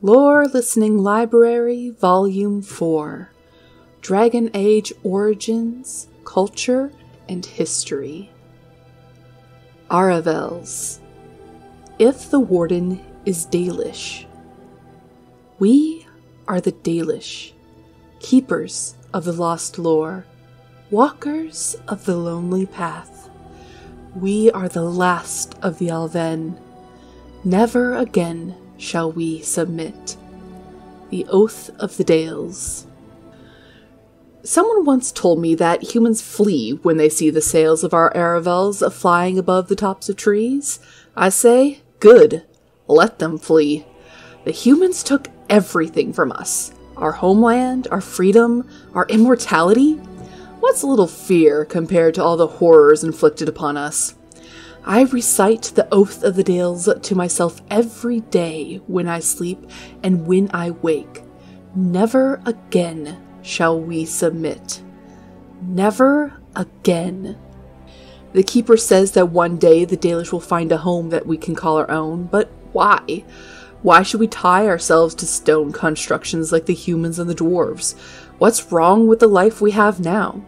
Lore Listening Library, Volume 4, Dragon Age Origins, Culture, and History. Aravels. If the Warden is Dalish. We are the Dalish, keepers of the lost lore, walkers of the lonely path. We are the last of the Alven. Never again shall we submit. The Oath of the Dales. Someone once told me that humans flee when they see the sails of our Aravels flying above the tops of trees. I say, good, let them flee. The humans took everything from us. Our homeland, our freedom, our immortality. What's a little fear compared to all the horrors inflicted upon us? I recite the Oath of the Dales to myself every day when I sleep and when I wake. Never again shall we submit. Never again. The Keeper says that one day the Dalish will find a home that we can call our own, but why? Why should we tie ourselves to stone constructions like the humans and the dwarves? What's wrong with the life we have now?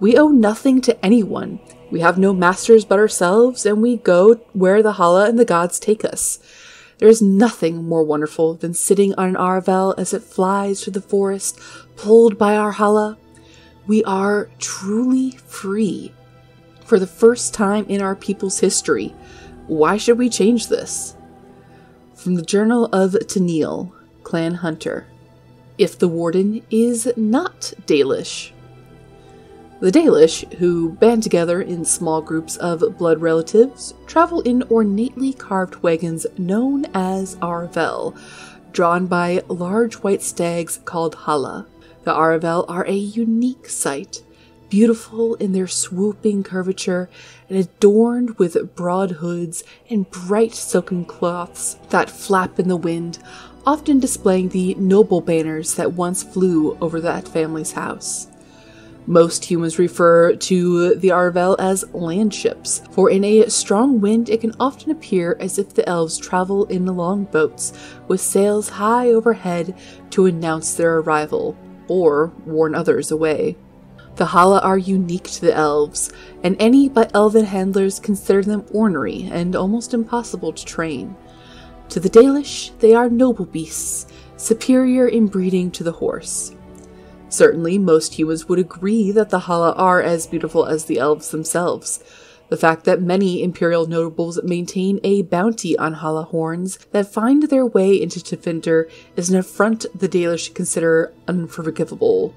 We owe nothing to anyone. We have no masters but ourselves, and we go where the Hala and the gods take us. There is nothing more wonderful than sitting on an Aravel as it flies through the forest, pulled by our Hala. We are truly free. For the first time in our people's history. Why should we change this? From the Journal of Tennille, Clan Hunter. If the Warden is not Dalish. The Dalish, who band together in small groups of blood relatives, travel in ornately carved wagons known as Aravel, drawn by large white stags called Hala. The Aravel are a unique sight, beautiful in their swooping curvature and adorned with broad hoods and bright silken cloths that flap in the wind, often displaying the noble banners that once flew over that family's house. Most humans refer to the Aravel as landships, for in a strong wind it can often appear as if the elves travel in long boats with sails high overhead to announce their arrival, or warn others away. The Hala are unique to the elves, and any but elven handlers consider them ornery and almost impossible to train. To the Dalish, they are noble beasts, superior in breeding to the horse. Certainly, most humans would agree that the Hala are as beautiful as the elves themselves. The fact that many imperial notables maintain a bounty on Hala horns that find their way into Tevinter is an affront the Dalish consider unforgivable.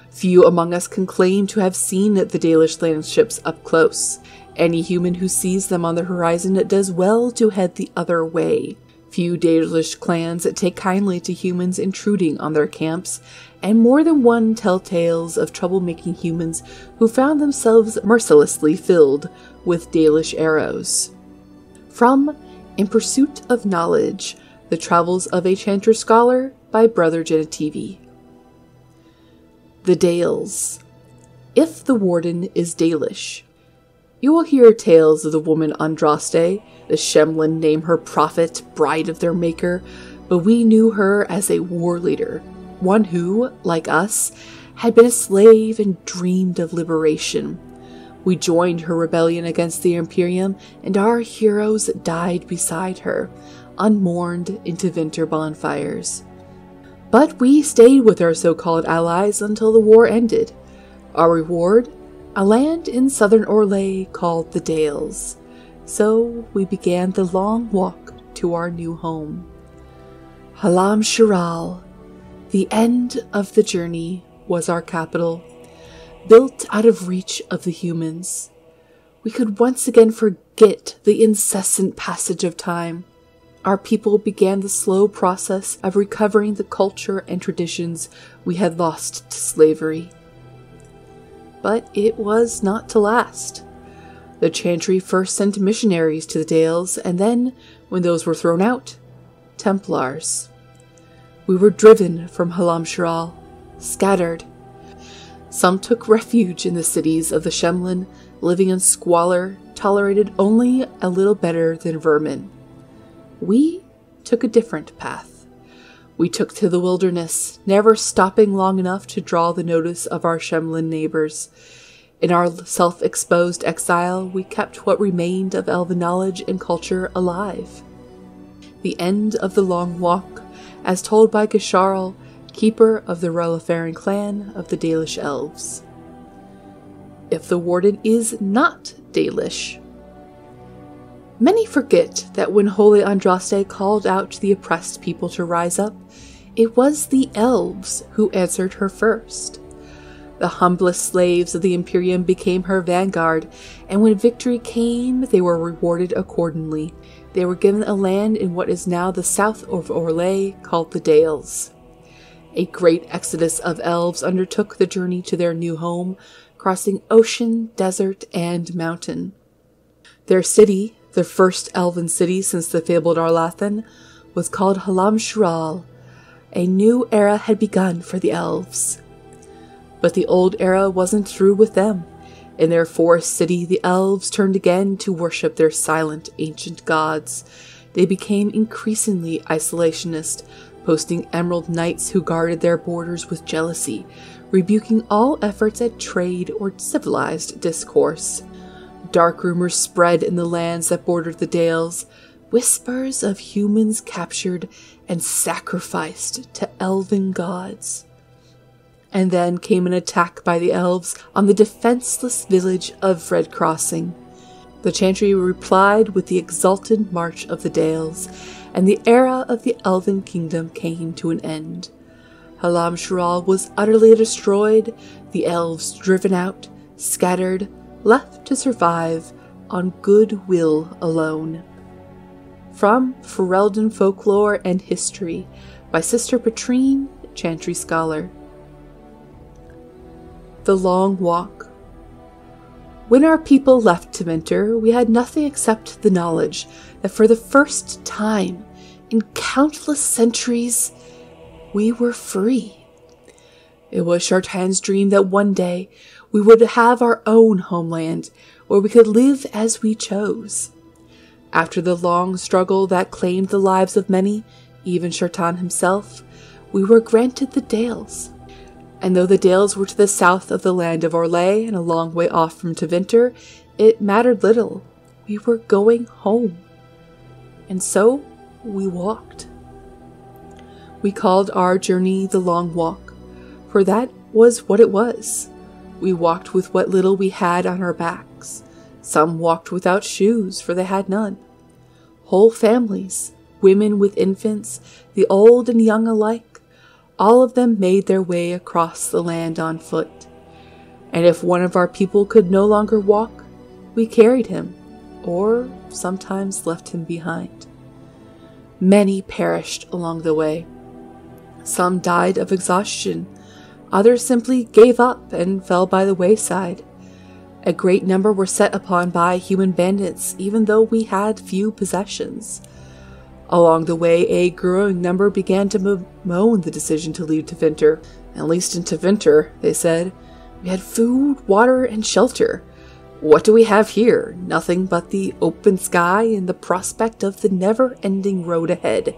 Few among us can claim to have seen the Dalish landships up close. Any human who sees them on the horizon does well to head the other way. Few Dalish clans take kindly to humans intruding on their camps, and more than one tell tales of troublemaking humans who found themselves mercilessly filled with Dalish arrows. From In Pursuit of Knowledge, The Travels of a Chanter Scholar by Brother Genetivi. The Dales. If the Warden is Dalish. You will hear tales of the woman Andraste. The Shemlin name her prophet, bride of their maker, but we knew her as a war leader, one who, like us, had been a slave and dreamed of liberation. We joined her rebellion against the Imperium, and our heroes died beside her, unmourned into winter bonfires. But we stayed with our so-called allies until the war ended. Our reward? A land in southern Orlais called the Dales. So we began the long walk to our new home. Halam Shiral, the end of the journey, was our capital, built out of reach of the humans. We could once again forget the incessant passage of time. Our people began the slow process of recovering the culture and traditions we had lost to slavery. But it was not to last. The Chantry first sent missionaries to the Dales, and then, when those were thrown out, Templars. We were driven from Halam Shiral, scattered. Some took refuge in the cities of the Shemlin, living in squalor, tolerated only a little better than vermin. We took a different path. We took to the wilderness, never stopping long enough to draw the notice of our Shemlin neighbors. In our self-exposed exile, we kept what remained of elven knowledge and culture alive. The end of the long walk, as told by Gisharl, keeper of the Rolofarin clan of the Dalish elves. If the warden is not Dalish. Many forget that when Holy Andraste called out to the oppressed people to rise up, it was the elves who answered her first. The humblest slaves of the Imperium became her vanguard, and when victory came, they were rewarded accordingly. They were given a land in what is now the south of Orlais, called the Dales. A great exodus of elves undertook the journey to their new home, crossing ocean, desert, and mountain. Their city, the first elven city since the fabled Arlathan, was called Halam Shural. A new era had begun for the elves. But the old era wasn't through with them. In their forest city, the elves turned again to worship their silent, ancient gods. They became increasingly isolationist, posting emerald knights who guarded their borders with jealousy, rebuking all efforts at trade or civilized discourse. Dark rumors spread in the lands that bordered the Dales, whispers of humans captured and sacrificed to elven gods. And then came an attack by the elves on the defenseless village of Red Crossing. The Chantry replied with the exultant march of the Dales, and the era of the Elven Kingdom came to an end. Halam Shural was utterly destroyed, the elves driven out, scattered, left to survive on goodwill alone. From Ferelden Folklore and History by Sister Petrine, Chantry Scholar. The Long Walk. When our people left Tevinter, we had nothing except the knowledge that for the first time in countless centuries, we were free. It was Shartan's dream that one day we would have our own homeland where we could live as we chose. After the long struggle that claimed the lives of many, even Shartan himself, we were granted the Dales. And though the Dales were to the south of the land of Orlais and a long way off from Tevinter, it mattered little. We were going home. And so we walked. We called our journey the Long Walk, for that was what it was. We walked with what little we had on our backs. Some walked without shoes, for they had none. Whole families, women with infants, the old and young alike, all of them made their way across the land on foot. And if one of our people could no longer walk, we carried him, or sometimes left him behind. Many perished along the way. Some died of exhaustion. Others simply gave up and fell by the wayside. A great number were set upon by human bandits, even though we had few possessions. Along the way, a growing number began to bemoan the decision to leave Tevinter. At least in Tevinter, they said, we had food, water, and shelter. What do we have here? Nothing but the open sky and the prospect of the never-ending road ahead.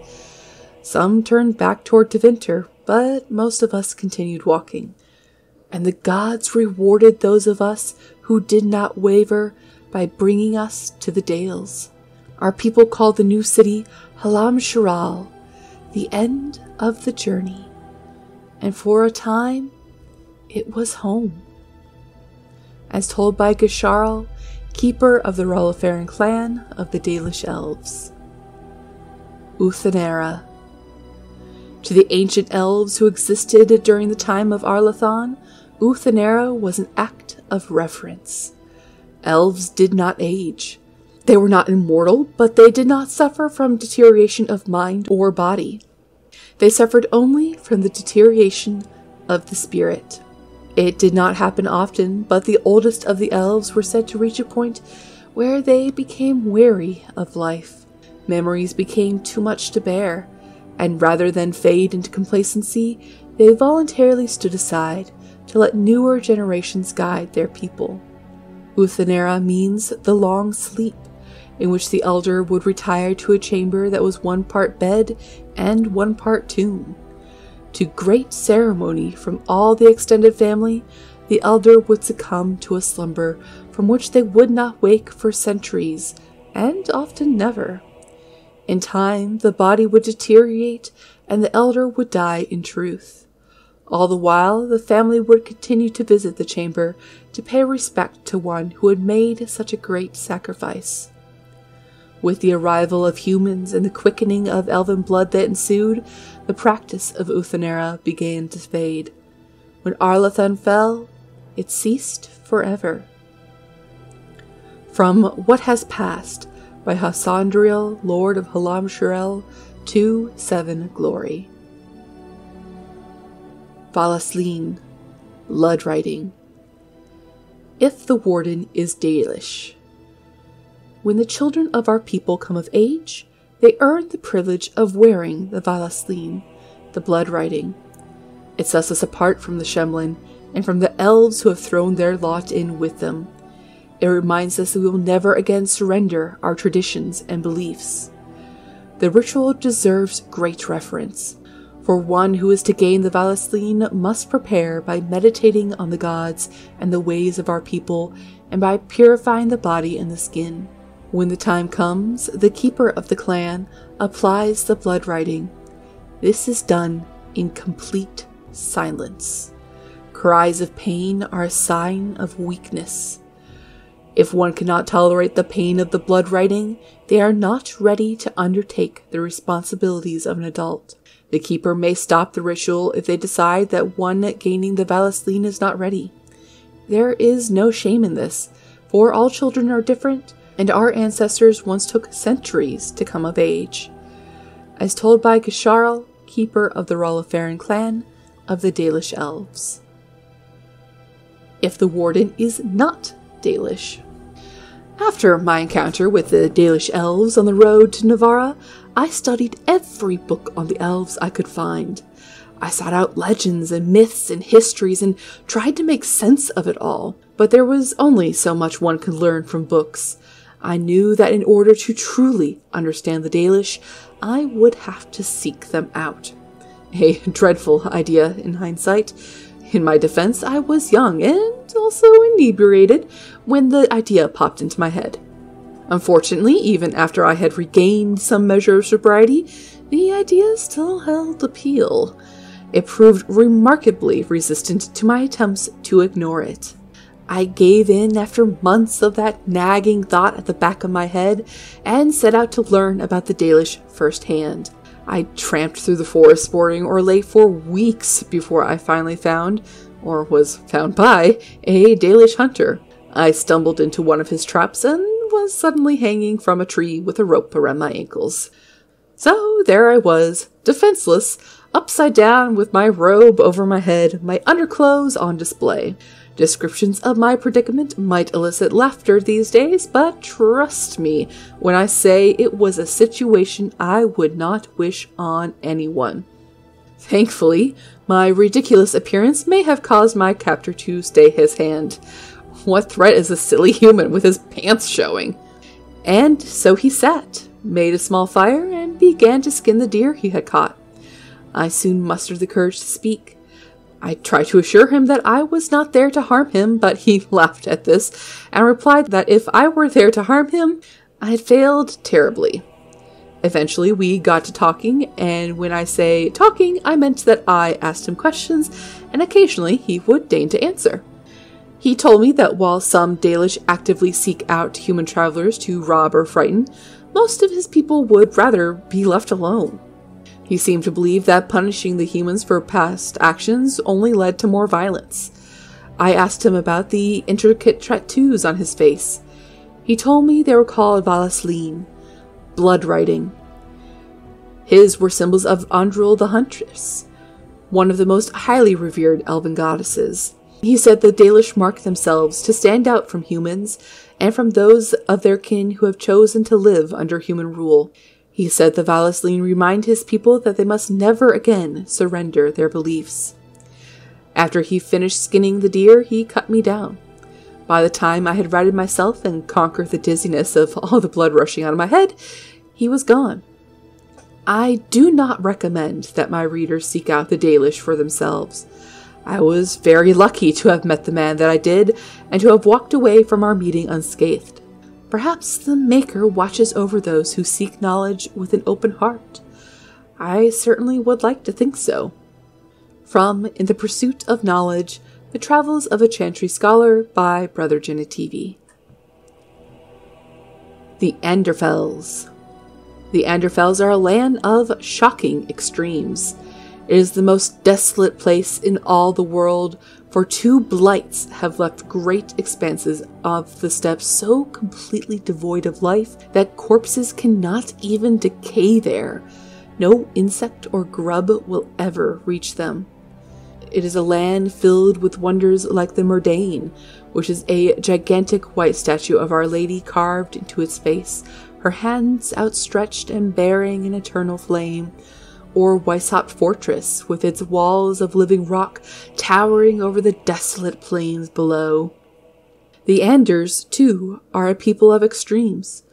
Some turned back toward Tevinter, but most of us continued walking. And the gods rewarded those of us who did not waver by bringing us to the Dales. Our people called the new city Halam Shural, the end of the journey. And for a time, it was home. As told by Gisharl, keeper of the Rolofarin clan of the Dalish elves. Uthanera. To the ancient elves who existed during the time of Arlathan, Uthanera was an act of reverence. Elves did not age. They were not immortal, but they did not suffer from deterioration of mind or body. They suffered only from the deterioration of the spirit. It did not happen often, but the oldest of the elves were said to reach a point where they became weary of life. Memories became too much to bear, and rather than fade into complacency, they voluntarily stood aside to let newer generations guide their people. Uthanera means the long sleep, in which the elder would retire to a chamber that was one part bed and 1 part tomb. To great ceremony from all the extended family, the elder would succumb to a slumber from which they would not wake for centuries, and often never. In time, the body would deteriorate, and the elder would die in truth. All the while, the family would continue to visit the chamber to pay respect to one who had made such a great sacrifice. With the arrival of humans and the quickening of elven blood that ensued, the practice of Uthenera began to fade. When Arlathan fell, it ceased forever. From What Has Passed by Hassandriel, Lord of Halam Shirel, to 7 Glory. Valasleen, Blood Writing. If the warden is Dalish. When the children of our people come of age, they earn the privilege of wearing the Valasleen, the blood writing. It sets us apart from the Shemlin and from the elves who have thrown their lot in with them. It reminds us that we will never again surrender our traditions and beliefs. The ritual deserves great reverence, for one who is to gain the Valasleen must prepare by meditating on the gods and the ways of our people, and by purifying the body and the skin. When the time comes, the keeper of the clan applies the blood writing. This is done in complete silence. Cries of pain are a sign of weakness. If one cannot tolerate the pain of the blood writing, they are not ready to undertake the responsibilities of an adult. The keeper may stop the ritual if they decide that one gaining the Valasleen is not ready. There is no shame in this, for all children are different, and our ancestors once took centuries to come of age. As told by Gisharl, keeper of the Rollifaran clan of the Dalish elves. If the warden is not Dalish. After my encounter with the Dalish elves on the road to Navarra, I studied every book on the elves I could find. I sought out legends and myths and histories and tried to make sense of it all, but there was only so much one could learn from books. I knew that in order to truly understand the Dalish, I would have to seek them out. A dreadful idea in hindsight. In my defense, I was young and also inebriated when the idea popped into my head. Unfortunately, even after I had regained some measure of sobriety, the idea still held appeal. It proved remarkably resistant to my attempts to ignore it. I gave in after months of that nagging thought at the back of my head and set out to learn about the Dalish firsthand. I tramped through the forest boarding Orlais for weeks before I finally found, or was found by, a Dalish hunter. I stumbled into one of his traps and was suddenly hanging from a tree with a rope around my ankles. So there I was, defenseless, upside down with my robe over my head, my underclothes on display. Descriptions of my predicament might elicit laughter these days, but trust me when I say it was a situation I would not wish on anyone. Thankfully, my ridiculous appearance may have caused my captor to stay his hand. What threat is a silly human with his pants showing? And so he sat, made a small fire, and began to skin the deer he had caught. I soon mustered the courage to speak. I tried to assure him that I was not there to harm him, but he laughed at this and replied that if I were there to harm him, I had failed terribly. Eventually, we got to talking, and when I say talking, I meant that I asked him questions, and occasionally he would deign to answer. He told me that while some Dalish actively seek out human travelers to rob or frighten, most of his people would rather be left alone. He seemed to believe that punishing the humans for past actions only led to more violence. I asked him about the intricate tattoos on his face. He told me they were called Valasleen, blood writing. His were symbols of Andrul the Huntress, one of the most highly revered elven goddesses. He said the Dalish mark themselves to stand out from humans and from those of their kin who have chosen to live under human rule. He said the Valasleen remind his people that they must never again surrender their beliefs. After he finished skinning the deer, he cut me down. By the time I had righted myself and conquered the dizziness of all the blood rushing out of my head, he was gone. I do not recommend that my readers seek out the Dalish for themselves. I was very lucky to have met the man that I did, and to have walked away from our meeting unscathed. Perhaps the Maker watches over those who seek knowledge with an open heart. I certainly would like to think so. From In the Pursuit of Knowledge, The Travels of a Chantry Scholar by Brother Genetivi. The Anderfels. The Anderfels are a land of shocking extremes. It is the most desolate place in all the world, for 2 blights have left great expanses of the steppes so completely devoid of life that corpses cannot even decay there. No insect or grub will ever reach them. It is a land filled with wonders like the Murdain, which is a gigantic white statue of Our Lady carved into its face, her hands outstretched and bearing an eternal flame, or Weishaupt Fortress, with its walls of living rock towering over the desolate plains below. The Anders, too, are a people of extremes,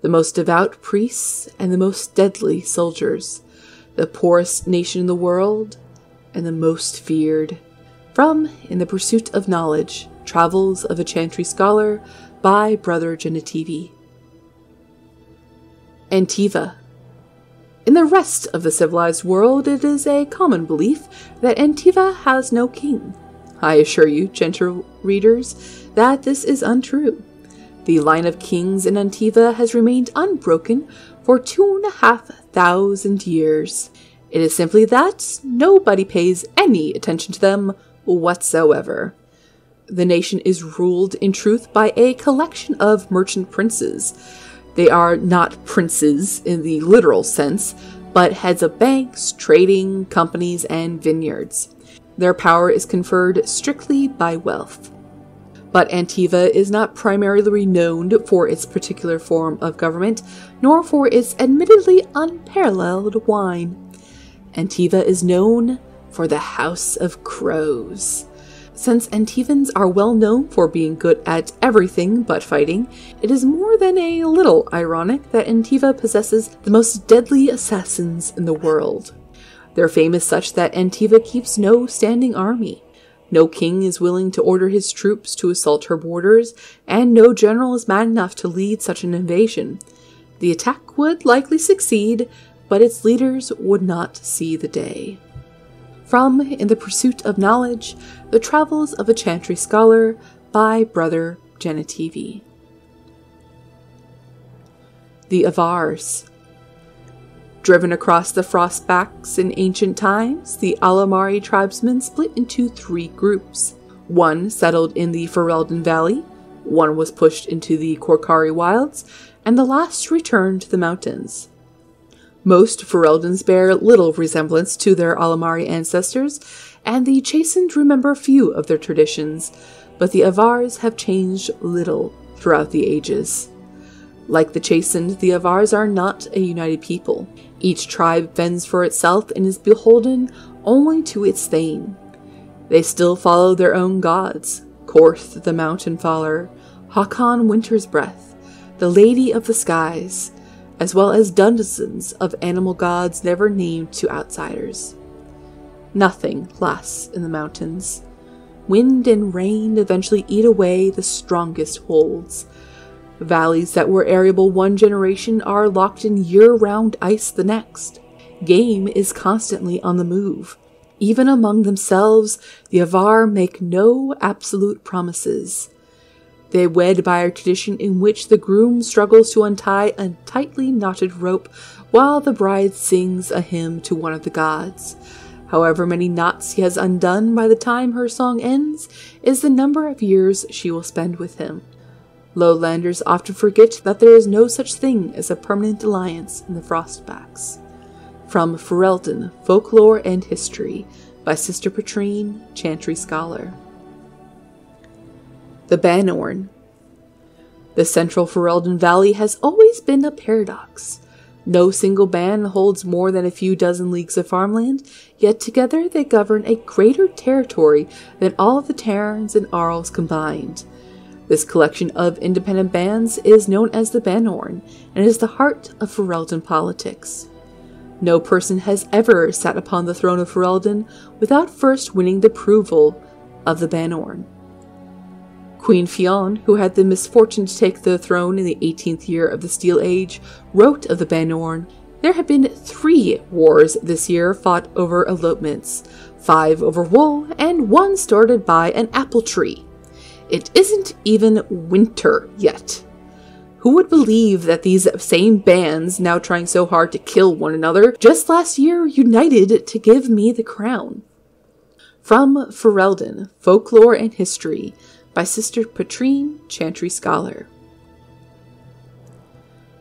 the most devout priests and the most deadly soldiers, the poorest nation in the world, and the most feared. From In the Pursuit of Knowledge, Travels of a Chantry Scholar by Brother Genetivi. Antiva. In the rest of the civilized world, it is a common belief that Antiva has no king. I assure you, gentle readers, that this is untrue. The line of kings in Antiva has remained unbroken for 2,500 years. It is simply that nobody pays any attention to them whatsoever. The nation is ruled in truth by a collection of merchant princes. They are not princes in the literal sense, but heads of banks, trading companies, and vineyards. Their power is conferred strictly by wealth. But Antiva is not primarily renowned for its particular form of government, nor for its admittedly unparalleled wine. Antiva is known for the House of Crows. Since Antivans are well known for being good at everything but fighting, it is more than a little ironic that Antiva possesses the most deadly assassins in the world. Their fame is such that Antiva keeps no standing army. No king is willing to order his troops to assault her borders, and no general is mad enough to lead such an invasion. The attack would likely succeed, but its leaders would not see the day. From In the Pursuit of Knowledge, The Travels of a Chantry Scholar by Brother Genetivi. The Avars. Driven across the Frostbacks in ancient times, the Alamari tribesmen split into 3 groups. One settled in the Ferelden Valley, one was pushed into the Korkari Wilds, and the last returned to the mountains. Most Fereldans bear little resemblance to their Alamari ancestors, and the chastened remember few of their traditions, but the Avars have changed little throughout the ages. Like the chastened, the Avars are not a united people. Each tribe fends for itself and is beholden only to its thane. They still follow their own gods, Korth the Mountain Faller, Hakon Winter's Breath, the Lady of the Skies, as well as dozens of animal gods never named to outsiders. Nothing lasts in the mountains. Wind and rain eventually eat away the strongest holds. Valleys that were arable one generation are locked in year-round ice the next. Game is constantly on the move. Even among themselves, the Avar make no absolute promises. They wed by a tradition in which the groom struggles to untie a tightly knotted rope while the bride sings a hymn to one of the gods. However many knots he has undone by the time her song ends is the number of years she will spend with him. Lowlanders often forget that there is no such thing as a permanent alliance in the Frostbacks. From Ferelden, Folklore and History by Sister Patrine, Chantry Scholar. The Banorn. The central Ferelden Valley has always been a paradox. No single ban holds more than a few dozen leagues of farmland, yet together they govern a greater territory than all of the Terrans and Arls combined. This collection of independent bands is known as the Banorn, and is the heart of Ferelden politics. No person has ever sat upon the throne of Ferelden without first winning the approval of the Banorn. Queen Fionn, who had the misfortune to take the throne in the 18th year of the Steel Age, wrote of the Banorn, "There have been 3 wars this year fought over elopements, 5 over wool, and 1 started by an apple tree. It isn't even winter yet. Who would believe that these same bands, now trying so hard to kill one another, just last year united to give me the crown?" From Ferelden, Folklore and History, by Sister Patrine, Chantry Scholar.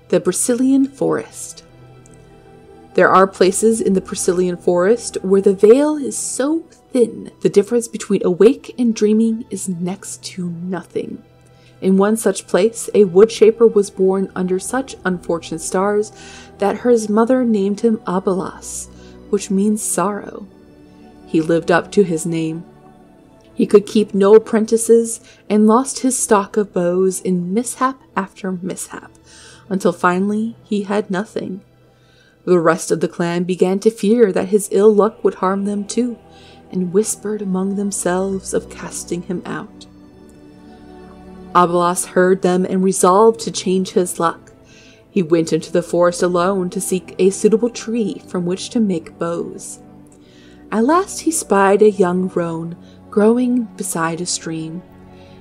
The Brecilian Forest. There are places in the Brecilian Forest where the veil is so thin, the difference between awake and dreaming is next to nothing. In one such place, a woodshaper was born under such unfortunate stars that his mother named him Abelas, which means sorrow. He lived up to his name. He could keep no apprentices and lost his stock of bows in mishap after mishap, until finally he had nothing. The rest of the clan began to fear that his ill luck would harm them too, and whispered among themselves of casting him out. Abelas heard them and resolved to change his luck. He went into the forest alone to seek a suitable tree from which to make bows. At last he spied a young roan growing beside a stream.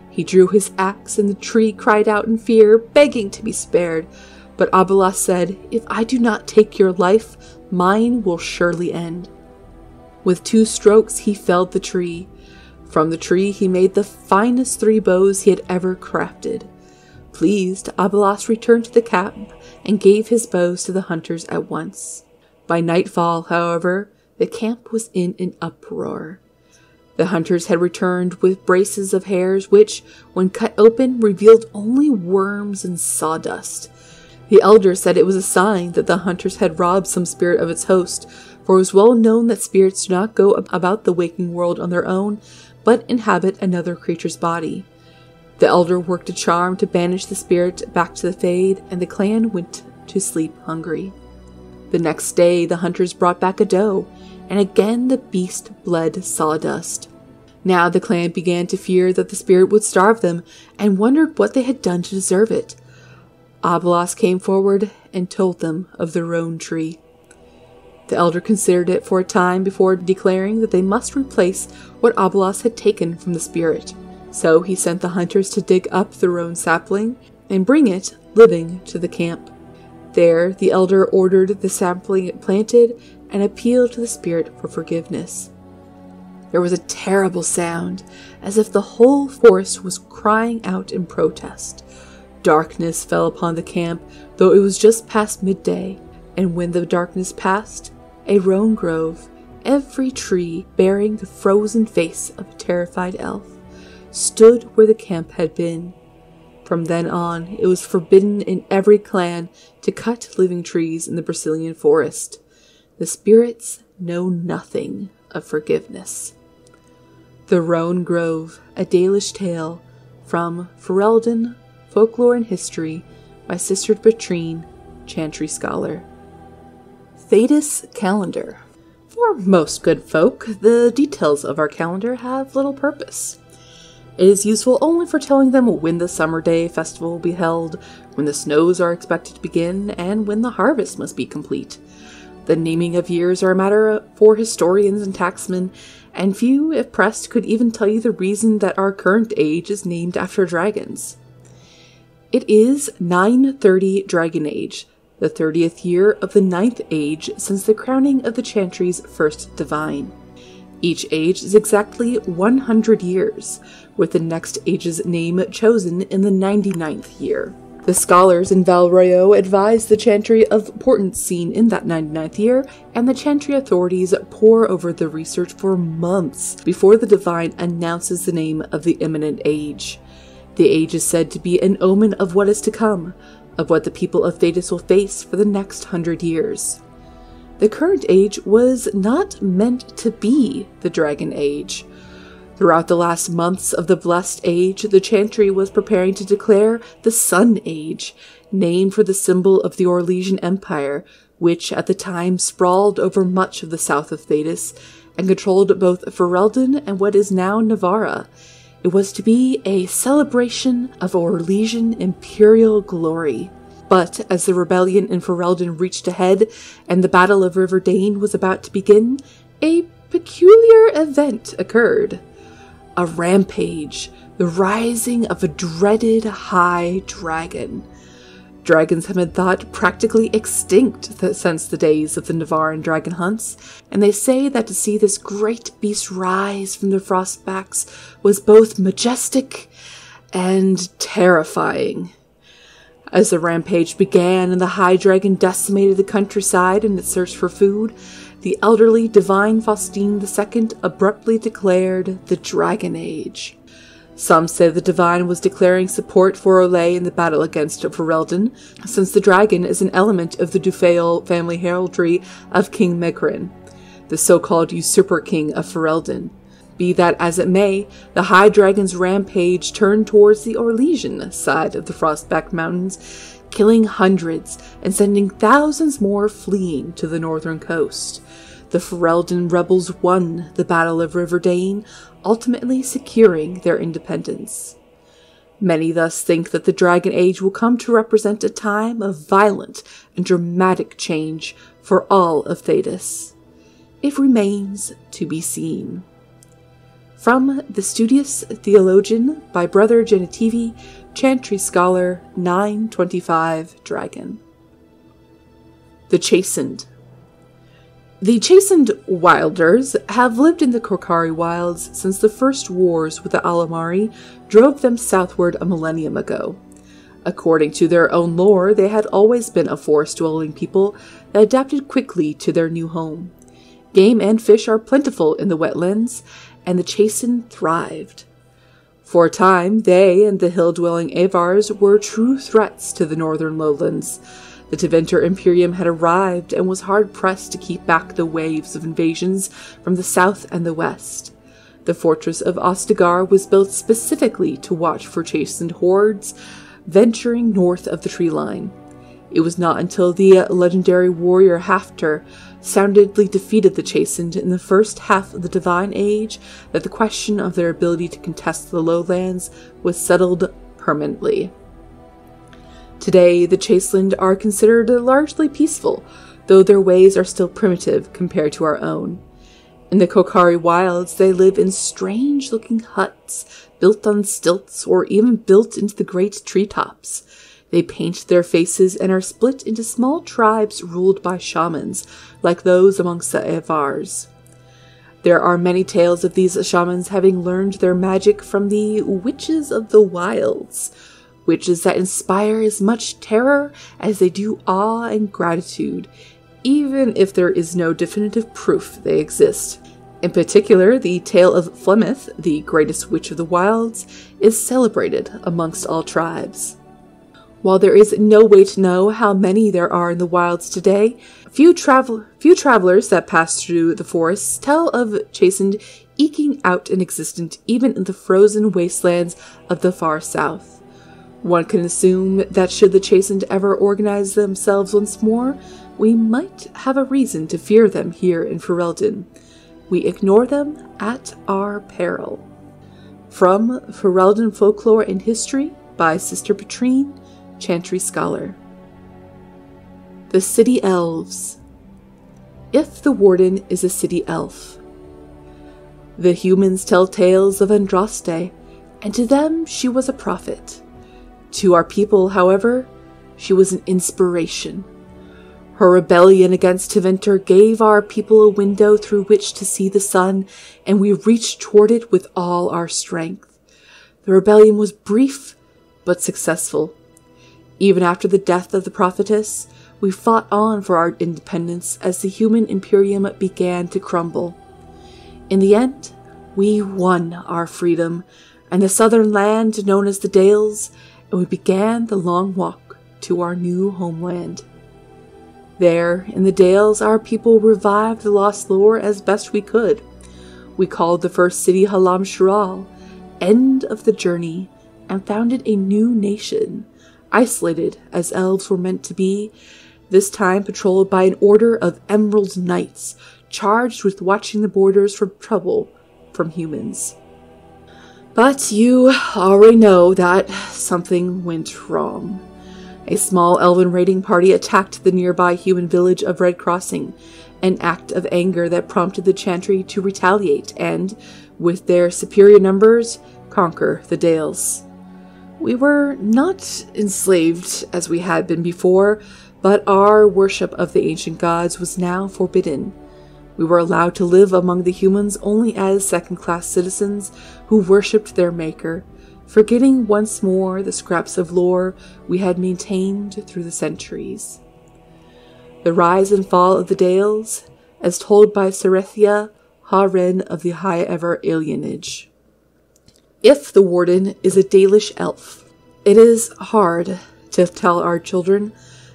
He drew his axe, and the tree cried out in fear, begging to be spared. But Abelas said, "If I do not take your life, mine will surely end." With 2 strokes he felled the tree. From the tree he made the finest 3 bows he had ever crafted. Pleased, Abelas returned to the camp and gave his bows to the hunters at once. By nightfall, however, the camp was in an uproar. The hunters had returned with braces of hairs which, when cut open, revealed only worms and sawdust. The elder said it was a sign that the hunters had robbed some spirit of its host, for it was well known that spirits do not go about the waking world on their own, but inhabit another creature's body. The elder worked a charm to banish the spirit back to the Fade, and the clan went to sleep hungry. The next day the hunters brought back a doe, and again the beast bled sawdust. Now the clan began to fear that the spirit would starve them, and wondered what they had done to deserve it. Abelas came forward and told them of the roan tree. The elder considered it for a time before declaring that they must replace what Abelas had taken from the spirit. So he sent the hunters to dig up the roan sapling and bring it, living, to the camp. There the elder ordered the sapling planted and appealed to the spirit for forgiveness. There was a terrible sound, as if the whole forest was crying out in protest. Darkness fell upon the camp, though it was just past midday, and when the darkness passed, a roan grove, every tree bearing the frozen face of a terrified elf, stood where the camp had been. From then on, it was forbidden in every clan to cut living trees in the Brecilian forest. The spirits know nothing of forgiveness. The Roan Grove, a Dalish Tale, from Ferelden, Folklore and History, by Sister Patrine, Chantry Scholar. Thedas Calendar. For most good folk, the details of our calendar have little purpose. It is useful only for telling them when the summer day festival will be held, when the snows are expected to begin, and when the harvest must be complete. The naming of years are a matter for historians and taxmen, and few, if pressed, could even tell you the reason that our current age is named after dragons. It is 930 Dragon Age, the 30th year of the 9th age since the crowning of the Chantry's first divine. Each age is exactly 100 years, with the next age's name chosen in the 99th year. The scholars in Val Royeaux advise the Chantry of importance seen in that 99th year, and the Chantry authorities pore over the research for months before the divine announces the name of the imminent age. The age is said to be an omen of what is to come, of what the people of Thedas will face for the next 100 years. The current age was not meant to be the Dragon Age. Throughout the last months of the Blessed Age, the Chantry was preparing to declare the Sun Age, named for the symbol of the Orlesian Empire, which at the time sprawled over much of the south of Thedas and controlled both Ferelden and what is now Navarra. It was to be a celebration of Orlesian imperial glory. But as the rebellion in Ferelden reached a head and the Battle of River Dane was about to begin, a peculiar event occurred. A rampage, the rising of a dreaded high dragon. Dragons have been thought practically extinct since the days of the Navarran dragon hunts, and they say that to see this great beast rise from the frostbacks was both majestic and terrifying. As the rampage began and the high dragon decimated the countryside in its search for food, the elderly divine Faustine II abruptly declared the Dragon Age. Some say the divine was declaring support for Olay in the battle against Ferelden, since the dragon is an element of the Dufeil family heraldry of King Megrin, the so-called usurper king of Ferelden. Be that as it may, the High Dragon's rampage turned towards the Orlesian side of the Frostback Mountains, killing hundreds and sending thousands more fleeing to the northern coast. The Ferelden rebels won the Battle of River Dane, ultimately securing their independence. Many thus think that the Dragon Age will come to represent a time of violent and dramatic change for all of Thedas. It remains to be seen. From The Studious Theologian by Brother Genitivi, Chantry Scholar, 925 Dragon. The Chastened. The Chastened Wilders have lived in the Korcari Wilds since the first wars with the Alamari drove them southward a millennium ago. According to their own lore, they had always been a forest-dwelling people that adapted quickly to their new home. Game and fish are plentiful in the wetlands, and the Chastened thrived. For a time, they and the hill-dwelling Avars were true threats to the northern lowlands. The Tevinter Imperium had arrived and was hard-pressed to keep back the waves of invasions from the south and the west. The fortress of Ostagar was built specifically to watch for Chastened hordes venturing north of the tree line. It was not until the legendary warrior Hafter soundly defeated the Chastened in the first half of the Divine Age that the question of their ability to contest the lowlands was settled permanently. Today, the Chastened are considered largely peaceful, though their ways are still primitive compared to our own. In the Korcari Wilds, they live in strange-looking huts, built on stilts or even built into the great treetops. They paint their faces and are split into small tribes ruled by shamans, like those amongst the Avars. There are many tales of these shamans having learned their magic from the Witches of the Wilds, witches that inspire as much terror as they do awe and gratitude, even if there is no definitive proof they exist. In particular, the tale of Flemeth, the greatest witch of the wilds, is celebrated amongst all tribes. While there is no way to know how many there are in the wilds today, few travelers that pass through the forests tell of Chastened eking out an existence even in the frozen wastelands of the far south. One can assume that should the Chastened ever organize themselves once more, we might have a reason to fear them here in Ferelden. We ignore them at our peril. From Ferelden Folklore and History by Sister Petrine, Chantry Scholar. The City Elves. If the Warden is a city elf. The humans tell tales of Andraste, and to them she was a prophet. To our people, however, she was an inspiration. Her rebellion against Tevinter gave our people a window through which to see the sun, and we reached toward it with all our strength. The rebellion was brief, but successful. Even after the death of the prophetess, we fought on for our independence as the human imperium began to crumble. In the end, we won our freedom and the southern land known as the Dales, and we began the long walk to our new homeland. There, in the Dales, our people revived the lost lore as best we could. We called the first city Halam Shiral, end of the journey, and founded a new nation. Isolated as elves were meant to be, this time patrolled by an order of Emerald Knights, charged with watching the borders from trouble from humans. But you already know that something went wrong. A small elven raiding party attacked the nearby human village of Red Crossing, an act of anger that prompted the Chantry to retaliate and, with their superior numbers, conquer the Dales. We were not enslaved as we had been before, but our worship of the ancient gods was now forbidden. We were allowed to live among the humans only as second-class citizens who worshipped their maker, forgetting once more the scraps of lore we had maintained through the centuries. The rise and fall of the Dales, as told by Serethia, Ha-Ren of the High Ever alienage. If the Warden is a Dalish elf, it is hard to tell our children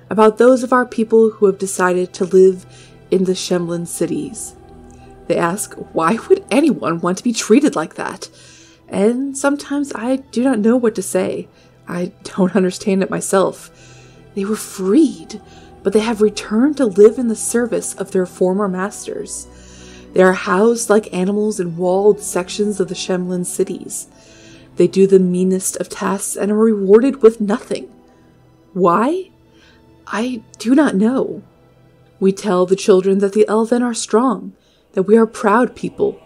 about those of our people who have decided to live in the Shemlin cities. They ask, why would anyone want to be treated like that? And sometimes I do not know what to say. I don't understand it myself. They were freed, but they have returned to live in the service of their former masters. They are housed like animals in walled sections of the Shemlin cities. They do the meanest of tasks and are rewarded with nothing. Why? I do not know. We tell the children that the Elven are strong, that we are proud people,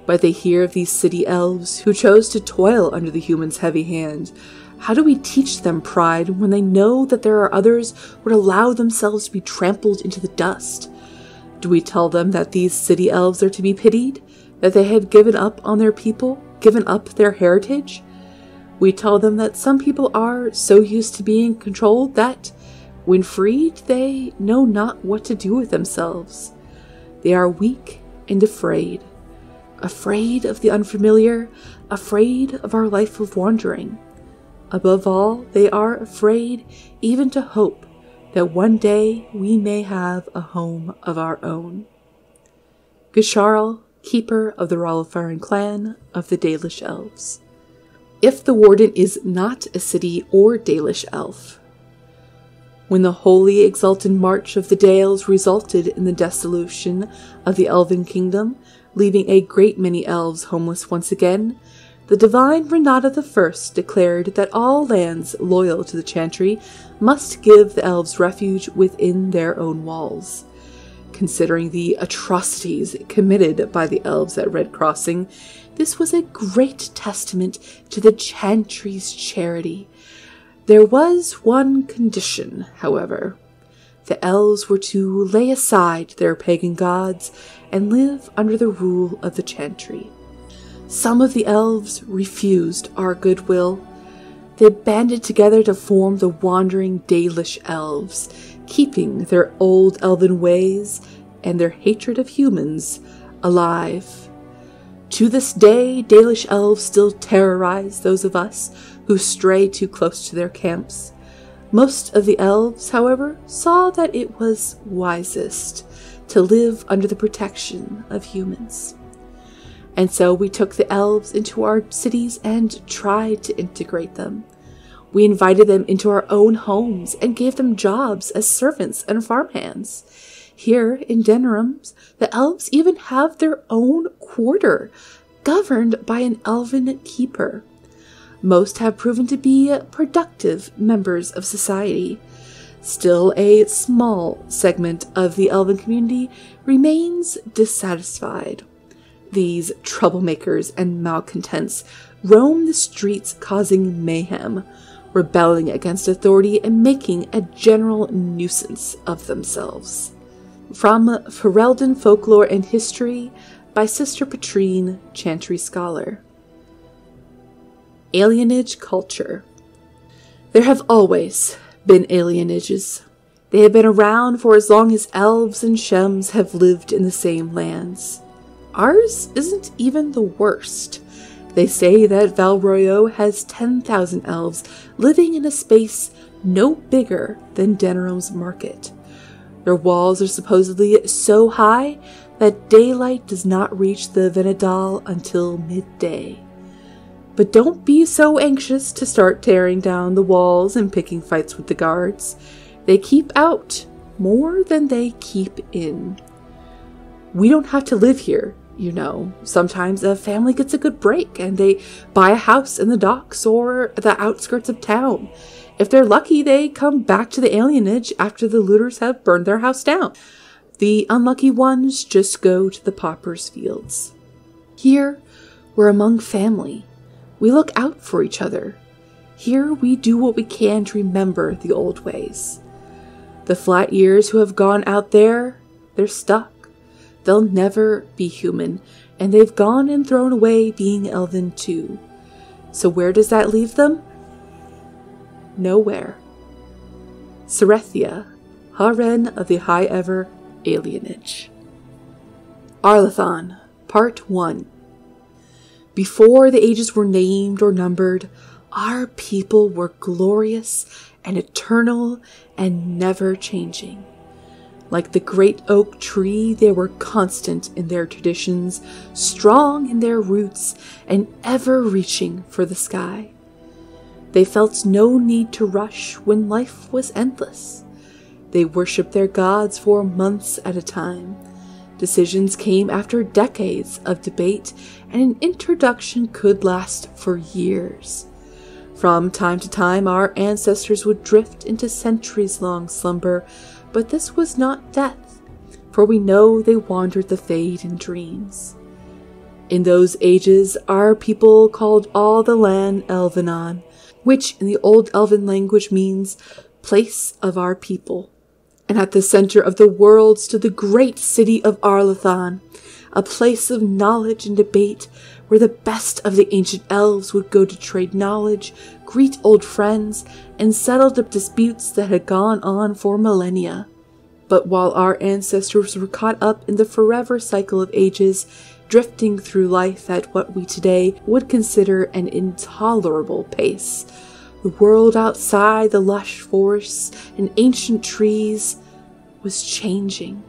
but they hear of these city elves who chose to toil under the humans' heavy hand. How do we teach them pride when they know that there are others who would allow themselves to be trampled into the dust? Do we tell them that these city elves are to be pitied, that they have given up on their people, given up their heritage? We tell them that some people are so used to being controlled that, when freed, they know not what to do with themselves. They are weak and afraid. Afraid of the unfamiliar, afraid of our life of wandering. Above all, they are afraid even to hope that one day we may have a home of our own. Gisharl, keeper of the Ralafaran clan of the Dalish Elves. If the Warden is not a city or Dalish elf. When the holy exultant march of the Dales resulted in the dissolution of the Elven kingdom, leaving a great many elves homeless once again, the divine Renata I declared that all lands loyal to the Chantry must give the elves refuge within their own walls. Considering the atrocities committed by the elves at Red Crossing, this was a great testament to the Chantry's charity. There was one condition, however. The elves were to lay aside their pagan gods and live under the rule of the Chantry. Some of the elves refused our goodwill. They banded together to form the Wandering Dalish Elves, keeping their old elven ways and their hatred of humans alive. To this day, Dalish elves still terrorize those of us who stray too close to their camps. Most of the elves, however, saw that it was wisest to live under the protection of humans. And so we took the elves into our cities and tried to integrate them. We invited them into our own homes and gave them jobs as servants and farmhands. Here in Denrums, the elves even have their own quarter, governed by an elven keeper. Most have proven to be productive members of society. Still, a small segment of the elven community remains dissatisfied. These troublemakers and malcontents roam the streets causing mayhem, rebelling against authority and making a general nuisance of themselves. From Ferelden Folklore and History by Sister Patrine, Chantry Scholar. Alienage Culture. There have always been alienages. They have been around for as long as elves and shems have lived in the same lands. Ours isn't even the worst. They say that Valroyo has 10,000 elves living in a space no bigger than Denrum's Market. Their walls are supposedly so high that daylight does not reach the Venedal until midday. But don't be so anxious to start tearing down the walls and picking fights with the guards. They keep out more than they keep in. We don't have to live here, you know. Sometimes a family gets a good break and they buy a house in the docks or the outskirts of town. If they're lucky, they come back to the alienage after the looters have burned their house down. The unlucky ones just go to the paupers' fields. Here, we're among family. We look out for each other. Here, we do what we can to remember the old ways. The flat ears who have gone out there, they're stuck. They'll never be human, and they've gone and thrown away being elven too. So where does that leave them? Nowhere. Cerethia, Haren of the High Ever Alienage. Arlathan, Part 1. Before the ages were named or numbered, our people were glorious and eternal and never changing. Like the great oak tree, they were constant in their traditions, strong in their roots, and ever reaching for the sky. They felt no need to rush when life was endless. They worshipped their gods for months at a time. Decisions came after decades of debate, and an introduction could last for years. From time to time, our ancestors would drift into centuries-long slumber, but this was not death, for we know they wandered the fade in dreams. In those ages, our people called all the land Elvenon, which in the Old Elven language means place of our people. And at the center of the world stood the great city of Arlathan, a place of knowledge and debate where the best of the ancient elves would go to trade knowledge, greet old friends, and settle the disputes that had gone on for millennia. But while our ancestors were caught up in the forever cycle of ages, drifting through life at what we today would consider an intolerable pace, the world outside the lush forests and ancient trees was changing.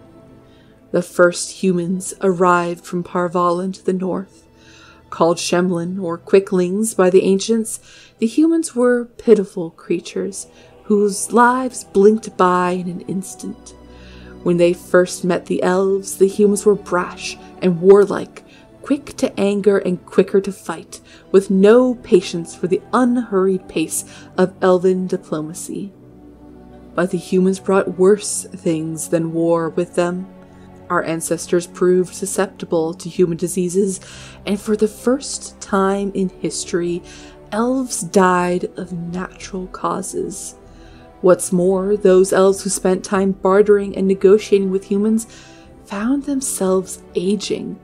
The first humans arrived from Parvalan to the north. Called Shemlin, or Quicklings, by the ancients, the humans were pitiful creatures whose lives blinked by in an instant. When they first met the elves, the humans were brash and warlike, quick to anger and quicker to fight, with no patience for the unhurried pace of elven diplomacy. But the humans brought worse things than war with them. Our ancestors proved susceptible to human diseases, and for the first time in history, elves died of natural causes. What's more, those elves who spent time bartering and negotiating with humans found themselves aging,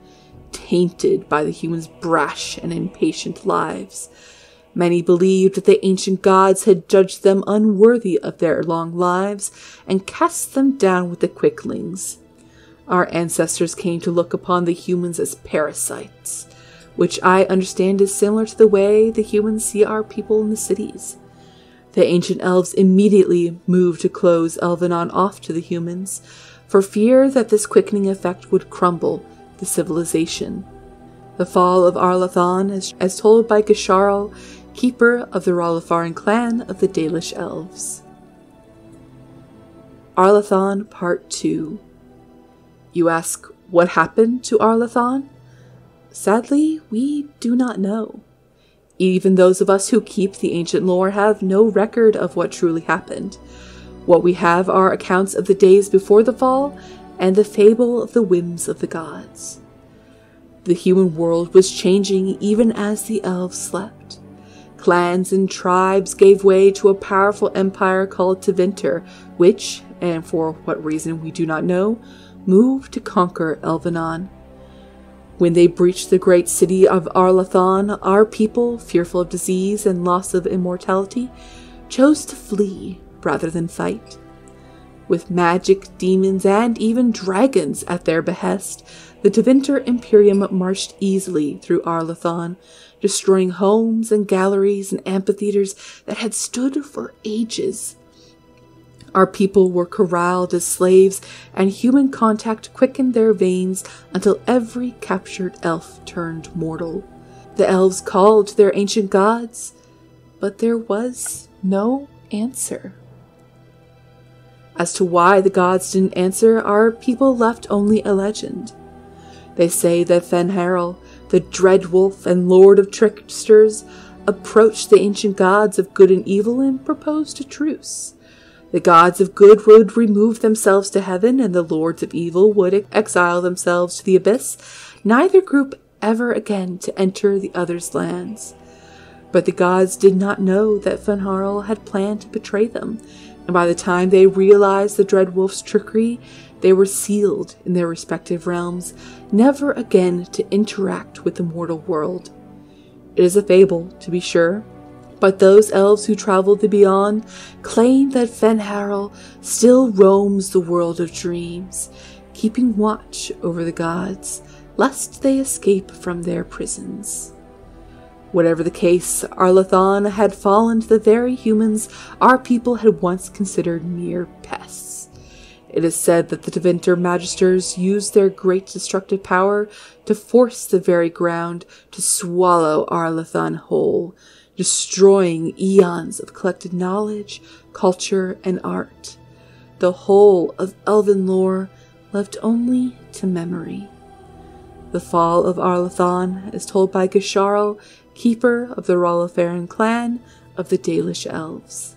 tainted by the humans' brash and impatient lives. Many believed that the ancient gods had judged them unworthy of their long lives and cast them down with the Quicklings. Our ancestors came to look upon the humans as parasites, which I understand is similar to the way the humans see our people in the cities. The ancient elves immediately moved to close Elvenon off to the humans, for fear that this quickening effect would crumble the civilization. The fall of Arlathan, as told by Gisharl, keeper of the Ralafaran clan of the Dalish Elves. Arlathan Part 2. You ask, what happened to Arlathan? Sadly, we do not know. Even those of us who keep the ancient lore have no record of what truly happened. What we have are accounts of the days before the fall and the fable of the whims of the gods. The human world was changing even as the elves slept. Clans and tribes gave way to a powerful empire called Tevinter, which, and for what reason we do not know, moved to conquer Elvenon. When they breached the great city of Arlathan, our people, fearful of disease and loss of immortality, chose to flee rather than fight. With magic, demons, and even dragons at their behest, the Tevinter Imperium marched easily through Arlathan, destroying homes and galleries and amphitheaters that had stood for ages. Our people were corralled as slaves, and human contact quickened their veins until every captured elf turned mortal. The elves called to their ancient gods, but there was no answer. As to why the gods didn't answer, our people left only a legend. They say that Fenharel, the dread wolf and lord of tricksters, approached the ancient gods of good and evil and proposed a truce. The gods of good would remove themselves to heaven, and the lords of evil would exile themselves to the abyss, neither group ever again to enter the other's lands. But the gods did not know that Fenharel had planned to betray them, and by the time they realized the dread wolf's trickery, they were sealed in their respective realms, never again to interact with the mortal world. It is a fable, to be sure, but those elves who traveled the beyond claim that Fenharel still roams the world of dreams, keeping watch over the gods, lest they escape from their prisons. Whatever the case, Arlathan had fallen to the very humans our people had once considered mere pests. It is said that the Tevinter Magisters used their great destructive power to force the very ground to swallow Arlathan whole, destroying eons of collected knowledge, culture, and art. The whole of elven lore left only to memory. The fall of Arlathan is told by Gisharl, keeper of the Rolofaran clan of the Dalish Elves.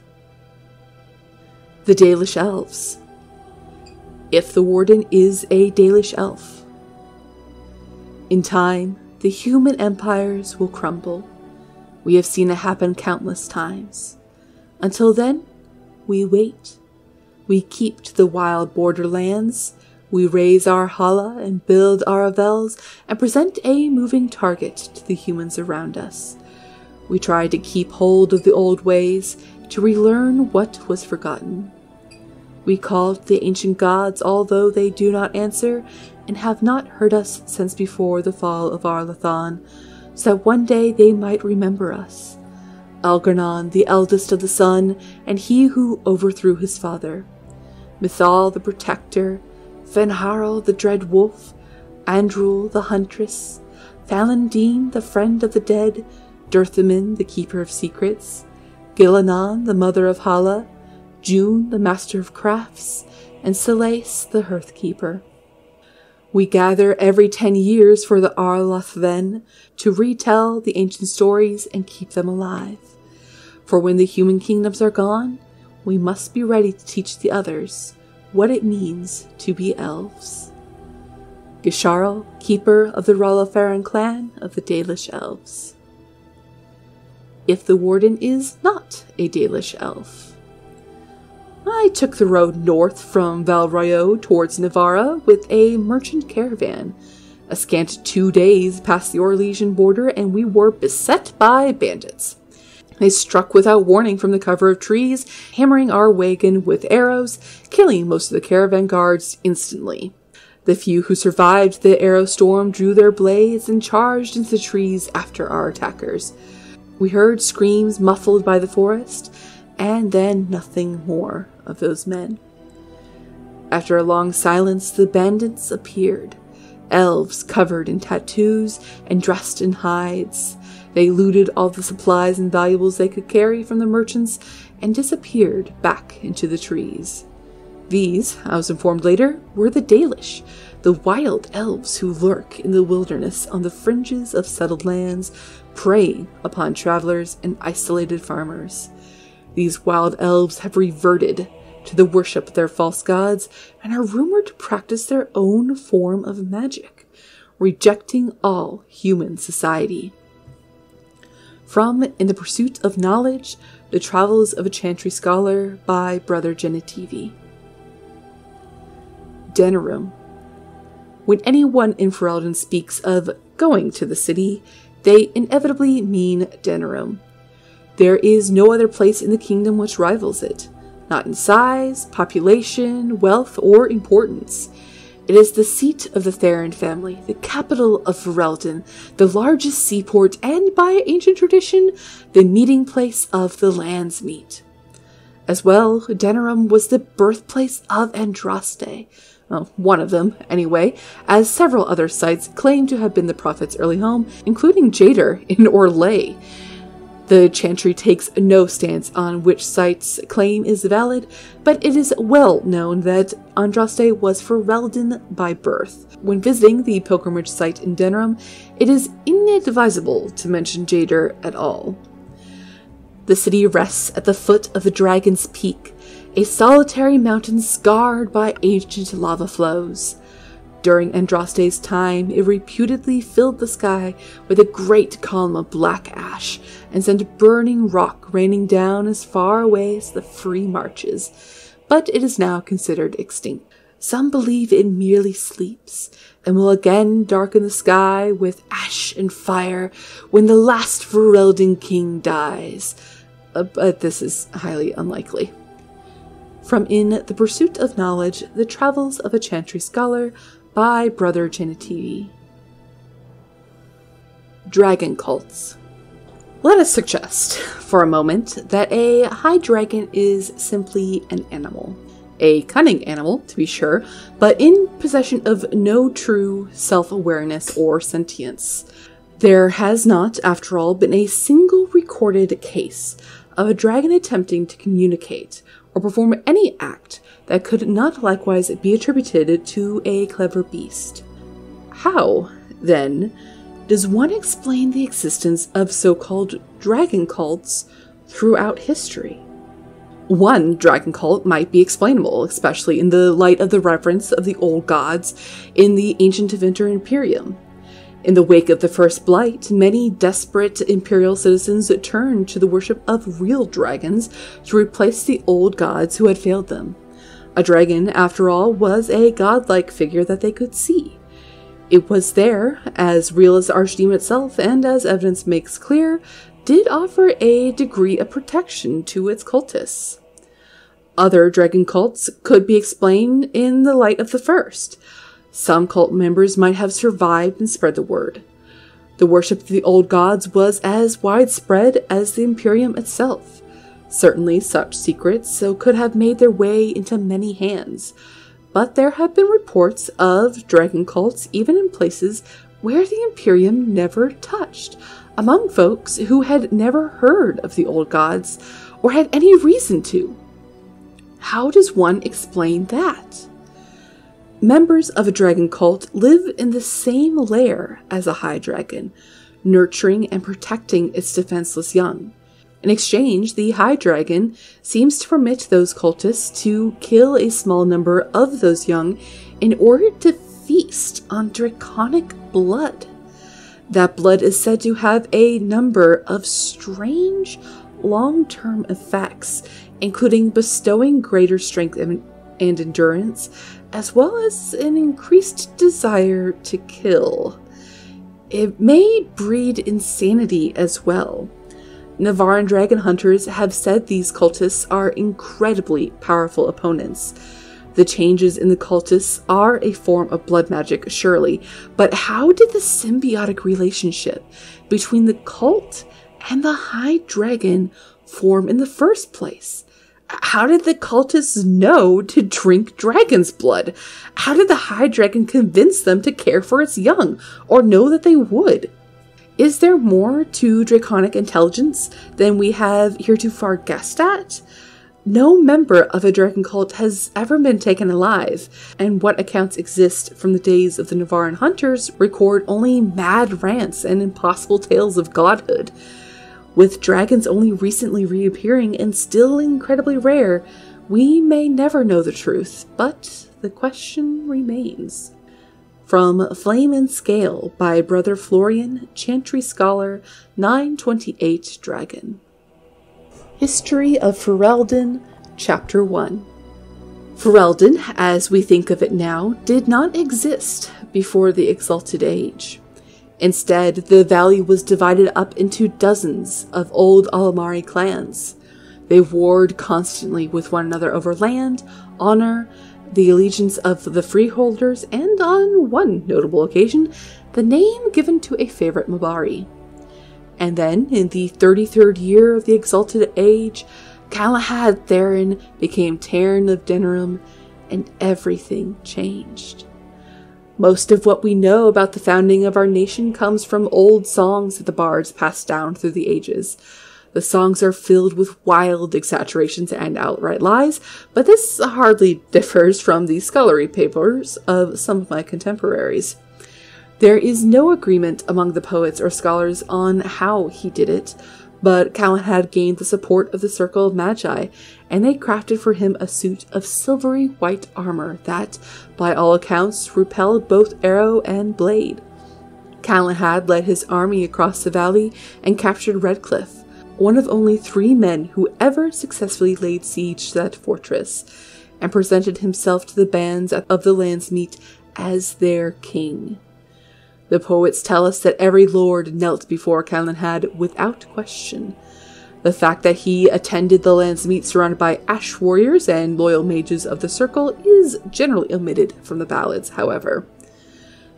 The Dalish Elves. If the Warden is a Dalish elf. In time, the human empires will crumble. We have seen it happen countless times. Until then, we wait. We keep to the wild borderlands. We raise our Hala and build our Avels and present a moving target to the humans around us. We try to keep hold of the old ways, to relearn what was forgotten. We called the ancient gods, although they do not answer, and have not heard us since before the fall of Arlathan, so that one day they might remember us. Elgarnon, the eldest of the sun, and he who overthrew his father. Mithal, the protector, Fenharel, the dread wolf, Andrul, the huntress, Falandine, the friend of the dead, Durthamin, the keeper of secrets, Gilanan, the mother of Hala, June, the master of crafts, and Selais, the hearth keeper. We gather every 10 years for the Arlathan to retell the ancient stories and keep them alive. For when the human kingdoms are gone, we must be ready to teach the others what it means to be elves. Gisharl, keeper of the Rolofaran clan of the Dalish Elves. If the Warden is not a Dalish elf. I took the road north from Valroyo towards Navarra with a merchant caravan. A scant 2 days past the Orlesian border, and we were beset by bandits. They struck without warning from the cover of trees, hammering our wagon with arrows, killing most of the caravan guards instantly. The few who survived the arrow storm drew their blades and charged into the trees after our attackers. We heard screams muffled by the forest, and then nothing more of those men. After a long silence, the bandits appeared, elves covered in tattoos and dressed in hides. They looted all the supplies and valuables they could carry from the merchants and disappeared back into the trees. These, I was informed later, were the Dalish, the wild elves who lurk in the wilderness on the fringes of settled lands, preying upon travelers and isolated farmers. These wild elves have reverted to the worship of their false gods and are rumored to practice their own form of magic, rejecting all human society. From In the Pursuit of Knowledge, The Travels of a Chantry Scholar by Brother Genitivi. Denerim. When anyone in Ferelden speaks of going to the city, they inevitably mean Denerim. There is no other place in the kingdom which rivals it, not in size, population, wealth, or importance. It is the seat of the Theron family, the capital of Ferelden, the largest seaport, and by ancient tradition, the meeting place of the Landsmeet. As well, Denerim was the birthplace of Andraste, well, one of them, anyway, as several other sites claim to have been the prophet's early home, including Jader in Orlais. The chantry takes no stance on which site's claim is valid, but it is well known that Andraste was Ferelden by birth. When visiting the pilgrimage site in Denerim, it is inadvisable to mention Jader at all. The city rests at the foot of the Dragon's Peak, a solitary mountain scarred by ancient lava flows. During Andraste's time, it reputedly filled the sky with a great column of black ash and sent burning rock raining down as far away as the Free Marches, but it is now considered extinct. Some believe it merely sleeps, and will again darken the sky with ash and fire when the last Ferelden king dies, but this is highly unlikely. From In the Pursuit of Knowledge, The Travels of a Chantry Scholar, by Brother Genetivi. Dragon cults. Let us suggest, for a moment, that a high dragon is simply an animal. A cunning animal, to be sure, but in possession of no true self-awareness or sentience. There has not, after all, been a single recorded case of a dragon attempting to communicate or perform any act that could not likewise be attributed to a clever beast. How, then, does one explain the existence of so-called dragon cults throughout history? One dragon cult might be explainable, especially in the light of the reverence of the old gods in the ancient Winter Imperium. In the wake of the First Blight, many desperate imperial citizens turned to the worship of real dragons to replace the old gods who had failed them. A dragon, after all, was a godlike figure that they could see. It was there, as real as the Archdemon itself, and as evidence makes clear, did offer a degree of protection to its cultists. Other dragon cults could be explained in the light of the first. Some cult members might have survived and spread the word. The worship of the old gods was as widespread as the Imperium itself. Certainly such secrets could have made their way into many hands, but there have been reports of dragon cults even in places where the Imperium never touched, among folks who had never heard of the old gods or had any reason to. How does one explain that? Members of a dragon cult live in the same lair as a high dragon, nurturing and protecting its defenseless young. In exchange, the high dragon seems to permit those cultists to kill a small number of those young in order to feast on draconic blood. That blood is said to have a number of strange long-term effects, including bestowing greater strength and endurance, as well as an increased desire to kill. It may breed insanity as well. Navaran dragon hunters have said these cultists are incredibly powerful opponents. The changes in the cultists are a form of blood magic, surely, but how did the symbiotic relationship between the cult and the high dragon form in the first place? How did the cultists know to drink dragon's blood? How did the high dragon convince them to care for its young, or know that they would? Is there more to draconic intelligence than we have heretofore guessed at? No member of a dragon cult has ever been taken alive, and what accounts exist from the days of the Navaran hunters record only mad rants and impossible tales of godhood. With dragons only recently reappearing and still incredibly rare, we may never know the truth, but the question remains. From Flame and Scale by Brother Florian, Chantry Scholar, 928 Dragon. History of Ferelden, Chapter 1. Ferelden, as we think of it now, did not exist before the Exalted Age. Instead, the valley was divided up into dozens of old Alamari clans. They warred constantly with one another over land, honor, the allegiance of the freeholders, and on one notable occasion, the name given to a favorite Mabari. And then, in the 33rd year of the Exalted Age, Galahad Theron became Tairn of Denerim, and everything changed. Most of what we know about the founding of our nation comes from old songs that the bards passed down through the ages. The songs are filled with wild exaggerations and outright lies, but this hardly differs from the scholarly papers of some of my contemporaries. There is no agreement among the poets or scholars on how he did it, but Calenhad gained the support of the Circle of Magi, and they crafted for him a suit of silvery white armor that, by all accounts, repelled both arrow and blade. Calenhad led his army across the valley and captured Redcliffe, one of only 3 men who ever successfully laid siege to that fortress, and presented himself to the bands of the Landsmeet as their king. The poets tell us that every lord knelt before Calenhad without question. The fact that he attended the Landsmeet surrounded by ash warriors and loyal mages of the Circle is generally omitted from the ballads, however.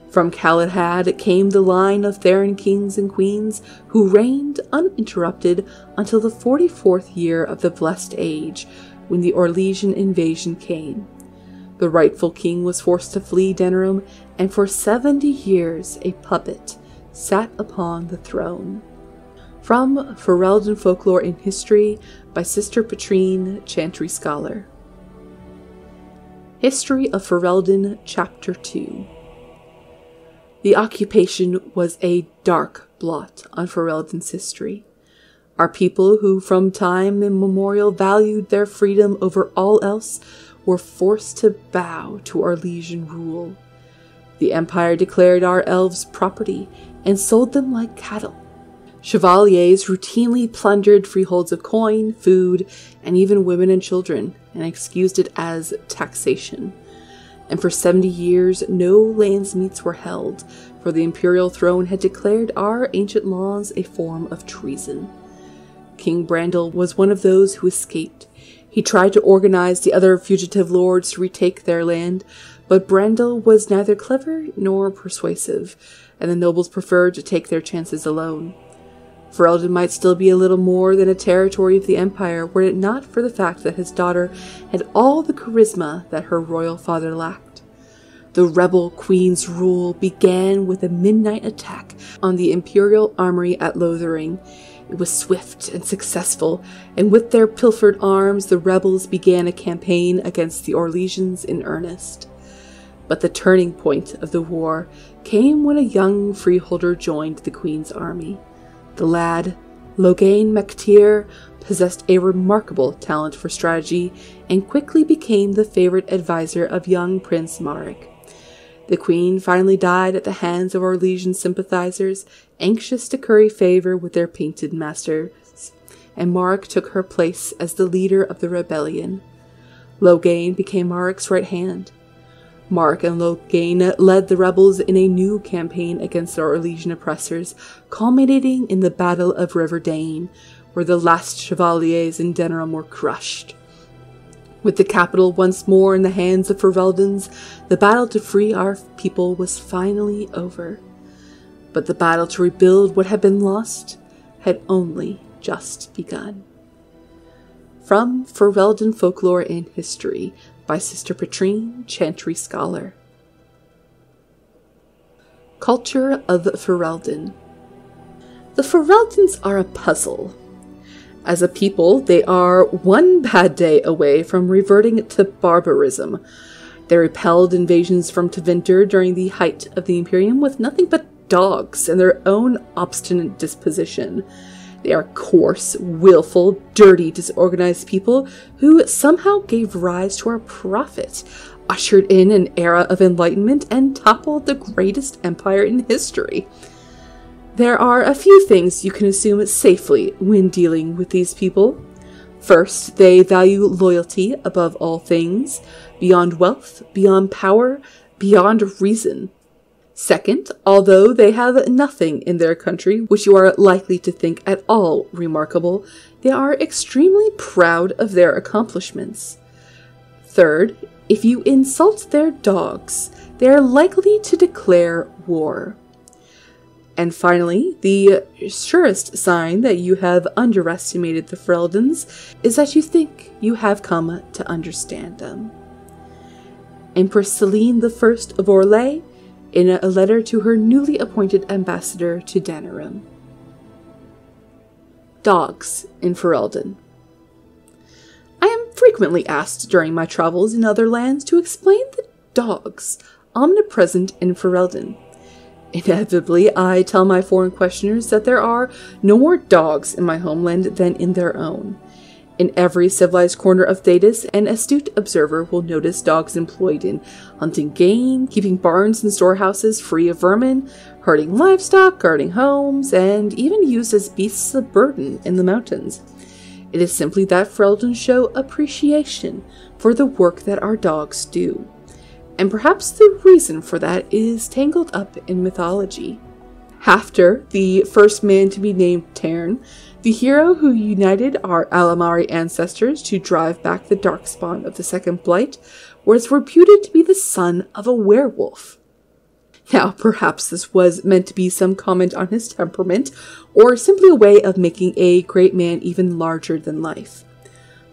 From Calenhad came the line of Therin kings and queens who reigned uninterrupted until the 44th year of the Blessed Age, when the Orlesian invasion came. The rightful king was forced to flee Denerim, and for 70 years a puppet sat upon the throne. From Ferelden Folklore in History by Sister Petrine, Chantry Scholar. History of Ferelden, Chapter 2. The occupation was a dark blot on Ferelden's history. Our people, who from time immemorial valued their freedom over all else, were forced to bow to Orlesian rule. The Empire declared our elves property and sold them like cattle. Chevaliers routinely plundered freeholds of coin, food, and even women and children, and excused it as taxation. And for 70 years no landsmeets were held, for the imperial throne had declared our ancient laws a form of treason. King Brandel was one of those who escaped. He tried to organize the other fugitive lords to retake their land, but Brandel was neither clever nor persuasive, and the nobles preferred to take their chances alone. Ferelden might still be a little more than a territory of the Empire were it not for the fact that his daughter had all the charisma that her royal father lacked. The rebel queen's rule began with a midnight attack on the imperial armory at Lothering. It was swift and successful, and with their pilfered arms the rebels began a campaign against the Orlesians in earnest. But the turning point of the war came when a young freeholder joined the queen's army. The lad, Logain MacTier, possessed a remarkable talent for strategy and quickly became the favorite advisor of young Prince Marek. The queen finally died at the hands of Orlesian sympathizers, anxious to curry favor with their painted masters, and Marek took her place as the leader of the rebellion. Logain became Marek's right hand. Marek and Logain led the rebels in a new campaign against the Orlesian oppressors, culminating in the Battle of River Dane, where the last chevaliers in Denerim were crushed. With the capital once more in the hands of Ferveldens, the battle to free our people was finally over. But the battle to rebuild what had been lost had only just begun. From Ferelden Folklore in History by Sister Petrine, Chantry Scholar. Culture of Ferelden. The Fereldens are a puzzle. As a people, they are one bad day away from reverting to barbarism. They repelled invasions from Tevinter during the height of the Imperium with nothing but dogs and their own obstinate disposition. They are coarse, willful, dirty, disorganized people who somehow gave rise to our prophet, ushered in an era of enlightenment, and toppled the greatest empire in history. There are a few things you can assume safely when dealing with these people. First, they value loyalty above all things, beyond wealth, beyond power, beyond reason. Second, although they have nothing in their country which you are likely to think at all remarkable, they are extremely proud of their accomplishments. Third, if you insult their dogs, they are likely to declare war. And finally, the surest sign that you have underestimated the Fereldens is that you think you have come to understand them. Empress Celine I of Orlais, in a letter to her newly appointed ambassador to Denerim. Dogs in Ferelden. I am frequently asked during my travels in other lands to explain the dogs omnipresent in Ferelden. Inevitably, I tell my foreign questioners that there are no more dogs in my homeland than in their own. In every civilized corner of Thedas, an astute observer will notice dogs employed in hunting game, keeping barns and storehouses free of vermin, herding livestock, guarding homes, and even used as beasts of burden in the mountains. It is simply that Ferelden show appreciation for the work that our dogs do. And perhaps the reason for that is tangled up in mythology. Hafter, the first man to be named Tern, the hero who united our Alamari ancestors to drive back the darkspawn of the Second Blight, was reputed to be the son of a werewolf. Now, perhaps this was meant to be some comment on his temperament, or simply a way of making a great man even larger than life.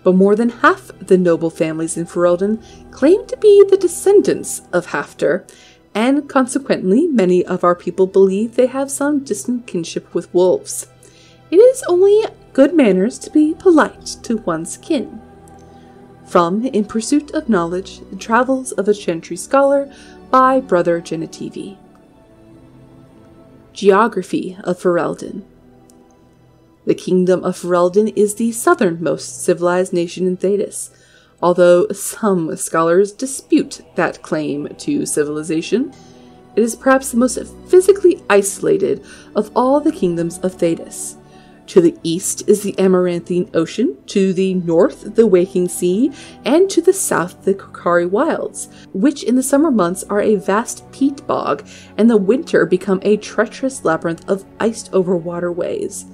But more than half the noble families in Ferelden claim to be the descendants of Hafter, and consequently many of our people believe they have some distant kinship with wolves. It is only good manners to be polite to one's kin. From In Pursuit of Knowledge, The Travels of a Chantry Scholar by Brother Genetivi. Geography of Ferelden. The Kingdom of Ferelden is the southernmost civilized nation in Thedas, although some scholars dispute that claim to civilization. It is perhaps the most physically isolated of all the kingdoms of Thedas. To the east is the Amaranthine Ocean, to the north the Waking Sea, and to the south the Kokari Wilds, which in the summer months are a vast peat bog, and the winter become a treacherous labyrinth of iced-over waterways.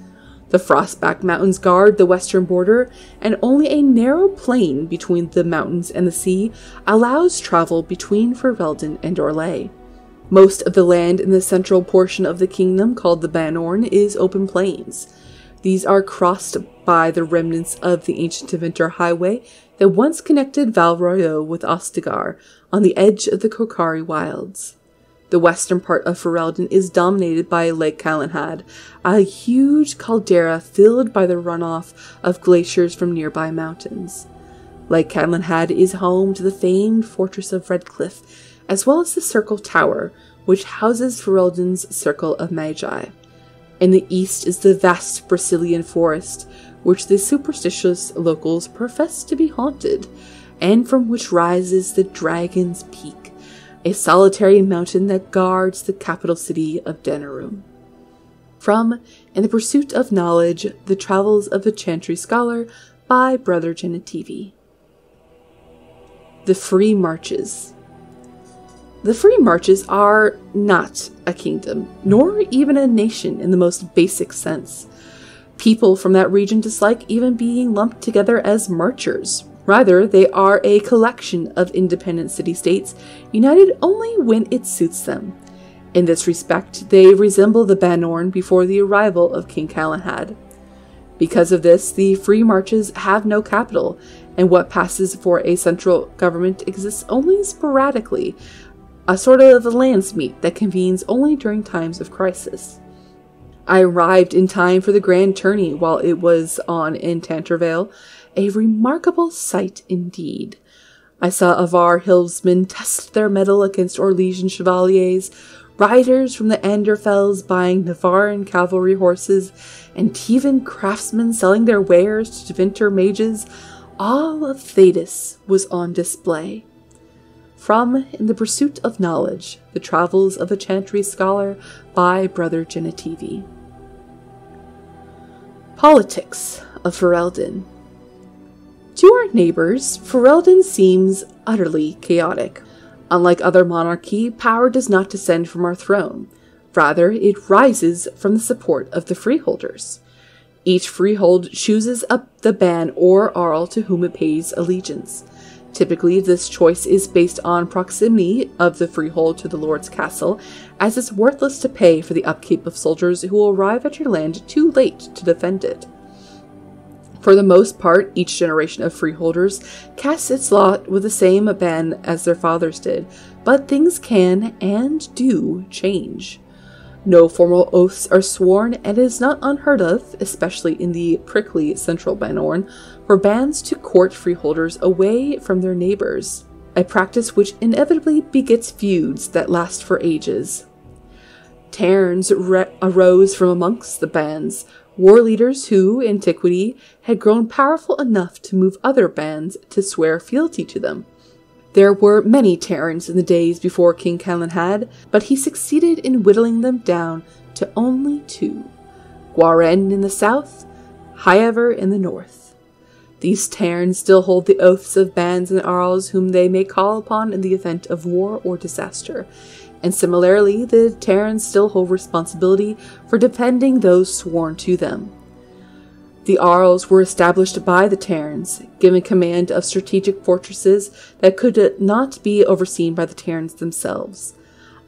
The Frostback Mountains guard the western border, and only a narrow plain between the mountains and the sea allows travel between Ferelden and Orlais. Most of the land in the central portion of the kingdom, called the Banorn, is open plains. These are crossed by the remnants of the ancient Tevinter highway that once connected Val Royeaux with Ostagar on the edge of the Kokari Wilds. The western part of Ferelden is dominated by Lake Calenhad, a huge caldera filled by the runoff of glaciers from nearby mountains. Lake Calenhad is home to the famed Fortress of Redcliffe, as well as the Circle Tower, which houses Ferelden's Circle of Magi. In the east is the vast Brazilian forest, which the superstitious locals profess to be haunted, and from which rises the Dragon's Peak, a solitary mountain that guards the capital city of Denerim. From In the Pursuit of Knowledge, The Travels of a Chantry Scholar by Brother Genetivi. The Free Marches. The Free Marches are not a kingdom, nor even a nation in the most basic sense. People from that region dislike even being lumped together as marchers. Rather, they are a collection of independent city-states, united only when it suits them. In this respect, they resemble the Banorn before the arrival of King Calenhad. Because of this, the Free Marches have no capital, and what passes for a central government exists only sporadically, a sort of lands meet that convenes only during times of crisis. I arrived in time for the grand tourney while it was on in Tantervale, a remarkable sight indeed. I saw Avar hillsmen test their mettle against Orlesian chevaliers, riders from the Anderfells buying Navarran cavalry horses, and Tevan craftsmen selling their wares to Tevinter mages. All of Thedas was on display. From In the Pursuit of Knowledge, The Travels of a Chantry Scholar by Brother Genetivi. Politics of Ferelden. To our neighbors, Ferelden seems utterly chaotic. Unlike other monarchy, power does not descend from our throne. Rather, it rises from the support of the freeholders. Each freehold chooses up the ban or Arl to whom it pays allegiance. Typically, this choice is based on proximity of the freehold to the lord's castle, as it's worthless to pay for the upkeep of soldiers who will arrive at your land too late to defend it. For the most part, each generation of freeholders casts its lot with the same ban as their fathers did, but things can and do change. No formal oaths are sworn, and it is not unheard of, especially in the prickly central Banorn, for bands to court freeholders away from their neighbors, a practice which inevitably begets feuds that last for ages. Tairns arose from amongst the bands, war leaders who, in antiquity, had grown powerful enough to move other bands to swear fealty to them. There were many Tairns in the days before King Calenhad, but he succeeded in whittling them down to only 2, Gwahren in the south, Hyever in the north. These Tairns still hold the oaths of bands and Arls whom they may call upon in the event of war or disaster, and similarly the Tairns still hold responsibility for defending those sworn to them. The Arls were established by the Tairns, given command of strategic fortresses that could not be overseen by the Tairns themselves.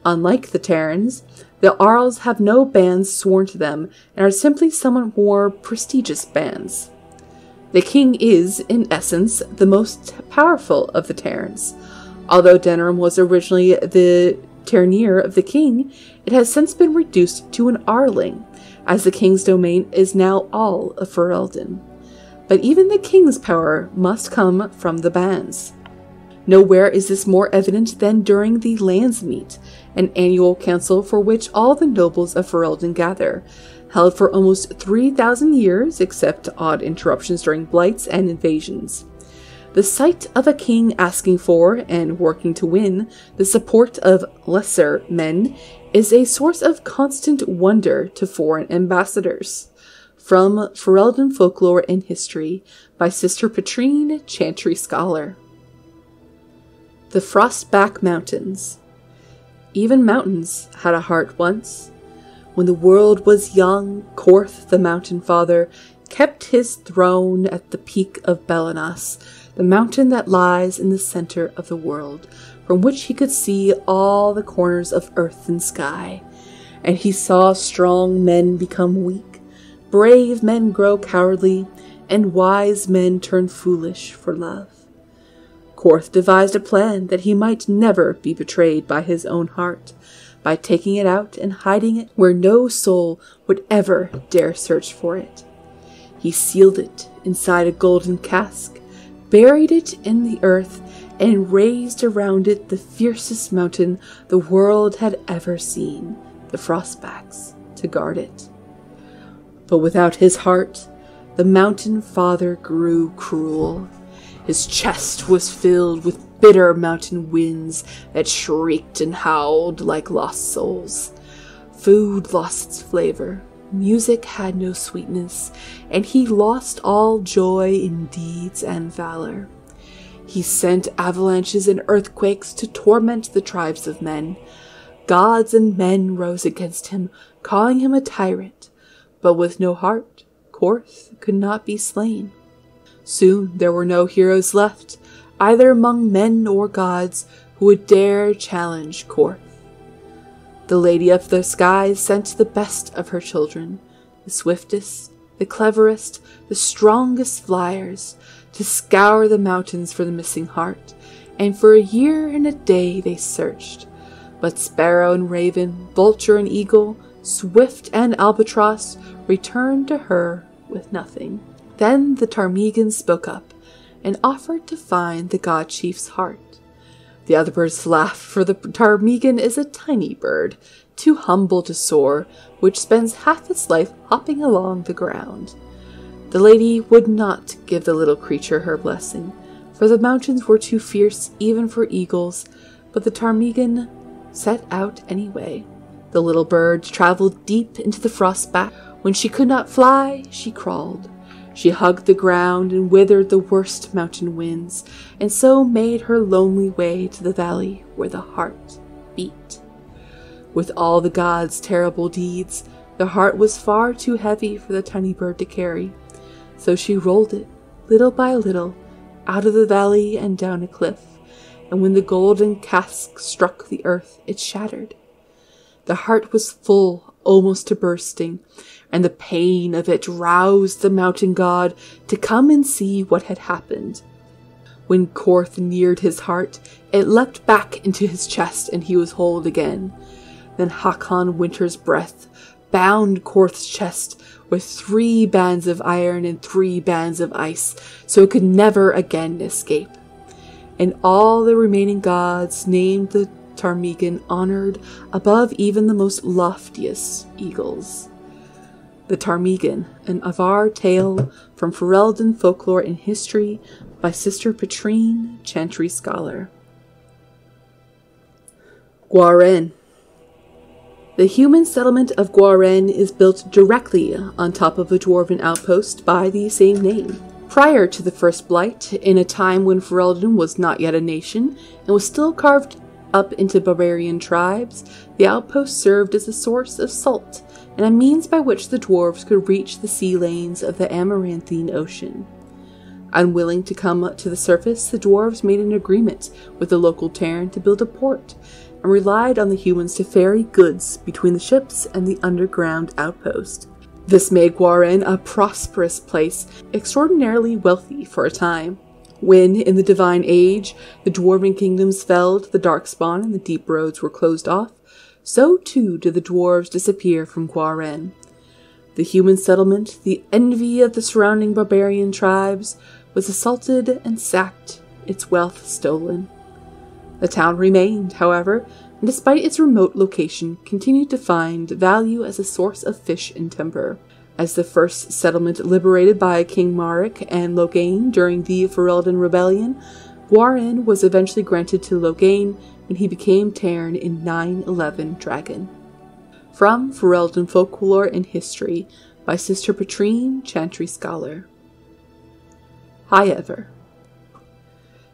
Unlike the Tairns, the Arls have no bands sworn to them and are simply somewhat more prestigious bands. The king is, in essence, the most powerful of the Tairns. Although Denerim was originally the Tairnier of the king, it has since been reduced to an Arling, as the king's domain is now all of Ferelden. But even the king's power must come from the bands. Nowhere is this more evident than during the Landsmeet, an annual council for which all the nobles of Ferelden gather, held for almost 3,000 years, except odd interruptions during blights and invasions. The sight of a king asking for, and working to win, the support of lesser men is a source of constant wonder to foreign ambassadors. From Ferelden Folklore and History by Sister Petrine, Chantry Scholar. The Frostback Mountains. Even mountains had a heart once. When the world was young, Korth, the Mountain Father, kept his throne at the peak of Belenas, the mountain that lies in the center of the world, from which he could see all the corners of earth and sky. And he saw strong men become weak, brave men grow cowardly, and wise men turn foolish for love. Korth devised a plan that he might never be betrayed by his own heart, by taking it out and hiding it where no soul would ever dare search for it. He sealed it inside a golden cask, buried it in the earth, and raised around it the fiercest mountain the world had ever seen, the Frostbacks, to guard it. But without his heart, the Mountain Father grew cruel. His chest was filled with bitter mountain winds that shrieked and howled like lost souls. Food lost its flavor, music had no sweetness, and he lost all joy in deeds and valor. He sent avalanches and earthquakes to torment the tribes of men. Gods and men rose against him, calling him a tyrant, but with no heart, Korth could not be slain. Soon there were no heroes left, either among men or gods, who would dare challenge Korth. The Lady of the Skies sent the best of her children, the swiftest, the cleverest, the strongest flyers, to scour the mountains for the missing heart, and for a year and a day they searched. But sparrow and raven, vulture and eagle, swift and albatross returned to her with nothing. Then the Ptarmigan spoke up and offered to find the god chief's heart. The other birds laughed, for the ptarmigan is a tiny bird, too humble to soar, which spends half its life hopping along the ground. The lady would not give the little creature her blessing, for the mountains were too fierce even for eagles, but the ptarmigan set out anyway. The little bird traveled deep into the frostback. When she could not fly, she crawled. She hugged the ground and withered the worst mountain winds, and so made her lonely way to the valley where the heart beat. With all the gods' terrible deeds, the heart was far too heavy for the tiny bird to carry, so she rolled it, little by little, out of the valley and down a cliff, and when the golden cask struck the earth, it shattered. The heart was full, almost to bursting, and the pain of it roused the mountain god to come and see what had happened. When Korth neared his heart, it leapt back into his chest and he was whole again. Then Hakon Winter's Breath bound Korth's chest with 3 bands of iron and 3 bands of ice, so it could never again escape. And all the remaining gods named the ptarmigan honored above even the most loftiest eagles. The ptarmigan, an Avar tale from Ferelden folklore and history by Sister Petrine, Chantry scholar. Gwaren. The human settlement of Gwaren is built directly on top of a dwarven outpost by the same name. Prior to the First Blight, in a time when Ferelden was not yet a nation and was still carved up into barbarian tribes, the outpost served as a source of salt and a means by which the dwarves could reach the sea lanes of the Amaranthine Ocean. Unwilling to come to the surface, the dwarves made an agreement with the local Terran to build a port, and relied on the humans to ferry goods between the ships and the underground outpost. This made Gwaren a prosperous place, extraordinarily wealthy for a time. When, in the Divine Age, the dwarven kingdoms fell to the Darkspawn and the deep roads were closed off, so too did the dwarves disappear from Gwaren. The human settlement, the envy of the surrounding barbarian tribes, was assaulted and sacked, its wealth stolen. The town remained, however, and despite its remote location, continued to find value as a source of fish and timber. As the first settlement liberated by King Maric and Loghain during the Ferelden Rebellion, Gwaren was eventually granted to Loghain when he became Terran in 911 Dragon. From Ferelden Folklore and History by Sister Petrine, Chantry scholar. Highever.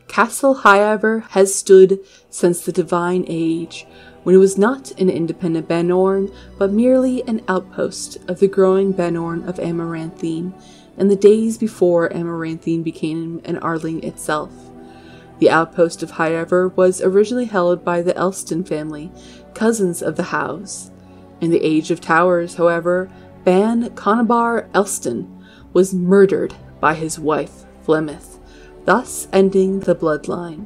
Castle Highever has stood since the Divine Age, when it was not an independent Banorn, but merely an outpost of the growing Banorn of Amaranthine, in the days before Amaranthine became an Arling itself. The outpost of Highever was originally held by the Elston family, cousins of the Howes. In the Age of Towers, however, Ban Conabar Elston was murdered by his wife, Flemeth, thus ending the bloodline.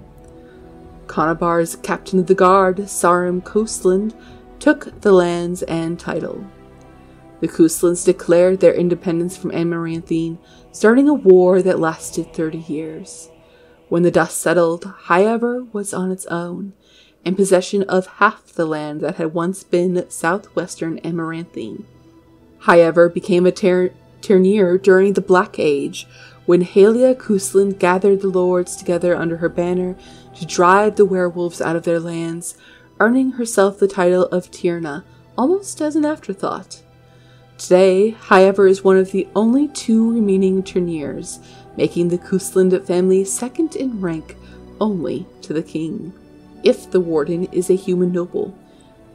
Conabar's captain of the guard, Sarum Coastland, took the lands and title. The Coastlands declared their independence from Amaranthine, starting a war that lasted 30 years. When the dust settled, Highever was on its own, in possession of half the land that had once been southwestern Amaranthine. Highever became a Ternier during the Black Age, when Halia Coastland gathered the lords together under her banner to drive the werewolves out of their lands, earning herself the title of Tierna, almost as an afterthought. Today, Highever is one of the only 2 remaining Terniers, making the Coastland family second in rank only to the king, if the warden is a human noble.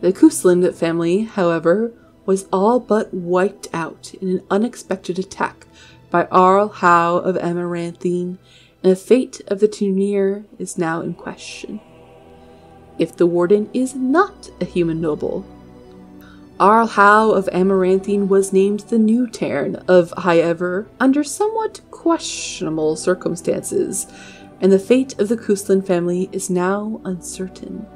The Coastland family, however, was all but wiped out in an unexpected attack by Arl Howe of Amaranthine, and the fate of the Ternier is now in question. If the warden is not a human noble, Arl Howe of Amaranthine was named the new Terran of Highever under somewhat questionable circumstances, and the fate of the Coastland family is now uncertain.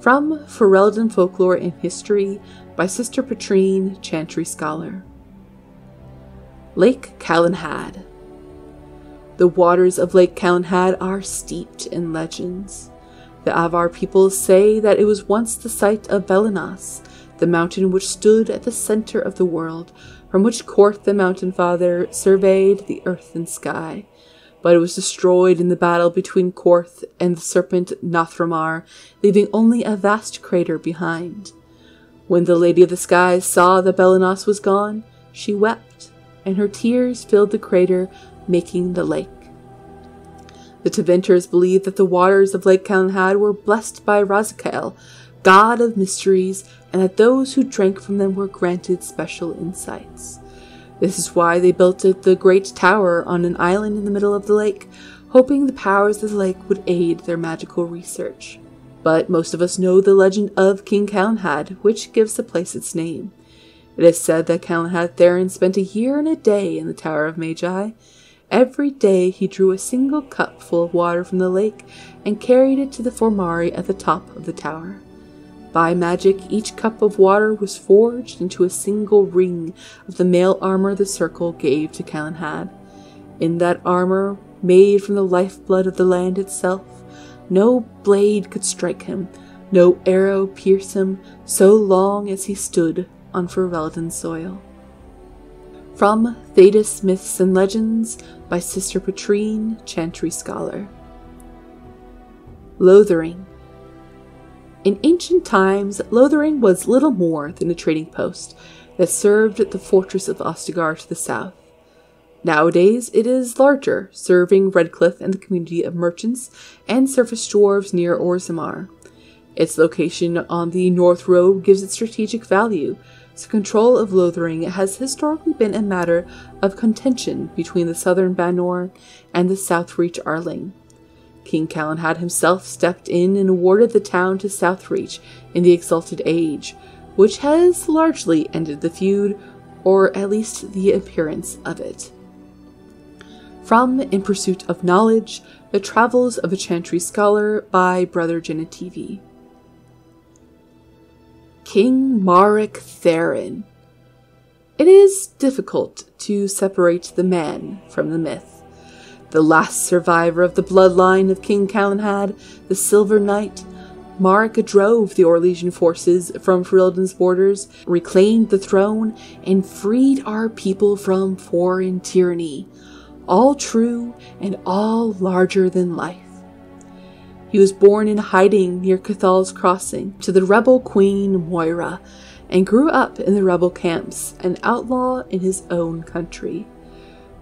From Ferelden Folklore and History by Sister Petrine, Chantry scholar. Lake Calenhad. The waters of Lake Calenhad are steeped in legends. The Avar peoples say that it was once the site of Velenas, the mountain which stood at the center of the world, from which Korth the Mountain Father surveyed the earth and sky. But it was destroyed in the battle between Korth and the serpent Nathramar, leaving only a vast crater behind. When the Lady of the Skies saw that Velenas was gone, she wept, and her tears filled the crater, making the lake. The Tevinters believed that the waters of Lake Calenhad were blessed by Razakael, god of mysteries, and that those who drank from them were granted special insights. This is why they built the Great Tower on an island in the middle of the lake, hoping the powers of the lake would aid their magical research. But most of us know the legend of King Calenhad, which gives the place its name. It is said that Calenhad Theron spent a year and a day in the Tower of Magi. Every day he drew a single cup full of water from the lake and carried it to the Formari at the top of the tower. By magic, each cup of water was forged into a single ring of the mail armor the circle gave to Calenhad. In that armor, made from the lifeblood of the land itself, no blade could strike him, no arrow pierce him, so long as he stood on Ferelden soil. From Thedas Myths and Legends by Sister Petrine, Chantry Scholar. Lothering. In ancient times, Lothering was little more than a trading post that served the fortress of Ostagar to the south. Nowadays, it is larger, serving Redcliffe and the community of merchants and surface dwarves near Orzammar. Its location on the North Road gives it strategic value, so control of Lothering has historically been a matter of contention between the southern Banor and the Southreach Arling. King Calenhad himself stepped in and awarded the town to Southreach in the Exalted Age, which has largely ended the feud, or at least the appearance of it. From In Pursuit of Knowledge, The Travels of a Chantry Scholar by Brother Genetivi. King Marek Therin. It is difficult to separate the man from the myth. The last survivor of the bloodline of King Calenhad, the Silver Knight, Marek drove the Orlesian forces from Ferelden's borders, reclaimed the throne, and freed our people from foreign tyranny, all true and all larger than life. He was born in hiding near Cathal's Crossing to the rebel queen Moira, and grew up in the rebel camps, an outlaw in his own country.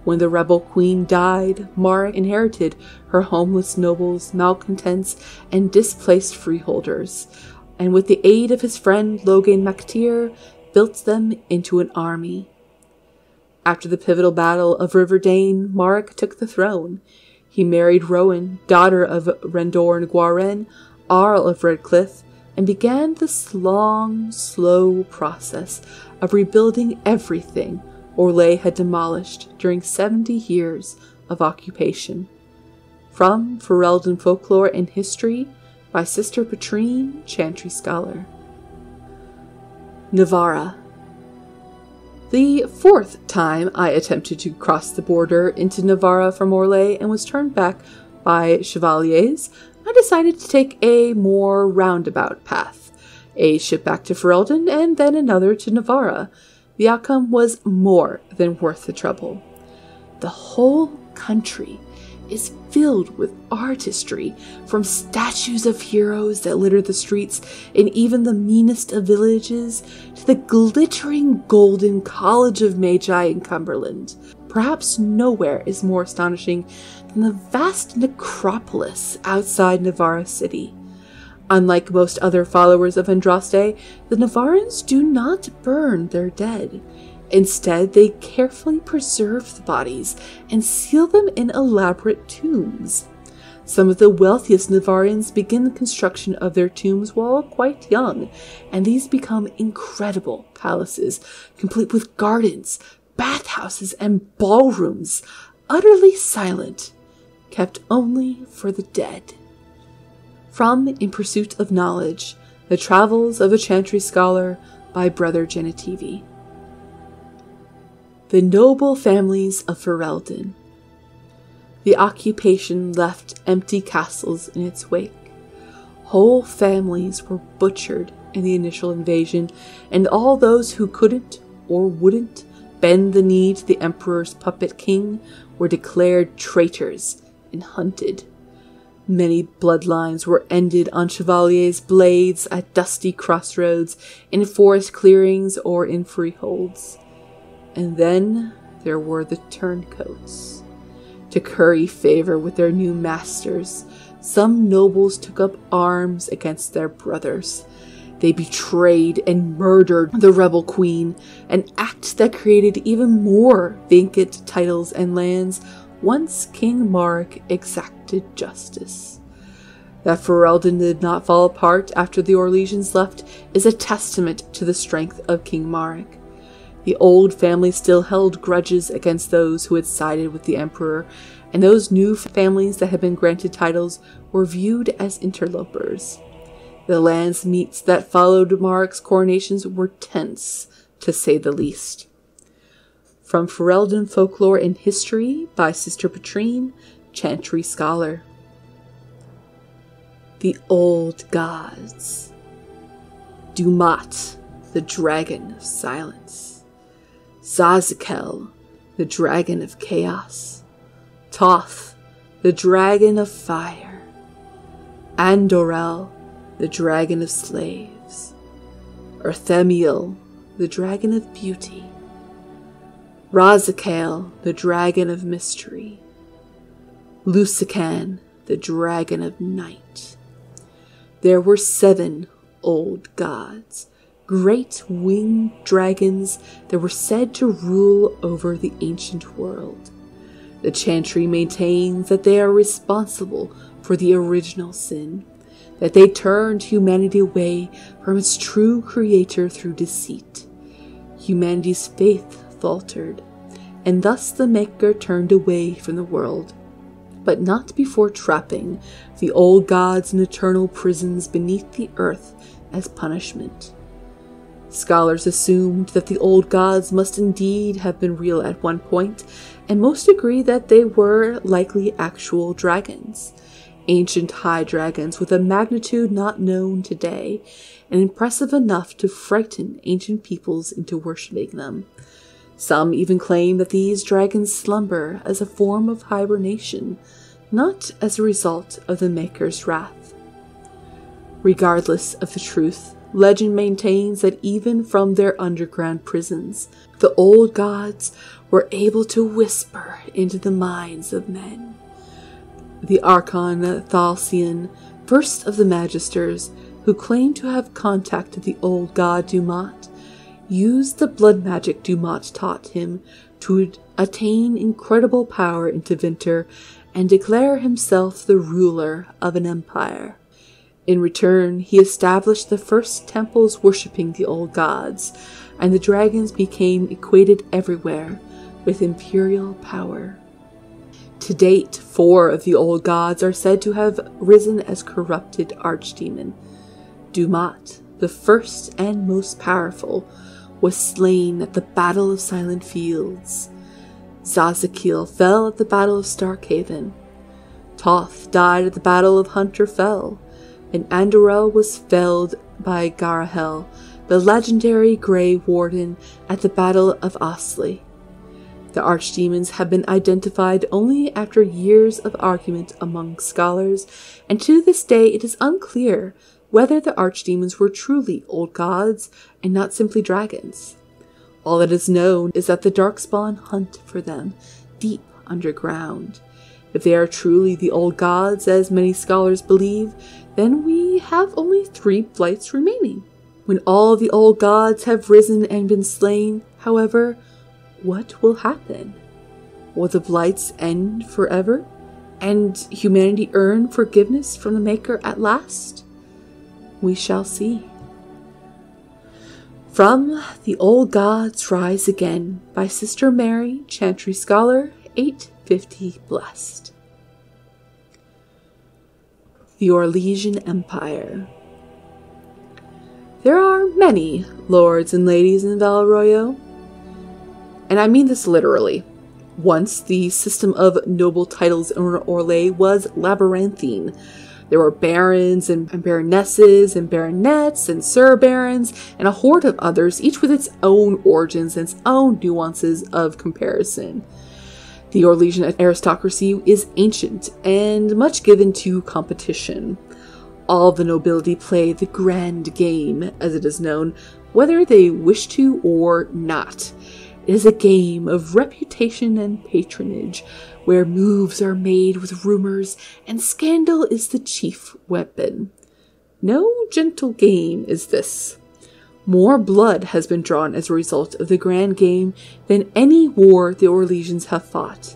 When the rebel queen died, Marek inherited her homeless nobles, malcontents, and displaced freeholders, and with the aid of his friend Logain MacTyr, built them into an army. After the pivotal battle of Riverdane, Marek took the throne. He married Rowan, daughter of Rendorn Gwaren, Arl of Redcliffe, and began this long, slow process of rebuilding everything Orlais had demolished during 70 years of occupation. From Ferelden Folklore and History by Sister Petrine, Chantry Scholar. Navarra. The fourth time I attempted to cross the border into Navarra from Orlais and was turned back by chevaliers, I decided to take a more roundabout path. A ship back to Ferelden and then another to Navarra. The outcome was more than worth the trouble. The whole country is filled with artistry, from statues of heroes that litter the streets in even the meanest of villages, to the glittering golden College of Magi in Cumberland. Perhaps nowhere is more astonishing than the vast necropolis outside Navarra city. Unlike most other followers of Andraste, the Navarrans do not burn their dead. Instead, they carefully preserve the bodies and seal them in elaborate tombs. Some of the wealthiest Navarrans begin the construction of their tombs while quite young, and these become incredible palaces, complete with gardens, bathhouses, and ballrooms, utterly silent, kept only for the dead. From In Pursuit of Knowledge, The Travels of a Chantry Scholar by Brother Genetivi. The noble families of Ferelden. The occupation left empty castles in its wake. Whole families were butchered in the initial invasion, and all those who couldn't or wouldn't bend the knee to the Emperor's puppet king were declared traitors and hunted. Many bloodlines were ended on chevaliers' blades at dusty crossroads, in forest clearings, or in freeholds. And then there were the turncoats. To curry favor with their new masters, some nobles took up arms against their brothers. They betrayed and murdered the rebel queen, an act that created even more vacant titles and lands once King Marek exacted justice. That Ferelden did not fall apart after the Orlesians left is a testament to the strength of King Marek. The old family still held grudges against those who had sided with the Emperor, and those new families that had been granted titles were viewed as interlopers. The lands meets that followed Mark's coronations were tense, to say the least. From Ferelden Folklore and History by Sister Patrine, Chantry Scholar. The Old Gods. Dumat, the Dragon of Silence. Zazakel, the Dragon of Chaos. Toth, the Dragon of Fire. Andorel, the Dragon of Slaves. Urthemiel, the Dragon of Beauty. Razakael, the Dragon of Mystery. Lusican, the Dragon of Night. There were 7 old gods, great winged dragons that were said to rule over the ancient world. The Chantry maintains that they are responsible for the original sin, that they turned humanity away from its true creator through deceit. Humanity's faith faltered, and thus the Maker turned away from the world, but not before trapping the old gods in eternal prisons beneath the earth as punishment. Scholars assumed that the old gods must indeed have been real at one point, and most agree that they were likely actual dragons, ancient high dragons with a magnitude not known today, and impressive enough to frighten ancient peoples into worshipping them. Some even claim that these dragons slumber as a form of hibernation, not as a result of the Maker's wrath. Regardless of the truth, legend maintains that even from their underground prisons, the old gods were able to whisper into the minds of men. The Archon Thalcian, first of the Magisters, who claimed to have contacted the old god Dumat, used the blood magic Dumat taught him to attain incredible power in Tevinter and declare himself the ruler of an empire. In return, he established the first temples worshipping the old gods, and the dragons became equated everywhere with imperial power. To date, 4 of the old gods are said to have risen as corrupted archdemon. Dumat, the first and most powerful, was slain at the Battle of Silent Fields. Zazakiel fell at the Battle of Starkhaven. Toth died at the Battle of Hunter Fell, and Andorel was felled by Garahel, the legendary Grey Warden, at the Battle of Osley. The archdemons have been identified only after years of argument among scholars, and to this day it is unclear whether the archdemons were truly old gods and not simply dragons. All that is known is that the Darkspawn hunt for them deep underground. If they are truly the old gods, as many scholars believe, then we have only 3 blights remaining. When all the old gods have risen and been slain, however, what will happen? Will the blights end forever, and humanity earn forgiveness from the Maker at last? We shall see. From The Old Gods Rise Again by Sister Mary, Chantry Scholar, 850 Blessed. The Orlesian Empire. There are many lords and ladies in Val Arroyo, and I mean this literally. Once, the system of noble titles in Orlais was labyrinthine. There were barons and baronesses and baronets and sir barons and a horde of others, each with its own origins and its own nuances of comparison. The Orlesian aristocracy is ancient and much given to competition. All the nobility play the grand game, as it is known, whether they wish to or not. It is a game of reputation and patronage, where moves are made with rumors, and scandal is the chief weapon. No gentle game is this. More blood has been drawn as a result of the grand game than any war the Orlesians have fought.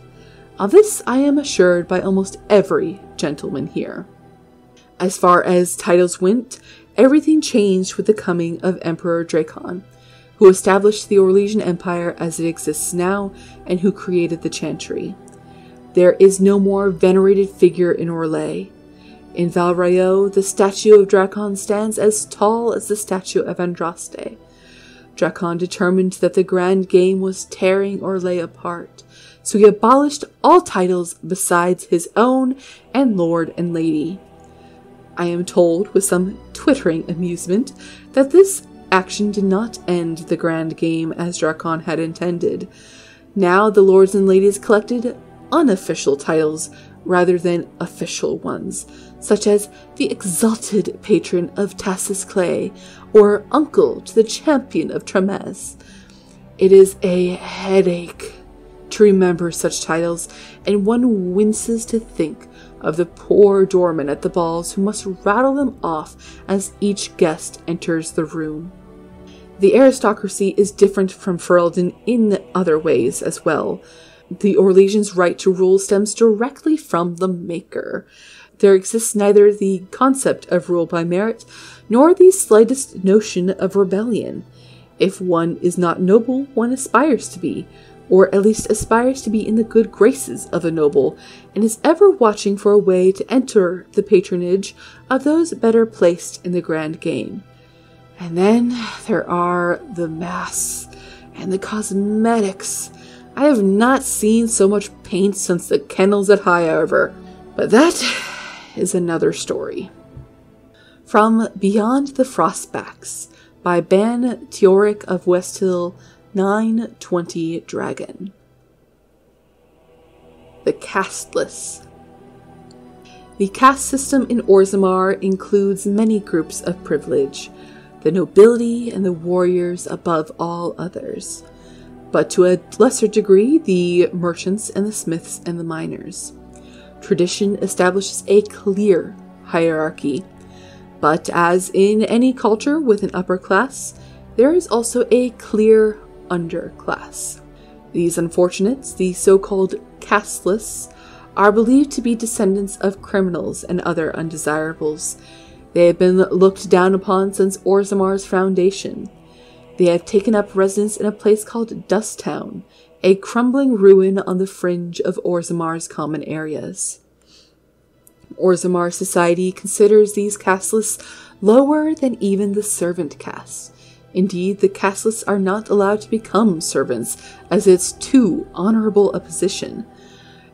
Of this I am assured by almost every gentleman here. As far as titles went, everything changed with the coming of Emperor Dracon, who established the Orlesian Empire as it exists now, and who created the Chantry. There is no more venerated figure in Orlais. In Valrayo, the statue of Drakon stands as tall as the statue of Andraste. Drakon determined that the grand game was tearing Orlais apart, so he abolished all titles besides his own and Lord and Lady. I am told, with some twittering amusement, that this action did not end the grand game as Drakon had intended. Now the lords and ladies collected unofficial titles rather than official ones, such as the exalted patron of Tassis Clay or uncle to the champion of Tremez. It is a headache to remember such titles, and one winces to think of the poor doormen at the balls who must rattle them off as each guest enters the room. The aristocracy is different from Ferelden in other ways as well. The Orlesians' right to rule stems directly from the Maker. There exists neither the concept of rule by merit, nor the slightest notion of rebellion. If one is not noble, one aspires to be, or at least aspires to be in the good graces of a noble, and is ever watching for a way to enter the patronage of those better placed in the grand game. And then there are the masks and the cosmetics. I have not seen so much paint since the kennels at Highover, but that is another story. From Beyond the Frostbacks by Ban Teoric of Westhill, 920 Dragon. The Casteless. The caste system in Orzammar includes many groups of privilege, the nobility and the warriors above all others, but to a lesser degree the merchants and the smiths and the miners. Tradition establishes a clear hierarchy, but as in any culture with an upper class, there is also a clear underclass. These unfortunates, the so-called casteless, are believed to be descendants of criminals and other undesirables. They have been looked down upon since Orzammar's foundation. They have taken up residence in a place called Dust Town, a crumbling ruin on the fringe of Orzammar's common areas. Orzammar society considers these casteless lower than even the servant caste. Indeed, the casteless are not allowed to become servants, as it's too honorable a position.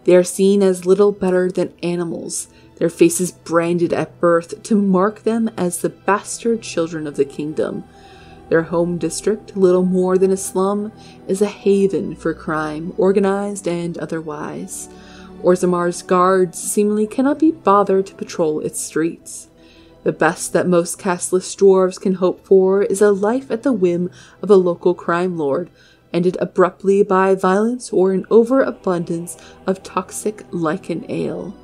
They are seen as little better than animals, their faces branded at birth to mark them as the bastard children of the kingdom. Their home district, little more than a slum, is a haven for crime, organized and otherwise. Orzammar's guards seemingly cannot be bothered to patrol its streets. The best that most casteless dwarves can hope for is a life at the whim of a local crime lord, ended abruptly by violence or an overabundance of toxic lichen ale.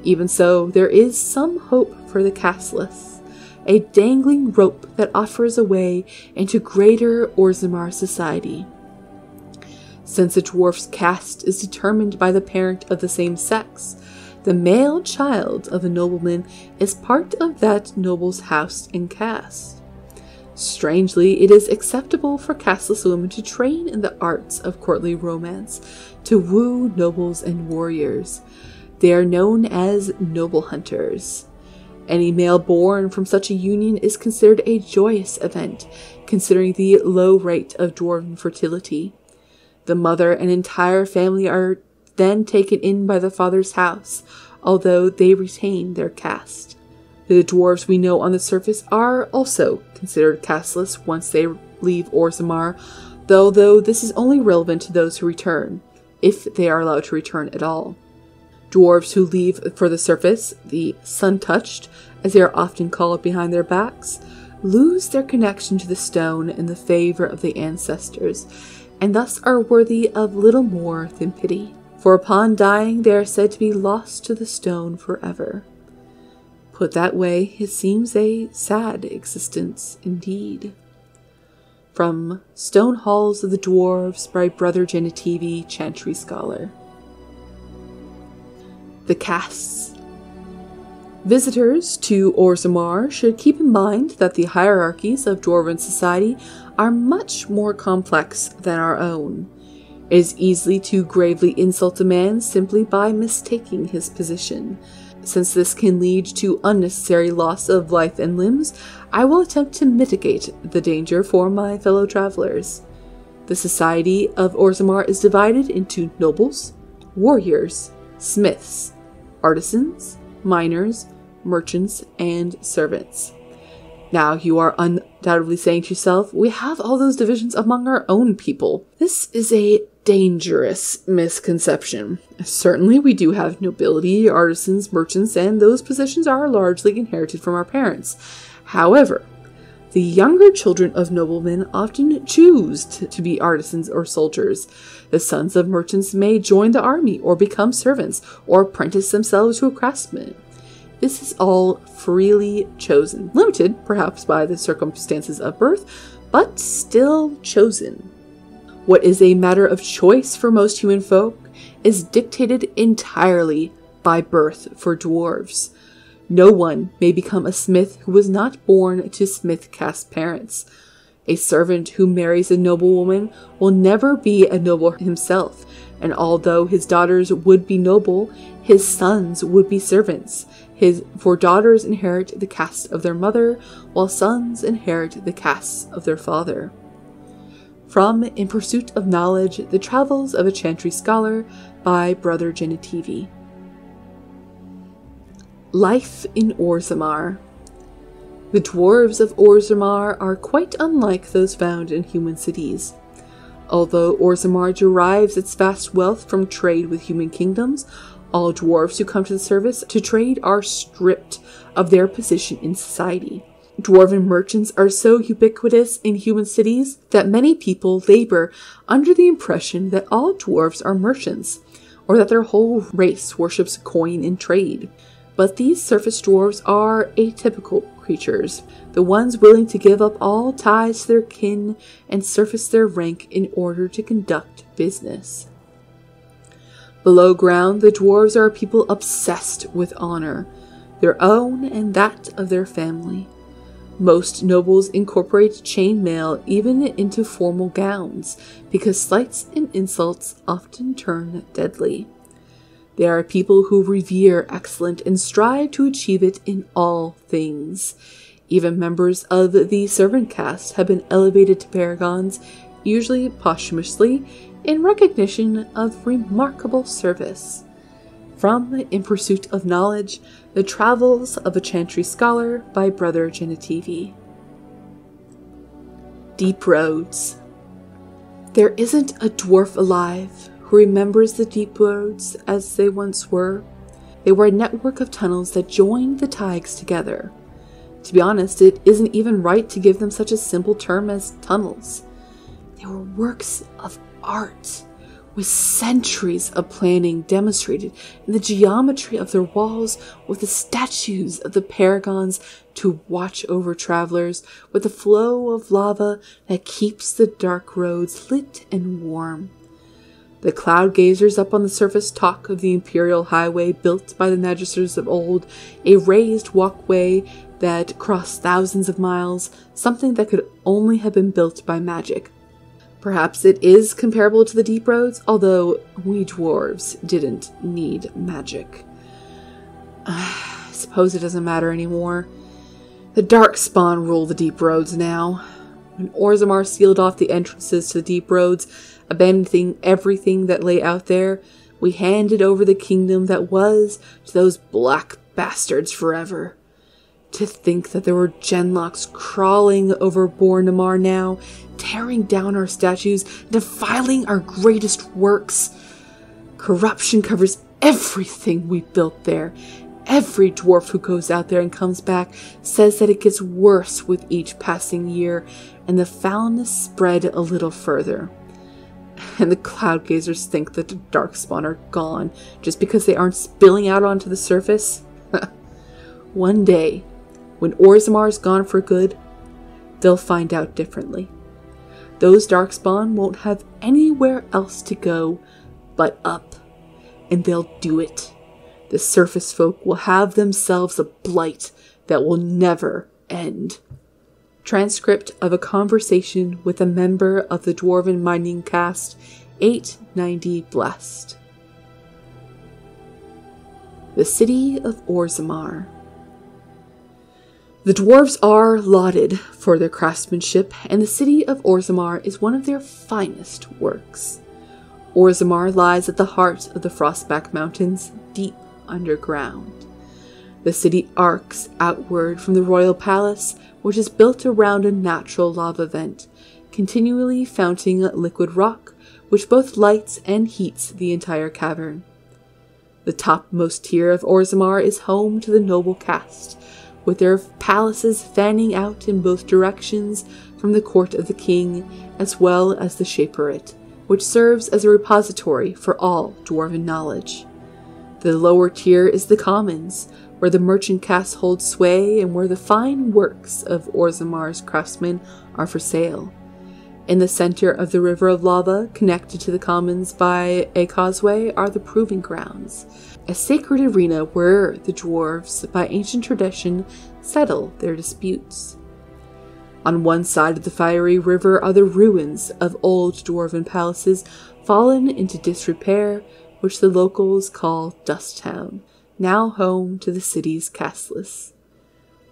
Even so, there is some hope for the casteless, a dangling rope that offers a way into greater Orzammar society. Since a dwarf's caste is determined by the parent of the same sex, the male child of a nobleman is part of that noble's house and caste. Strangely, it is acceptable for casteless women to train in the arts of courtly romance, to woo nobles and warriors. They are known as noble hunters. Any male born from such a union is considered a joyous event, considering the low rate of dwarven fertility. The mother and entire family are then taken in by the father's house, although they retain their caste. The dwarves we know on the surface are also considered casteless once they leave Orzammar, though this is only relevant to those who return, if they are allowed to return at all. Dwarves who leave for the surface, the sun-touched, as they are often called behind their backs, lose their connection to the stone and the favor of the ancestors, and thus are worthy of little more than pity. For upon dying, they are said to be lost to the stone forever. Put that way, it seems a sad existence indeed. From Stone Halls of the Dwarves by Brother Genitivi, Chantry Scholar. The castes. Visitors to Orzammar should keep in mind that the hierarchies of dwarven society are much more complex than our own. It is easy to gravely insult a man simply by mistaking his position. Since this can lead to unnecessary loss of life and limbs, I will attempt to mitigate the danger for my fellow travelers. The society of Orzammar is divided into nobles, warriors, smiths, artisans, miners, merchants, and servants. Now, you are undoubtedly saying to yourself, we have all those divisions among our own people. This is a dangerous misconception. Certainly, we do have nobility, artisans, merchants, and those positions are largely inherited from our parents. However, the younger children of noblemen often choose to be artisans or soldiers. The sons of merchants may join the army or become servants or apprentice themselves to a craftsman. This is all freely chosen, limited perhaps by the circumstances of birth, but still chosen. What is a matter of choice for most human folk is dictated entirely by birth for dwarves. No one may become a smith who was not born to smith caste parents. A servant who marries a noblewoman will never be a noble himself, and although his daughters would be noble, his sons would be servants. For daughters inherit the caste of their mother, while sons inherit the caste of their father. From In Pursuit of Knowledge, The Travels of a Chantry Scholar by Brother Genitivi. Life in Orzammar. The dwarves of Orzammar are quite unlike those found in human cities. Although Orzammar derives its vast wealth from trade with human kingdoms, all dwarves who come to the service to trade are stripped of their position in society. Dwarven merchants are so ubiquitous in human cities that many people labor under the impression that all dwarves are merchants, or that their whole race worships coin and trade. But these surface dwarves are atypical creatures, the ones willing to give up all ties to their kin and surface their rank in order to conduct business. Below ground, the dwarves are a people obsessed with honor, their own and that of their family. Most nobles incorporate chainmail even into formal gowns, because slights and insults often turn deadly. They are people who revere excellence and strive to achieve it in all things. Even members of the servant caste have been elevated to paragons, usually posthumously, in recognition of remarkable service. From In Pursuit of Knowledge, The Travels of a Chantry Scholar by Brother Genitivi. Deep Roads. There isn't a dwarf alive who remembers the deep roads as they once were. They were a network of tunnels that joined the Tigers together. To be honest, it isn't even right to give them such a simple term as tunnels. They were works of art, with centuries of planning demonstrated in the geometry of their walls, with the statues of the paragons to watch over travelers, with the flow of lava that keeps the dark roads lit and warm. The cloud gazers up on the surface talk of the imperial highway built by the magisters of old, a raised walkway that crossed thousands of miles, something that could only have been built by magic. Perhaps it is comparable to the deep roads, although we dwarves didn't need magic. I suppose it doesn't matter anymore. The Darkspawn rule the deep roads now. When Orzammar sealed off the entrances to the deep roads, abandoning everything that lay out there, we handed over the kingdom that was to those black bastards forever. To think that there were genlocks crawling over Bornamar now, tearing down our statues, defiling our greatest works. Corruption covers everything we built there. Every dwarf who goes out there and comes back says that it gets worse with each passing year, and the foulness spread a little further. And the cloud gazers think that the Darkspawn are gone just because they aren't spilling out onto the surface. One day, when Orzammar is gone for good, they'll find out differently. Those Darkspawn won't have anywhere else to go but up, and they'll do it. The surface folk will have themselves a blight that will never end. Transcript of a conversation with a member of the Dwarven mining caste, 890 Blessed. the city of Orzammar. The dwarves are lauded for their craftsmanship, and the city of Orzammar is one of their finest works. Orzammar lies at the heart of the Frostback Mountains, deep underground. The city arcs outward from the royal palace, which is built around a natural lava vent, continually founting liquid rock, which both lights and heats the entire cavern. The topmost tier of Orzammar is home to the noble caste, with their palaces fanning out in both directions from the court of the king, as well as the Shaperate, which serves as a repository for all dwarven knowledge. The lower tier is the commons, where the merchant caste holds sway and where the fine works of Orzammar's craftsmen are for sale. In the center of the river of lava, connected to the commons by a causeway, are the proving grounds, a sacred arena where the dwarves, by ancient tradition, settle their disputes. On one side of the fiery river are the ruins of old dwarven palaces fallen into disrepair, which the locals call Dust Town, now home to the city's casteless.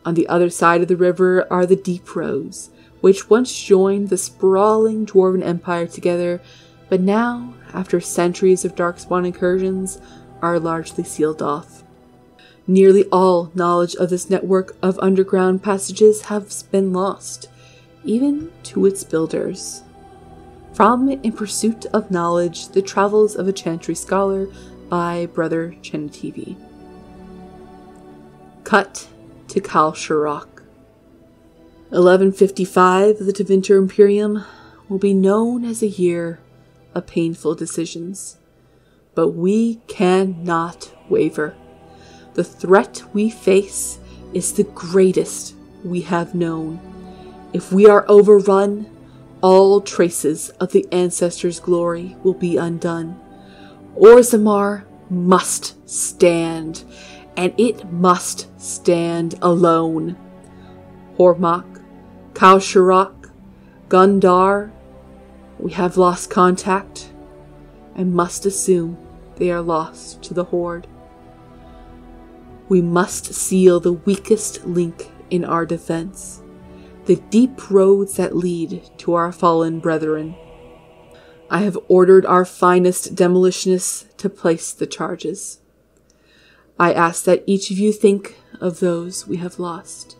On the other side of the river are the deep roads, which once joined the sprawling dwarven empire together, but now, after centuries of darkspawn incursions, are largely sealed off. Nearly all knowledge of this network of underground passages has been lost, even to its builders. From In Pursuit of Knowledge, The Travels of a Chantry Scholar by Brother Chenetivi. Cut to Kalsharok. 1155, the Tevinter Imperium, will be known as a year of painful decisions. But we cannot waver. The threat we face is the greatest we have known. If we are overrun, all traces of the ancestors' glory will be undone. Orzammar must stand, and it must stand alone. Hormak, Kalsharok, Gundar, we have lost contact and must assume they are lost to the Horde. We must seal the weakest link in our defense, the deep roads that lead to our fallen brethren. I have ordered our finest demolitionists to place the charges. I ask that each of you think of those we have lost.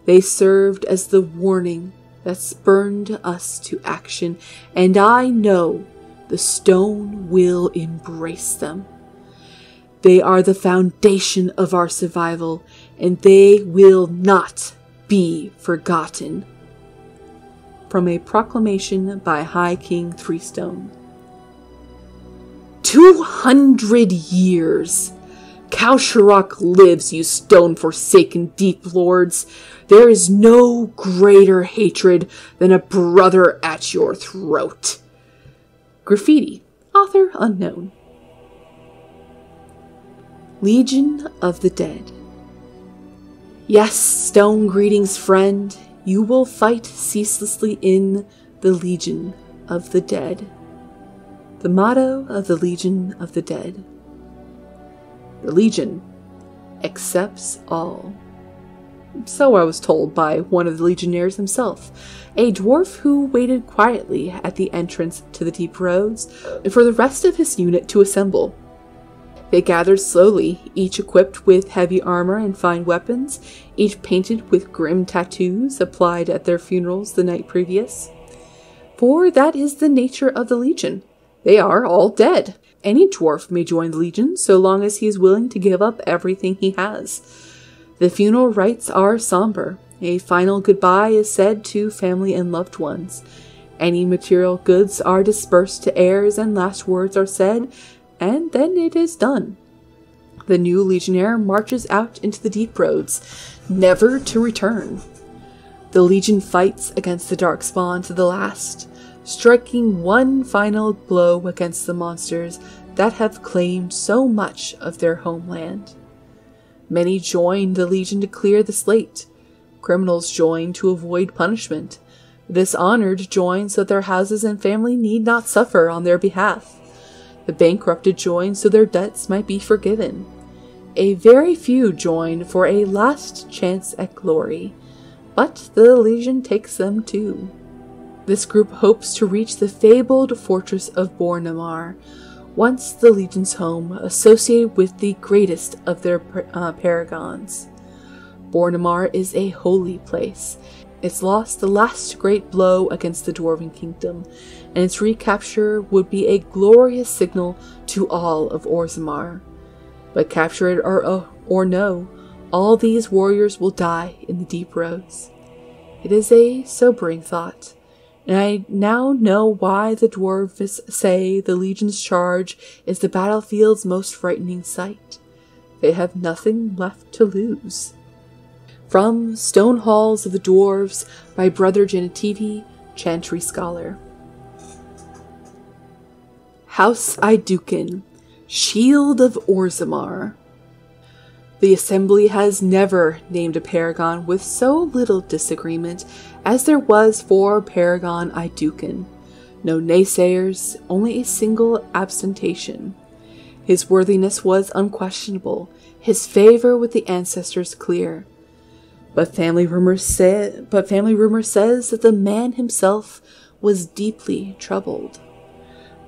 They served as the warning that spurred us to action, and I know the stone will embrace them. They are the foundation of our survival, and they will not be forgotten. From a proclamation by High King Threestone. 200 years! Kalsharok lives, you stone-forsaken deep lords. There is no greater hatred than a brother at your throat. Graffiti, author unknown. Legion of the Dead. Yes, stone greetings, friend. You will fight ceaselessly in the Legion of the Dead. The motto of the Legion of the Dead. The Legion accepts all. So I was told by one of the legionnaires himself, a dwarf who waited quietly at the entrance to the deep roads for the rest of his unit to assemble. They gathered slowly, each equipped with heavy armor and fine weapons, each painted with grim tattoos applied at their funerals the night previous. For that is the nature of the Legion. They are all dead. Any dwarf may join the Legion so long as he is willing to give up everything he has. The funeral rites are somber. A final goodbye is said to family and loved ones. Any material goods are dispersed to heirs and last words are said, and then it is done. The new legionnaire marches out into the deep roads, never to return. The Legion fights against the Darkspawn to the last, striking one final blow against the monsters that have claimed so much of their homeland. Many join the Legion to clear the slate. Criminals join to avoid punishment. The dishonored join so their houses and family need not suffer on their behalf. The bankrupted join so their debts might be forgiven. A very few join for a last chance at glory, but the Legion takes them too. This group hopes to reach the fabled fortress of Bornamar, once the Legion's home, associated with the greatest of their paragons. Bornamar is a holy place. It's lost the last great blow against the Dwarven Kingdom, and its recapture would be a glorious signal to all of Orzammar. But capture it or no, all these warriors will die in the deep roads. It is a sobering thought, and I now know why the dwarves say the Legion's charge is the battlefield's most frightening sight. They have nothing left to lose. From Stone Halls of the Dwarves by Brother Genitivi, Chantry Scholar. House Iduken, Shield of Orzammar. The Assembly has never named a paragon with so little disagreement as there was for Paragon Iduken. No naysayers, only a single abstention. His worthiness was unquestionable, his favor with the ancestors clear. But family rumor says that the man himself was deeply troubled.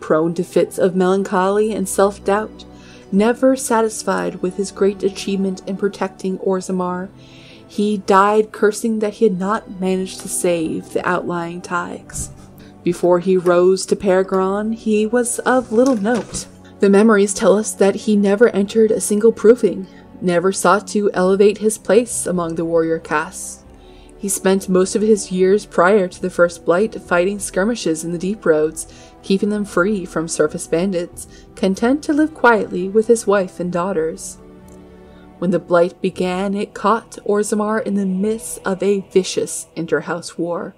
Prone to fits of melancholy and self-doubt, never satisfied with his great achievement in protecting Orzammar, he died cursing that he had not managed to save the outlying taigs. Before he rose to Paragon, he was of little note. The memories tell us that he never entered a single proving, never sought to elevate his place among the warrior castes. He spent most of his years prior to the First Blight fighting skirmishes in the deep roads, keeping them free from surface bandits, content to live quietly with his wife and daughters. When the Blight began, it caught Orzammar in the midst of a vicious inter-house war.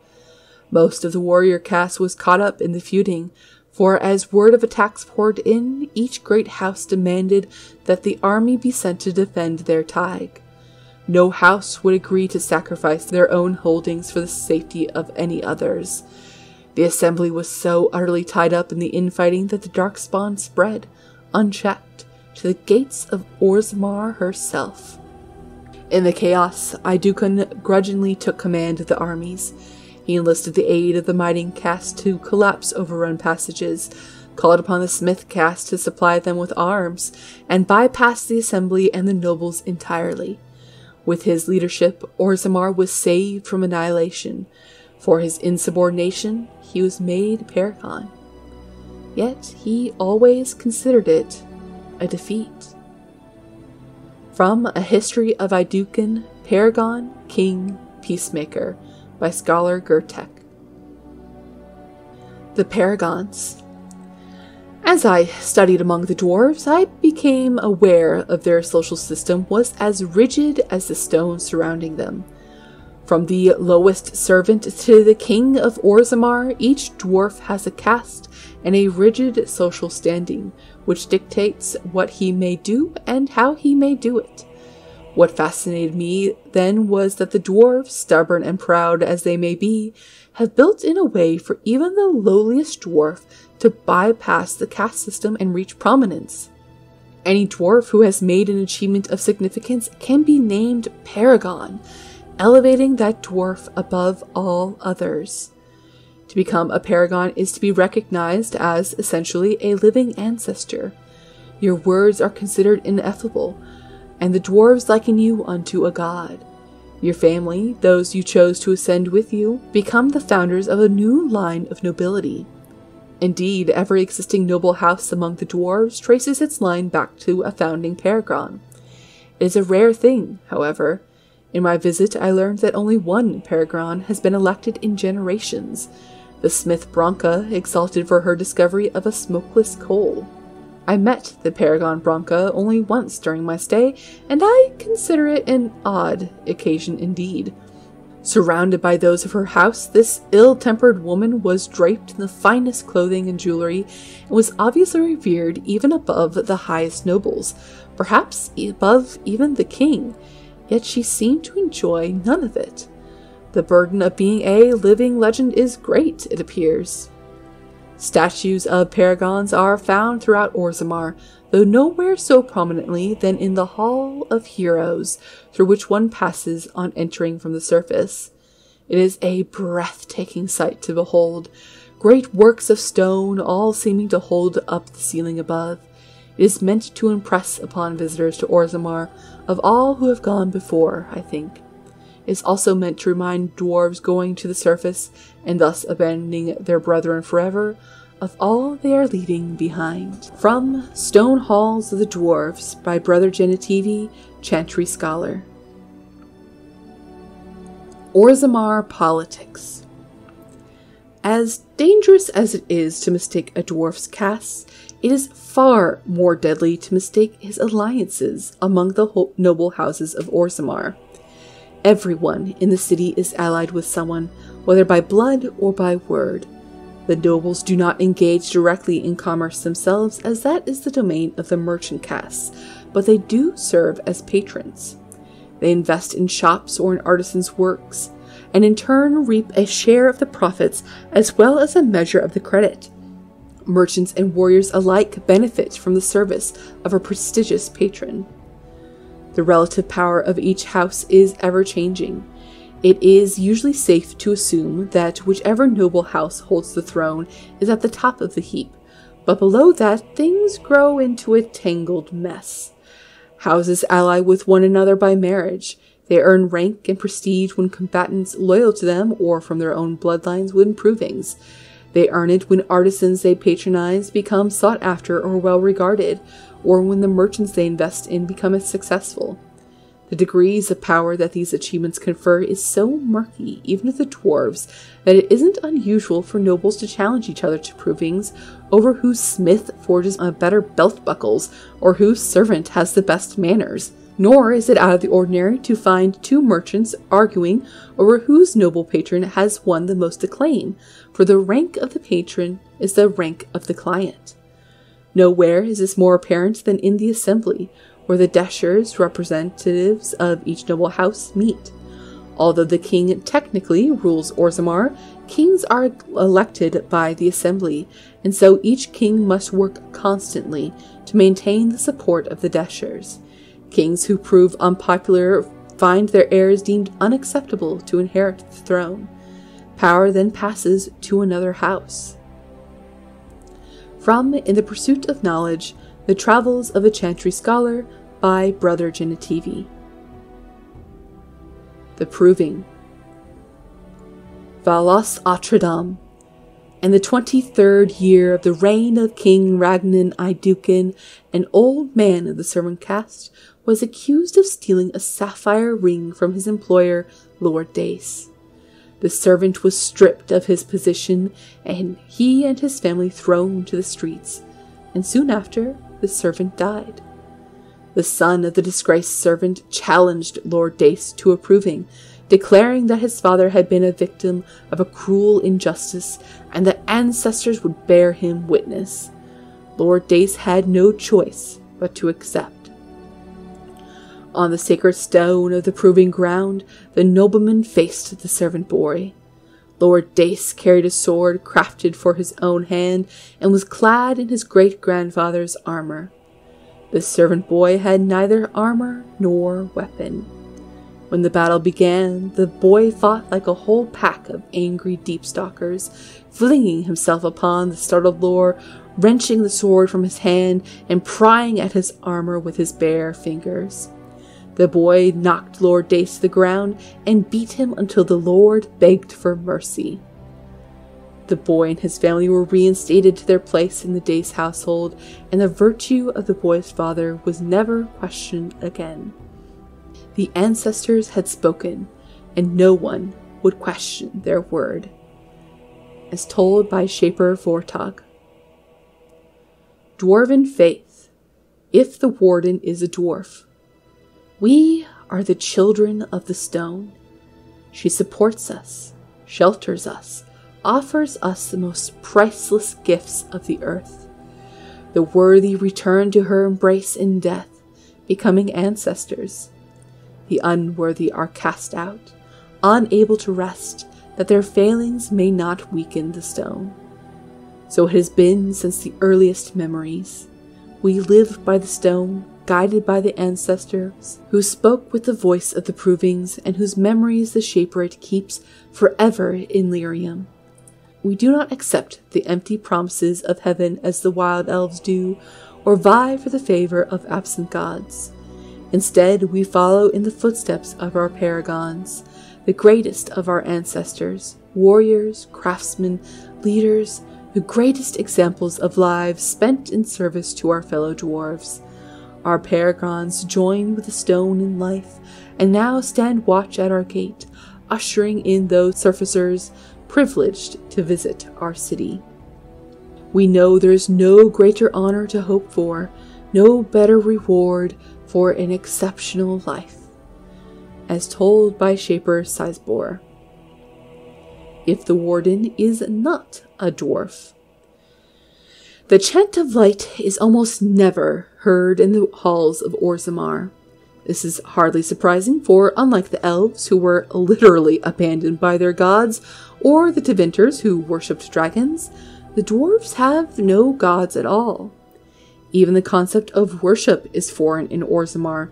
Most of the warrior caste was caught up in the feuding, for as word of attacks poured in, each great house demanded that the army be sent to defend their taig. No house would agree to sacrifice their own holdings for the safety of any others. The Assembly was so utterly tied up in the infighting that the darkspawn spread, unchecked, to the gates of Orzammar herself. In the chaos, Iduken grudgingly took command of the armies. He enlisted the aid of the mighty caste to collapse overrun passages, called upon the smith caste to supply them with arms, and bypassed the Assembly and the nobles entirely. With his leadership, Orzammar was saved from annihilation. For his insubordination, he was made paragon. Yet he always considered it a defeat. From A History of Iduken, Paragon, King, Peacemaker, by scholar Gertek. The Paragons. As I studied among the dwarves, I became aware of their social system was as rigid as the stones surrounding them. From the lowest servant to the king of Orzammar, each dwarf has a caste and a rigid social standing, which dictates what he may do and how he may do it. What fascinated me then was that the dwarves, stubborn and proud as they may be, have built in a way for even the lowliest dwarf to bypass the caste system and reach prominence. Any dwarf who has made an achievement of significance can be named paragon, elevating that dwarf above all others. To become a paragon is to be recognized as essentially a living ancestor. Your words are considered ineffable, and the dwarves liken you unto a god. Your family, those you chose to ascend with you, become the founders of a new line of nobility. Indeed, every existing noble house among the dwarves traces its line back to a founding paragon. It is a rare thing, however. In my visit, I learned that only one paragon has been elected in generations, the smith Bronca, exalted for her discovery of a smokeless coal. I met the paragon Bronca only once during my stay, and I consider it an odd occasion indeed. Surrounded by those of her house, this ill-tempered woman was draped in the finest clothing and jewelry, and was obviously revered even above the highest nobles, perhaps above even the king, yet she seemed to enjoy none of it. The burden of being a living legend is great, it appears. Statues of paragons are found throughout Orzammar, though nowhere so prominently than in the Hall of Heroes, through which one passes on entering from the surface. It is a breathtaking sight to behold, great works of stone all seeming to hold up the ceiling above. It is meant to impress upon visitors to Orzammar of all who have gone before, I think. It is also meant to remind dwarves going to the surface, and thus abandoning their brethren forever, of all they are leaving behind. From Stone Halls of the Dwarves by Brother Genitivi, Chantry Scholar. Orzammar Politics. As dangerous as it is to mistake a dwarf's caste, it is far more deadly to mistake his alliances among the noble houses of Orzammar. Everyone in the city is allied with someone, whether by blood or by word. The nobles do not engage directly in commerce themselves, as that is the domain of the merchant castes, but they do serve as patrons. They invest in shops or in artisans' works, and in turn reap a share of the profits as well as a measure of the credit. Merchants and warriors alike benefit from the service of a prestigious patron. The relative power of each house is ever-changing. It is usually safe to assume that whichever noble house holds the throne is at the top of the heap, but below that things grow into a tangled mess. Houses ally with one another by marriage. They earn rank and prestige when combatants loyal to them or from their own bloodlines win provings. They earn it when artisans they patronize become sought after or well regarded, or when the merchants they invest in become successful. The degrees of power that these achievements confer is so murky, even to the dwarves, that it isn't unusual for nobles to challenge each other to provings over whose smith forges better belt buckles or whose servant has the best manners. Nor is it out of the ordinary to find two merchants arguing over whose noble patron has won the most acclaim, for the rank of the patron is the rank of the client. Nowhere is this more apparent than in the assembly, where the dashers, representatives of each noble house, meet. Although the king technically rules Orzammar, kings are elected by the assembly, and so each king must work constantly to maintain the support of the dashers. Kings who prove unpopular find their heirs deemed unacceptable to inherit the throne. Power then passes to another house. From In the Pursuit of Knowledge, The Travels of a Chantry Scholar by Brother Genitivi. The Proving. Valos Atradam. In the 23rd year of the reign of King Ragnan Idukin, an old man of the servant caste was accused of stealing a sapphire ring from his employer, Lord Dace. The servant was stripped of his position, and he and his family thrown to the streets, and soon after, the servant died. The son of the disgraced servant challenged Lord Dace to a proving, declaring that his father had been a victim of a cruel injustice, and that ancestors would bear him witness. Lord Dace had no choice but to accept. On the sacred stone of the proving ground, the nobleman faced the servant boy. Lord Dace carried a sword crafted for his own hand and was clad in his great-grandfather's armor. The servant boy had neither armor nor weapon. When the battle began, the boy fought like a whole pack of angry deep-stalkers, flinging himself upon the startled lord, wrenching the sword from his hand and prying at his armor with his bare fingers. The boy knocked Lord Dace to the ground and beat him until the lord begged for mercy. The boy and his family were reinstated to their place in the Dace household, and the virtue of the boy's father was never questioned again. The ancestors had spoken, and no one would question their word. As told by Shaper Vortog. Dwarven Faith. If the warden is a dwarf. We are the children of the stone. She supports us, shelters us, offers us the most priceless gifts of the earth. The worthy return to her embrace in death, becoming ancestors. The unworthy are cast out, unable to rest, that their failings may not weaken the stone. So it has been since the earliest memories. We lived by the stone, guided by the ancestors, who spoke with the voice of the provings, and whose memories the Shaper-It keeps forever in lyrium. We do not accept the empty promises of heaven as the wild elves do, or vie for the favor of absent gods. Instead, we follow in the footsteps of our paragons, the greatest of our ancestors, warriors, craftsmen, leaders, the greatest examples of lives spent in service to our fellow dwarves. Our paragons join with the stone in life, and now stand watch at our gate, ushering in those surfacers privileged to visit our city. We know there is no greater honor to hope for, no better reward for an exceptional life. As told by Shaper Sizebor. If the warden is not a dwarf. The chant of light is almost never heard in the halls of Orzammar. This is hardly surprising, for unlike the elves, who were literally abandoned by their gods, or the Tevinters, who worshipped dragons, the dwarves have no gods at all. Even the concept of worship is foreign in Orzammar.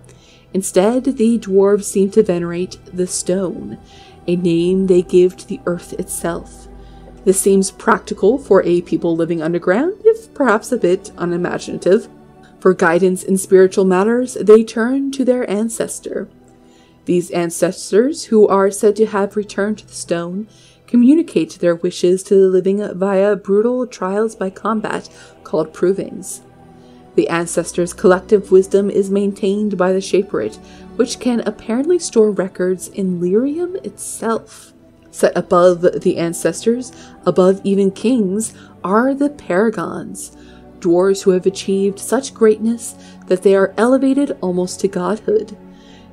Instead, the dwarves seem to venerate the stone, a name they give to the earth itself. This seems practical for a people living underground, if perhaps a bit unimaginative. For guidance in spiritual matters, they turn to their ancestor. These ancestors, who are said to have returned to the stone, communicate their wishes to the living via brutal trials by combat called provings. The ancestors' collective wisdom is maintained by the Shaper-It, which can apparently store records in lyrium itself. Set above the ancestors, above even kings, are the paragons, dwarves who have achieved such greatness that they are elevated almost to godhood.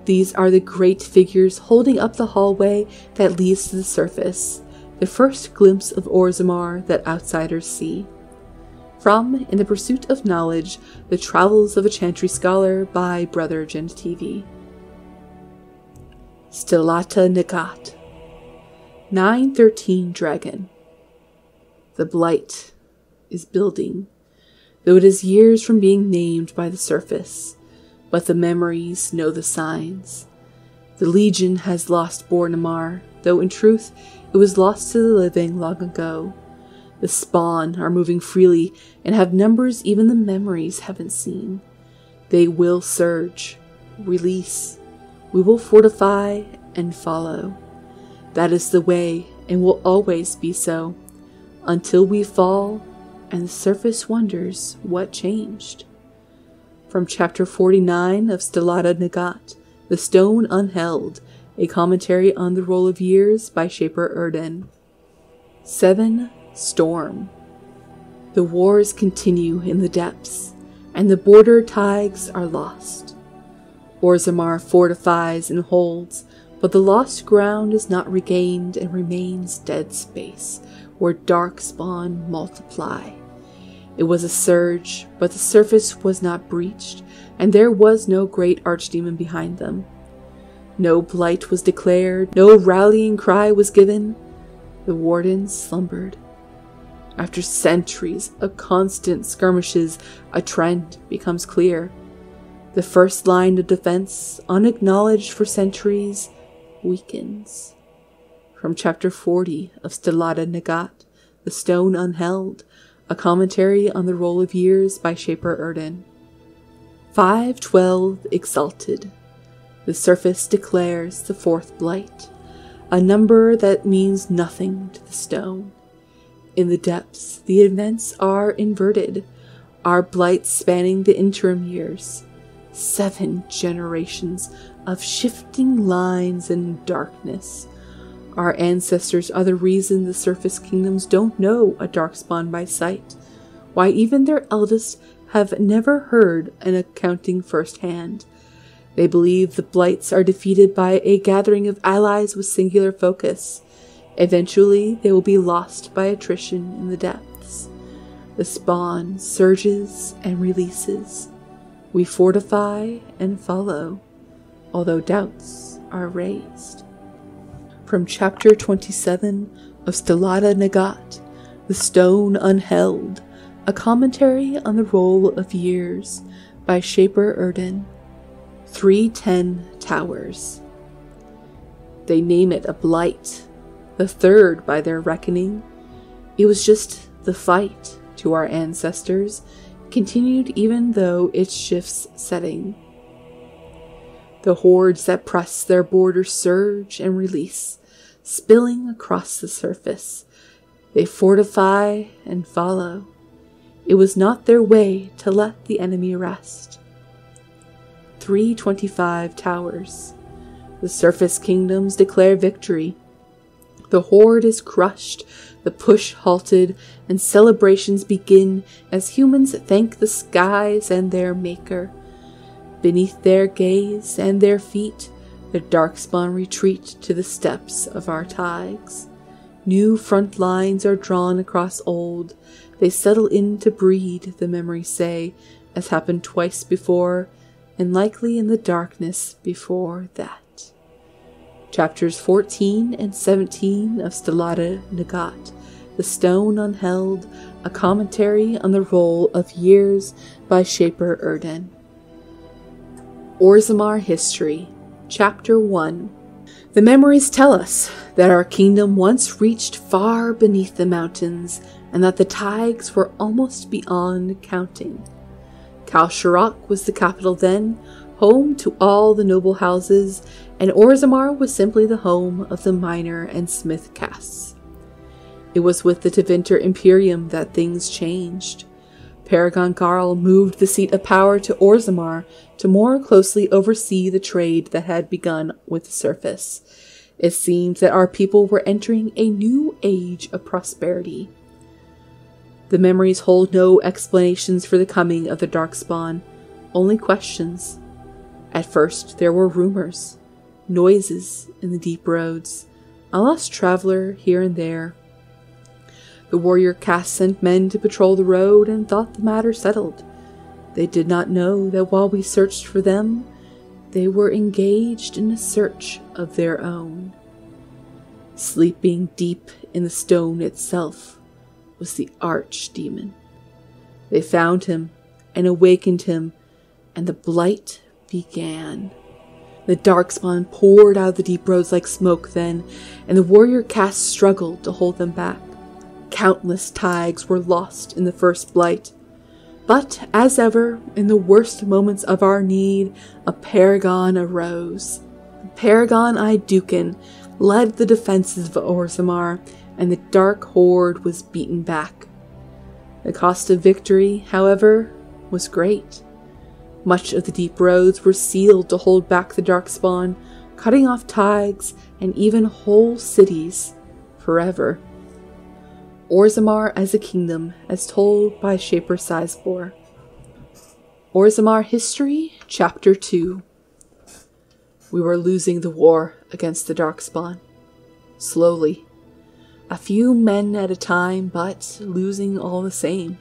These are the great figures holding up the hallway that leads to the surface, the first glimpse of Orzammar that outsiders see. From In the Pursuit of Knowledge, The Travels of a Chantry Scholar by Brother Genitivi. Stellata Nagat. 913 Dragon. The blight is building, though it is years from being named by the surface, but the memories know the signs. The Legion has lost Bornamar, though in truth it was lost to the living long ago. The spawn are moving freely and have numbers even the memories haven't seen. They will surge, release. We will fortify and follow. That is the way, and will always be so, until we fall and the surface wonders what changed. From Chapter 49 of Stellata Nagat, The Stone Unheld, a commentary on the Roll of Years by Shaper Erden. 7. Storm. The wars continue in the depths, and the border tides are lost. Orzammar fortifies and holds, but the lost ground is not regained and remains dead space, where dark spawn multiply. It was a surge, but the surface was not breached, and there was no great archdemon behind them. No blight was declared, no rallying cry was given. The warden slumbered. After centuries of constant skirmishes, a trend becomes clear. The first line of defense, unacknowledged for centuries, weakens. From Chapter 40 of Stellata Nagat, The Stone Unheld, a commentary on the Roll of Years by Shaper Erden. 512 Exalted. The surface declares the fourth blight, a number that means nothing to the stone. In the depths, the events are inverted, our blight spanning the interim years. 7 generations of shifting lines and darkness. Our ancestors are the reason the surface kingdoms don't know a darkspawn by sight, why even their eldest have never heard an accounting firsthand. They believe the blights are defeated by a gathering of allies with singular focus. Eventually, they will be lost by attrition in the depths. The spawn surges and releases. We fortify and follow, although doubts are raised. From Chapter 27 of Stellata Nagat, The Stone Unheld, a commentary on the roll of years by Shaper Erden. 310 Towers. They name it a blight, the third by their reckoning. It was just the fight to our ancestors, continued even though it shifts setting. The hordes that press their borders surge and release, spilling across the surface. They fortify and follow. It was not their way to let the enemy rest. 325 Towers. The surface kingdoms declare victory. The horde is crushed, the push halted, and celebrations begin as humans thank the skies and their maker. Beneath their gaze and their feet, the Darkspawn retreat to the steps of our Tigers. New front lines are drawn across old. They settle in to breed, the memories say, as happened twice before, and likely in the darkness before that. Chapters 14 and 17 of Stellata Nagat, The Stone Unheld, a commentary on the roll of years by Shaper Erden. Orzammar History, Chapter 1. The memories tell us that our kingdom once reached far beneath the mountains, and that the Tigers were almost beyond counting. Kal-Sharok was the capital then, home to all the noble houses, and Orzammar was simply the home of the miner and smith castes. It was with the Tevinter Imperium that things changed. Paragon Garl moved the seat of power to Orzammar to more closely oversee the trade that had begun with the surface. It seemed that our people were entering a new age of prosperity. The memories hold no explanations for the coming of the Darkspawn, only questions. At first there were rumors, noises in the deep roads, a lost traveler here and there. The warrior caste sent men to patrol the road and thought the matter settled. They did not know that while we searched for them, they were engaged in a search of their own. Sleeping deep in the stone itself was the archdemon. They found him and awakened him, and the blight began. The Darkspawn poured out of the deep roads like smoke then, and the warrior caste struggled to hold them back. Countless Tigers were lost in the first blight. But, as ever, in the worst moments of our need, a paragon arose. Paragon-eyed Dukin led the defenses of Orzammar, and the dark horde was beaten back. The cost of victory, however, was great. Much of the deep roads were sealed to hold back the Darkspawn, cutting off Tigers and even whole cities forever. Orzammar as a kingdom, as told by Shaper Sizebor. Orzammar History, Chapter 2. We were losing the war against the Darkspawn. Slowly. A few men at a time, but losing all the same.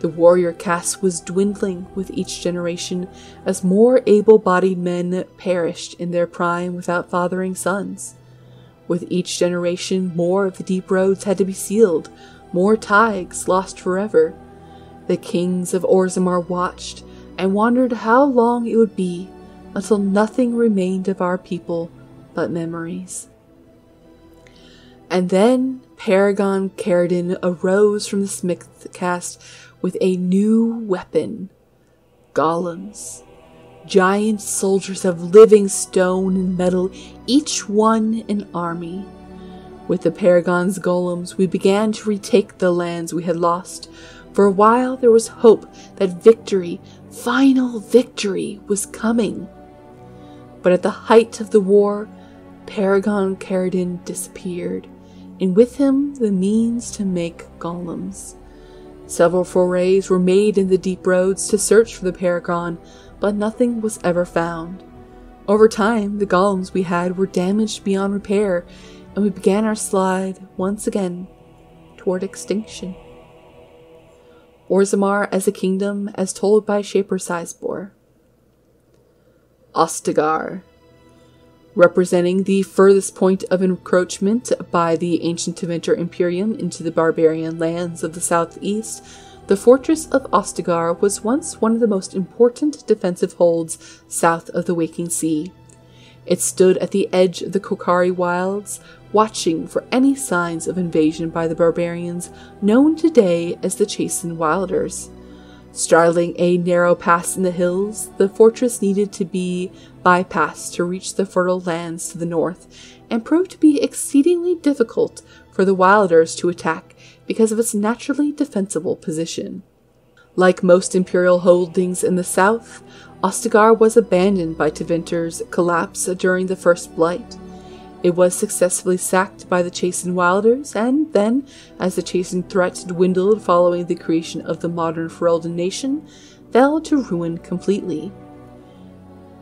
The warrior caste was dwindling with each generation as more able-bodied men perished in their prime without fathering sons. With each generation, more of the deep roads had to be sealed, more Tigers lost forever. The kings of Orzammar watched and wondered how long it would be until nothing remained of our people but memories. And then Paragon Caridin arose from the smith caste with a new weapon. Golems. Giant soldiers of living stone and metal, each one an army. With the Paragon's golems, we began to retake the lands we had lost. For a while there was hope that victory, final victory, was coming. But at the height of the war, Paragon Caridin disappeared, and with him the means to make golems. Several forays were made in the deep roads to search for the Paragon, but nothing was ever found. Over time, the golems we had were damaged beyond repair, and we began our slide once again toward extinction. Orzammar as a kingdom, as told by Shaper Sizebor. Ostagar. Representing the furthest point of encroachment by the ancient Tevinter Imperium into the barbarian lands of the southeast, the fortress of Ostagar was once one of the most important defensive holds south of the Waking Sea. It stood at the edge of the Kokari wilds, watching for any signs of invasion by the barbarians known today as the Chastened Wilders. Straddling a narrow pass in the hills, the fortress needed to be bypassed to reach the fertile lands to the north, and proved to be exceedingly difficult for the Wilders to attack because of its naturally defensible position. Like most imperial holdings in the south, Ostagar was abandoned by Tevinter's collapse during the First Blight. It was successfully sacked by the Chastened Wilders, and then, as the Chastened threat dwindled following the creation of the modern Ferelden nation, fell to ruin completely.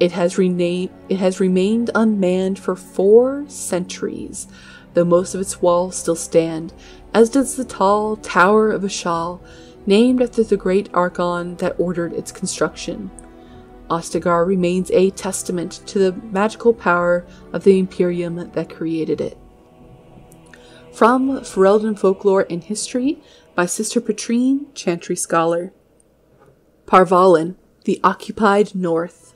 It has remained unmanned for 4 centuries, though most of its walls still stand, as does the tall Tower of Ashal, named after the great Archon that ordered its construction. Ostagar remains a testament to the magical power of the Imperium that created it. From Ferelden Folklore and History by Sister Petrine, Chantry Scholar. Parvalin, the Occupied North.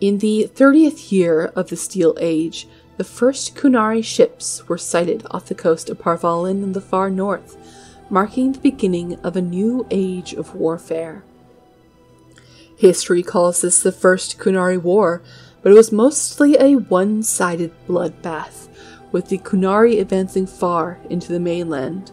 In the 30th year of the Steel Age, the first Kunari ships were sighted off the coast of Parvalin in the far north, marking the beginning of a new age of warfare. History calls this the First Kunari War, but it was mostly a one-sided bloodbath, with the Kunari advancing far into the mainland.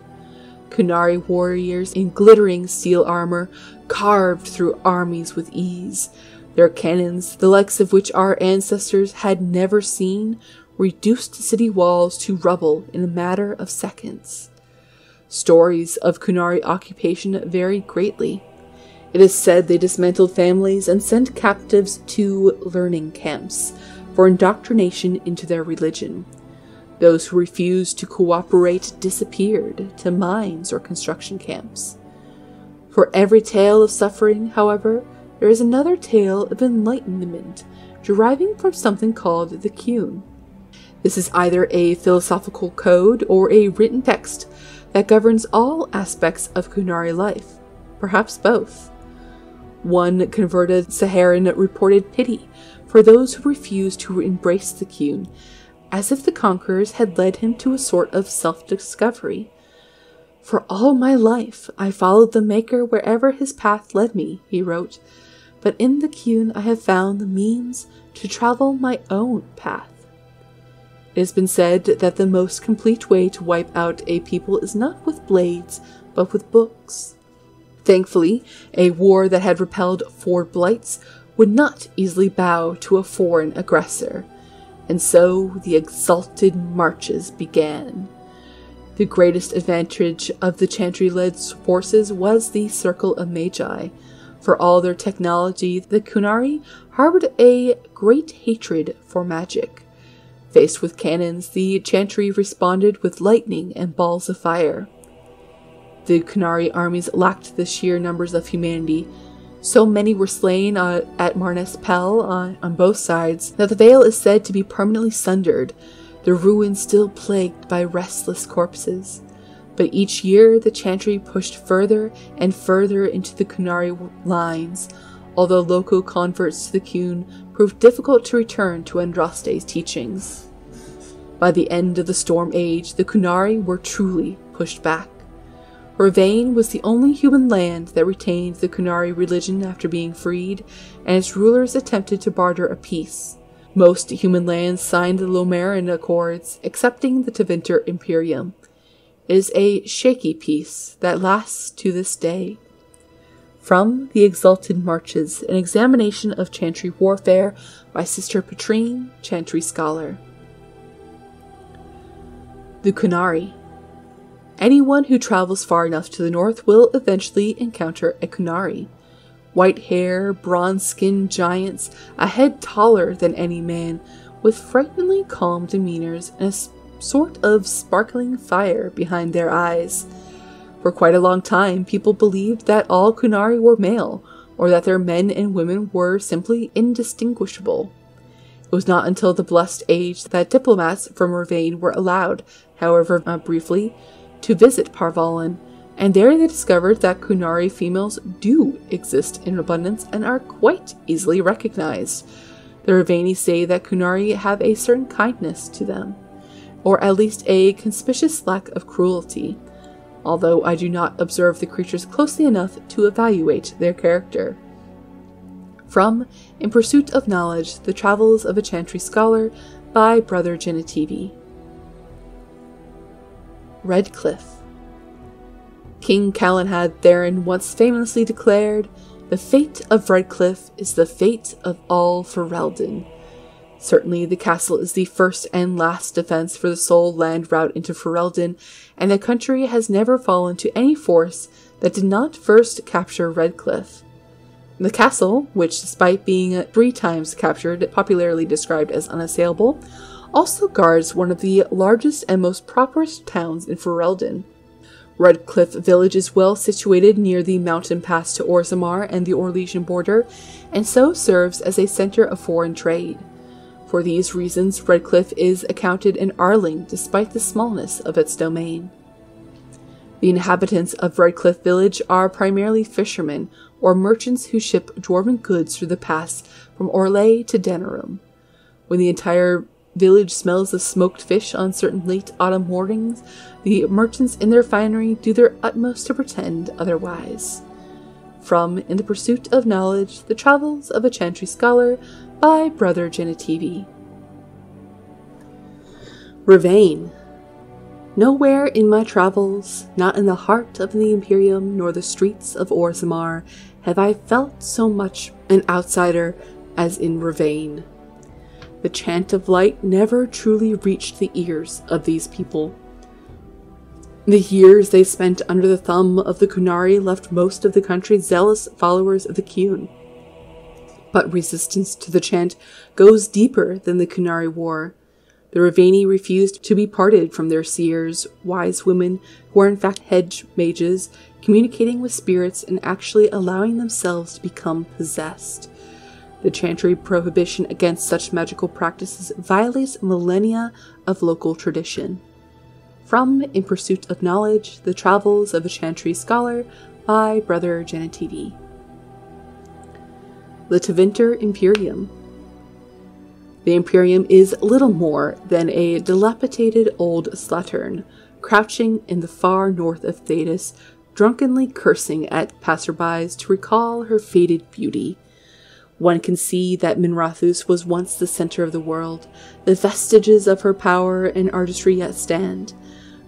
Kunari warriors in glittering steel armor carved through armies with ease. Their cannons, the likes of which our ancestors had never seen, reduced city walls to rubble in a matter of seconds. Stories of Kunari occupation vary greatly. It is said they dismantled families and sent captives to learning camps for indoctrination into their religion. Those who refused to cooperate disappeared to mines or construction camps. For every tale of suffering, however, there is another tale of enlightenment deriving from something called the Qun. This is either a philosophical code or a written text that governs all aspects of Kunari life, perhaps both. One converted Saharan reported pity for those who refused to embrace the Qun, as if the conquerors had led him to a sort of self-discovery. "For all my life I followed the Maker wherever his path led me," he wrote, "but in the Qun I have found the means to travel my own path." It has been said that the most complete way to wipe out a people is not with blades, but with books. Thankfully, a war that had repelled 4 blights would not easily bow to a foreign aggressor, and so the exalted marches began. The greatest advantage of the Chantry-led forces was the Circle of Magi. For all their technology, the Kunari harbored a great hatred for magic. Faced with cannons, the Chantry responded with lightning and balls of fire. The Kunari armies lacked the sheer numbers of humanity. So many were slain at Marnes Pel on both sides that the Vale is said to be permanently sundered, the ruins still plagued by restless corpses. But each year the Chantry pushed further and further into the Kunari lines, although local converts to the Qun proved difficult to return to Andraste's teachings. By the end of the Storm Age, the Kunari were truly pushed back. Ravain was the only human land that retained the Kunari religion after being freed, and its rulers attempted to barter a peace. Most human lands signed the Lomarin Accords, excepting the Tevinter Imperium. It is a shaky peace that lasts to this day. From The Exalted Marches, an examination of Chantry warfare by Sister Petrine, Chantry Scholar. The Kunari. Anyone who travels far enough to the north will eventually encounter a Kunari. White hair, bronze-skinned giants, a head taller than any man, with frighteningly calm demeanors and a sort of sparkling fire behind their eyes. For quite a long time, people believed that all Kunari were male, or that their men and women were simply indistinguishable. was not until the Blessed Age that diplomats from Ravain were allowed, however briefly, to visit Parvalin, and there they discovered that Kunari females do exist in abundance and are quite easily recognized. The Ravaini say that Kunari have a certain kindness to them, or at least a conspicuous lack of cruelty, although I do not observe the creatures closely enough to evaluate their character. From In Pursuit of Knowledge, The Travels of a Chantry Scholar by Brother Genitivi. Redcliffe. King Calenhad Theron once famously declared, "The fate of Redcliffe is the fate of all Ferelden." Certainly the castle is the first and last defense for the sole land route into Ferelden, and the country has never fallen to any force that did not first capture Redcliffe. The castle, which despite being 3 times captured, popularly described as unassailable, also guards one of the largest and most prosperous towns in Ferelden. Redcliffe village is well situated near the mountain pass to Orzammar and the Orlesian border, and so serves as a center of foreign trade. For these reasons, Redcliffe is accounted an Arling despite the smallness of its domain. The inhabitants of Redcliffe village are primarily fishermen or merchants who ship dwarven goods through the pass from Orlais to Denerim. When the entire village smells of smoked fish on certain late autumn mornings, the merchants in their finery do their utmost to pretend otherwise. From In the Pursuit of Knowledge, The Travels of a Chantry Scholar by Brother Genitivi. Ravain. Nowhere in my travels, not in the heart of the Imperium nor the streets of Orzammar, have I felt so much an outsider as in Ravain. The chant of light never truly reached the ears of these people. The years they spent under the thumb of the Kunari left most of the country zealous followers of the Qun. But resistance to the chant goes deeper than the Kunari War. The Ravaini refused to be parted from their seers, wise women who are in fact hedge mages, communicating with spirits and actually allowing themselves to become possessed. The chantry prohibition against such magical practices violates millennia of local tradition. From In Pursuit of Knowledge, The Travels of a Chantry Scholar by Brother Genitivi. The Tevinter Imperium. The Imperium is little more than a dilapidated old slattern, crouching in the far north of Thedas, drunkenly cursing at passerbys to recall her faded beauty. One can see that Minrathous was once the center of the world. The vestiges of her power and artistry yet stand,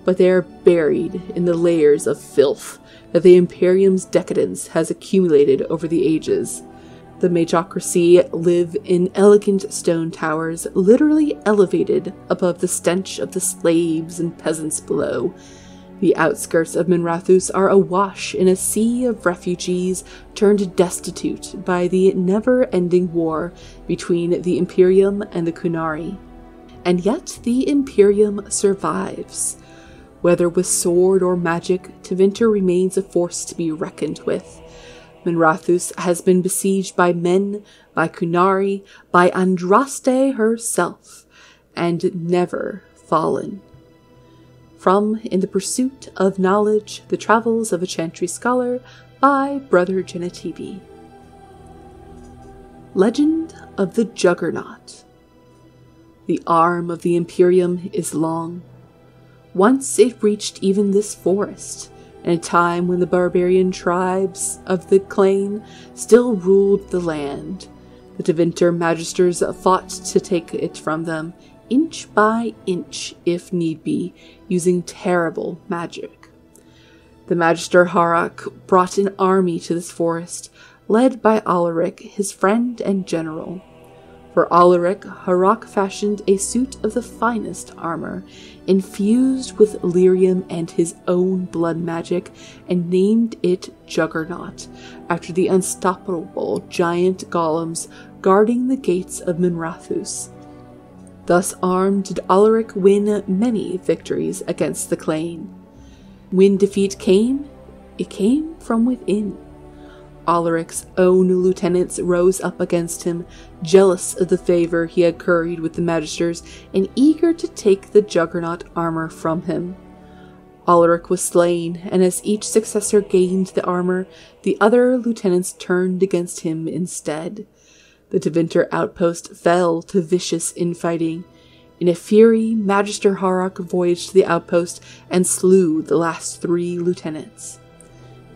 but they are buried in the layers of filth that the Imperium's decadence has accumulated over the ages. The magocracy live in elegant stone towers, literally elevated above the stench of the slaves and peasants below. The outskirts of Minrathous are awash in a sea of refugees turned destitute by the never-ending war between the Imperium and the Kunari. And yet the Imperium survives. Whether with sword or magic, Tevinter remains a force to be reckoned with. Minrathous has been besieged by men, by Kunari, by Andraste herself, and never fallen. From In the Pursuit of Knowledge, The Travels of a Chantry Scholar by Brother Genitivi. Legend of the Juggernaut. The arm of the Imperium is long. Once it reached even this forest, in a time when the barbarian tribes of the Clane still ruled the land. The Tevinter magisters fought to take it from them, inch by inch if need be, using terrible magic. The Magister Harak brought an army to this forest, led by Alaric, his friend and general. For Alaric, Harak fashioned a suit of the finest armor, infused with lyrium and his own blood magic, and named it Juggernaut, after the unstoppable giant golems guarding the gates of Minrathous. Thus armed did Alaric win many victories against the Clane. When defeat came, it came from within. Alaric's own lieutenants rose up against him, jealous of the favor he had curried with the magisters and eager to take the juggernaut armor from him. Alaric was slain, and as each successor gained the armor, the other lieutenants turned against him instead. The Tevinter outpost fell to vicious infighting. In a fury, Magister Harrock voyaged to the outpost and slew the last 3 lieutenants.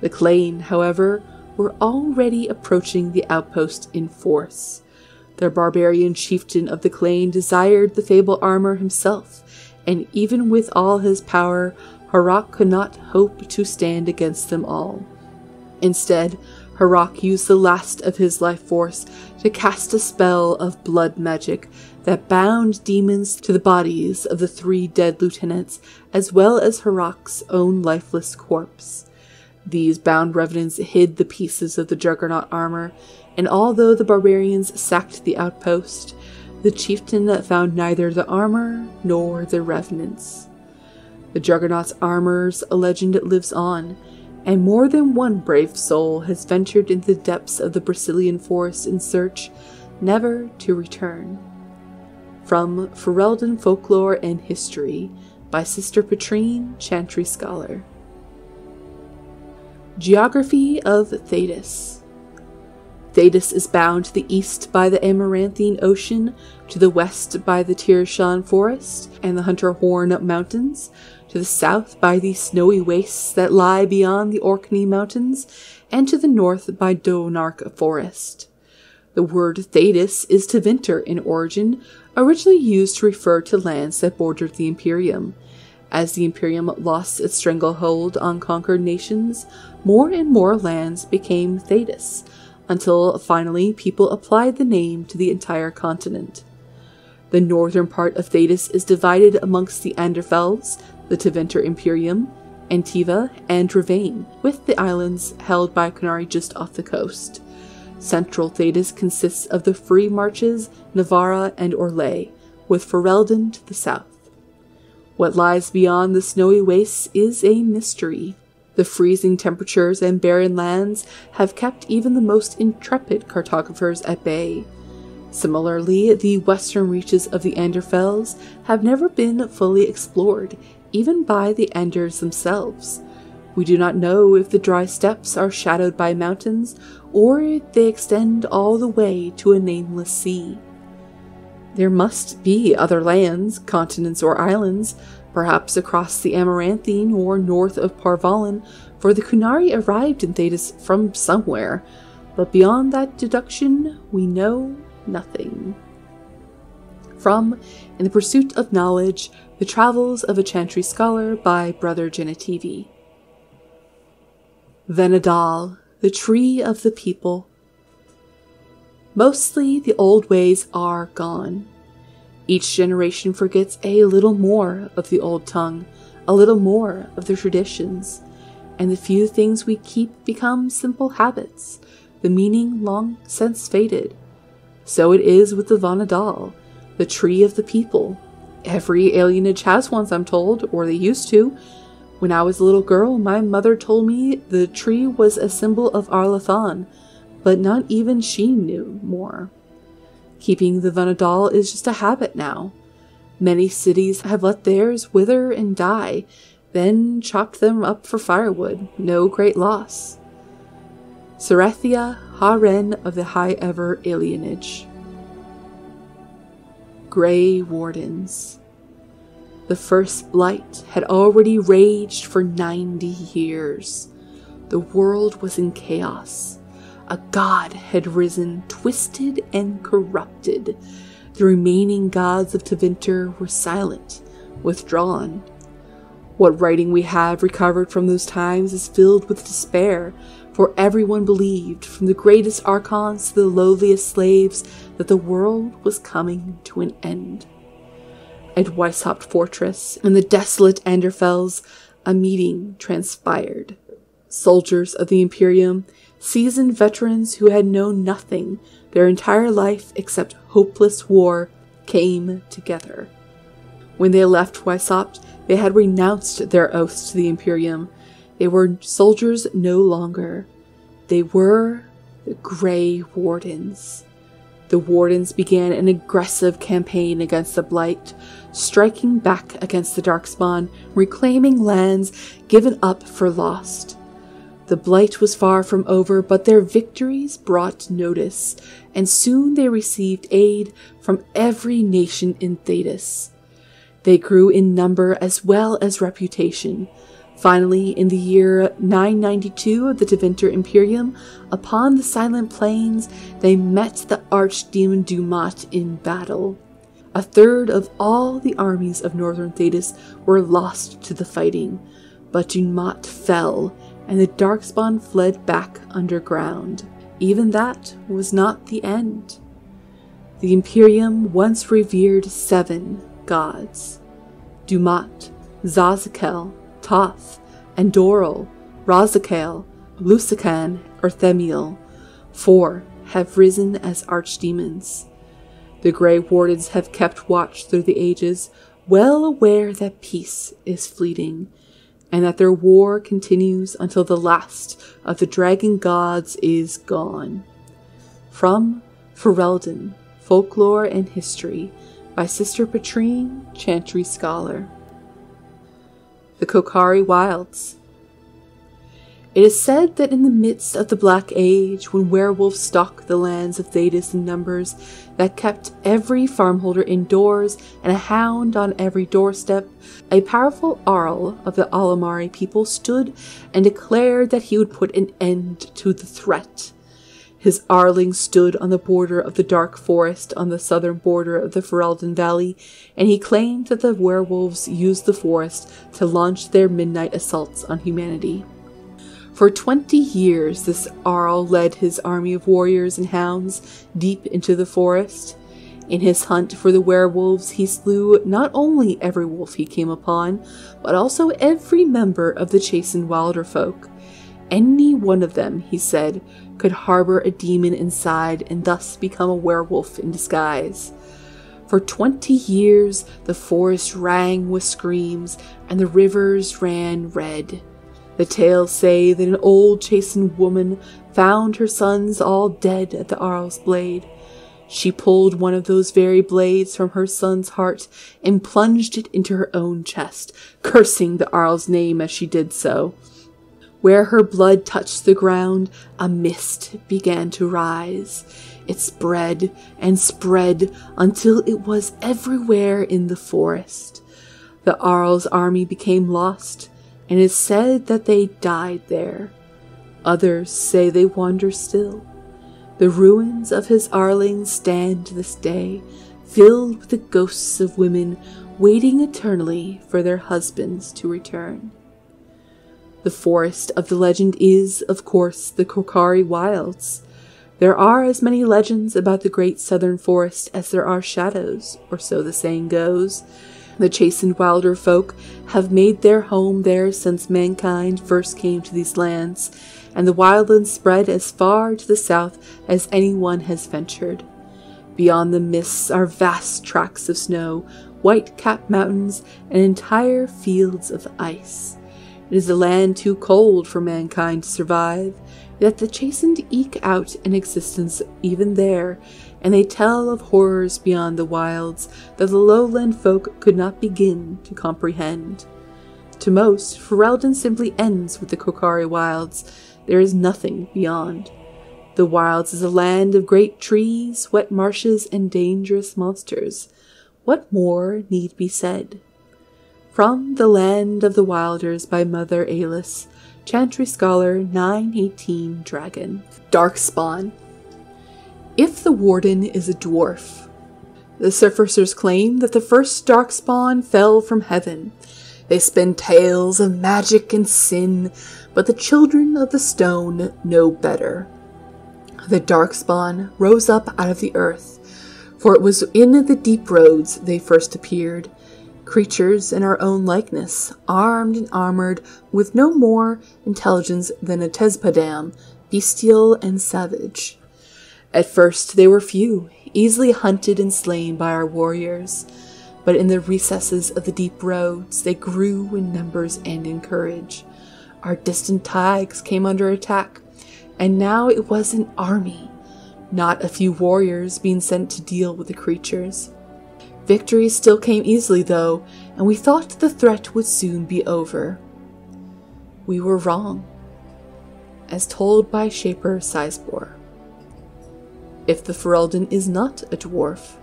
The Clane, however, were already approaching the outpost in force. The barbarian chieftain of the Clane desired the fabled armor himself, and even with all his power, Harrock could not hope to stand against them all. Instead, Harrock used the last of his life force to cast a spell of blood magic that bound demons to the bodies of the 3 dead lieutenants, as well as Harrock's own lifeless corpse. These bound revenants hid the pieces of the juggernaut armor, and although the barbarians sacked the outpost, the chieftain found neither the armor nor the revenants. The juggernaut's armor's legend lives on, and more than one brave soul has ventured into the depths of the Brazilian forest in search, never to return. From Ferelden Folklore and History by Sister Petrine, Chantry Scholar. Geography of Thedas. Thedas is bound to the east by the Amaranthine Ocean, to the west by the Tirashan Forest and the Hunter Horn Mountains, to the south by the snowy wastes that lie beyond the Orkney Mountains, and to the north by Donark Forest. The word Thedas is Tevinter in origin, originally used to refer to lands that bordered the Imperium. As the Imperium lost its stranglehold on conquered nations, more and more lands became Thedas, until finally people applied the name to the entire continent. The northern part of Thedas is divided amongst the Anderfels, the Tevinter Imperium, Antiva, and Ravane, with the islands held by Qunari just off the coast. Central Thedas consists of the Free Marches, Navarra, and Orlais, with Ferelden to the south. What lies beyond the snowy wastes is a mystery. The freezing temperatures and barren lands have kept even the most intrepid cartographers at bay. Similarly, the western reaches of the Anderfels have never been fully explored, even by the Anders themselves. We do not know if the dry steppes are shadowed by mountains, or if they extend all the way to a nameless sea. There must be other lands, continents or islands, perhaps across the Amaranthine or north of Parvalan, for the Qunari arrived in Thedas from somewhere, but beyond that deduction, we know nothing. From In the Pursuit of Knowledge, The Travels of a Chantry Scholar by Brother Genetivi. Venadal, the Tree of the People. Mostly the old ways are gone. Each generation forgets a little more of the old tongue, a little more of the traditions, and the few things we keep become simple habits, the meaning long since faded. So it is with the Vanadal, the Tree of the People. Every alienage has one, I'm told, or they used to. When I was a little girl, my mother told me the tree was a symbol of Arlathan, but not even she knew more. Keeping the Vanadal is just a habit now. Many cities have let theirs wither and die, then chopped them up for firewood, no great loss. Serethia, Haren of the High Ever Alienage. Grey Wardens. The First Blight had already raged for 90 years. The world was in chaos. A god had risen, twisted and corrupted. The remaining gods of Tevinter were silent, withdrawn. What writing we have recovered from those times is filled with despair, for everyone believed, from the greatest archons to the lowliest slaves, that the world was coming to an end. At Weishaupt Fortress, in the desolate Anderfels, a meeting transpired. Soldiers of the Imperium, seasoned veterans who had known nothing their entire life except hopeless war, came together. When they left Weishaupt, they had renounced their oaths to the Imperium. They were soldiers no longer. They were the Grey Wardens. The Wardens began an aggressive campaign against the Blight, striking back against the Darkspawn, reclaiming lands given up for lost. The Blight was far from over, but their victories brought notice, and soon they received aid from every nation in Thedas. They grew in number as well as reputation. Finally, in the year 992 of the Tevinter Imperium, upon the Silent Plains, they met the Archdemon Dumat in battle. A third of all the armies of northern Thedas were lost to the fighting, but Dumat fell, and the Darkspawn fled back underground. Even that was not the end. The Imperium once revered 7 gods: Dumat, Zazakel, Toth, Andoril, Razakael, Lusakan, or Themiel. 4 have risen as archdemons. The Grey Wardens have kept watch through the ages, well aware that peace is fleeting, and that their war continues until the last of the dragon gods is gone. From Ferelden, Folklore and History, by Sister Patrine, Chantry Scholar. The Kokari Wilds. It is said that in the midst of the Black Age, when werewolves stalked the lands of Thedas in numbers that kept every farmholder indoors and a hound on every doorstep, a powerful Arl of the Alamari people stood and declared that he would put an end to the threat. His Arling stood on the border of the dark forest on the southern border of the Ferelden Valley, and he claimed that the werewolves used the forest to launch their midnight assaults on humanity. For 20 years, this Arl led his army of warriors and hounds deep into the forest. In his hunt for the werewolves, he slew not only every wolf he came upon, but also every member of the chastened wilder folk. Any one of them, he said, could harbor a demon inside and thus become a werewolf in disguise. For 20 years, the forest rang with screams, and the rivers ran red. The tales say that an old chastened woman found her sons all dead at the Arl's blade. She pulled one of those very blades from her son's heart and plunged it into her own chest, cursing the Arl's name as she did so. Where her blood touched the ground, a mist began to rise. It spread and spread until it was everywhere in the forest. The Arl's army became lost, and it is said that they died there. Others say they wander still. The ruins of his Arling stand to this day, filled with the ghosts of women waiting eternally for their husbands to return. The forest of the legend is, of course, the Kokari Wilds. There are as many legends about the great southern forest as there are shadows, or so the saying goes. The chastened wilder folk have made their home there since mankind first came to these lands, and the wildlands spread as far to the south as anyone has ventured. Beyond the mists are vast tracts of snow, white-capped mountains, and entire fields of ice. It is a land too cold for mankind to survive, yet the chastened eke out an existence even there, and they tell of horrors beyond the wilds that the lowland folk could not begin to comprehend. To most, Ferelden simply ends with the Kokari Wilds. There is nothing beyond. The wilds is a land of great trees, wet marshes, and dangerous monsters. What more need be said? From The Land of the Wilders by Mother Alis, Chantry Scholar 918 Dragon. Darkspawn. If the Warden is a dwarf. The surfacers claim that the first Darkspawn fell from heaven. They spin tales of magic and sin, but the children of the stone know better. The Darkspawn rose up out of the earth, for it was in the deep roads they first appeared. Creatures in our own likeness, armed and armored, with no more intelligence than a Tezpadam, bestial and savage. At first they were few, easily hunted and slain by our warriors, but in the recesses of the deep roads they grew in numbers and in courage. Our distant tags came under attack, And now it was an army, not a few warriors being sent to deal with the creatures. Victory still came easily though, and we thought the threat would soon be over. We were wrong, as told by Shaper Sizebor. If the Ferelden is not a dwarf,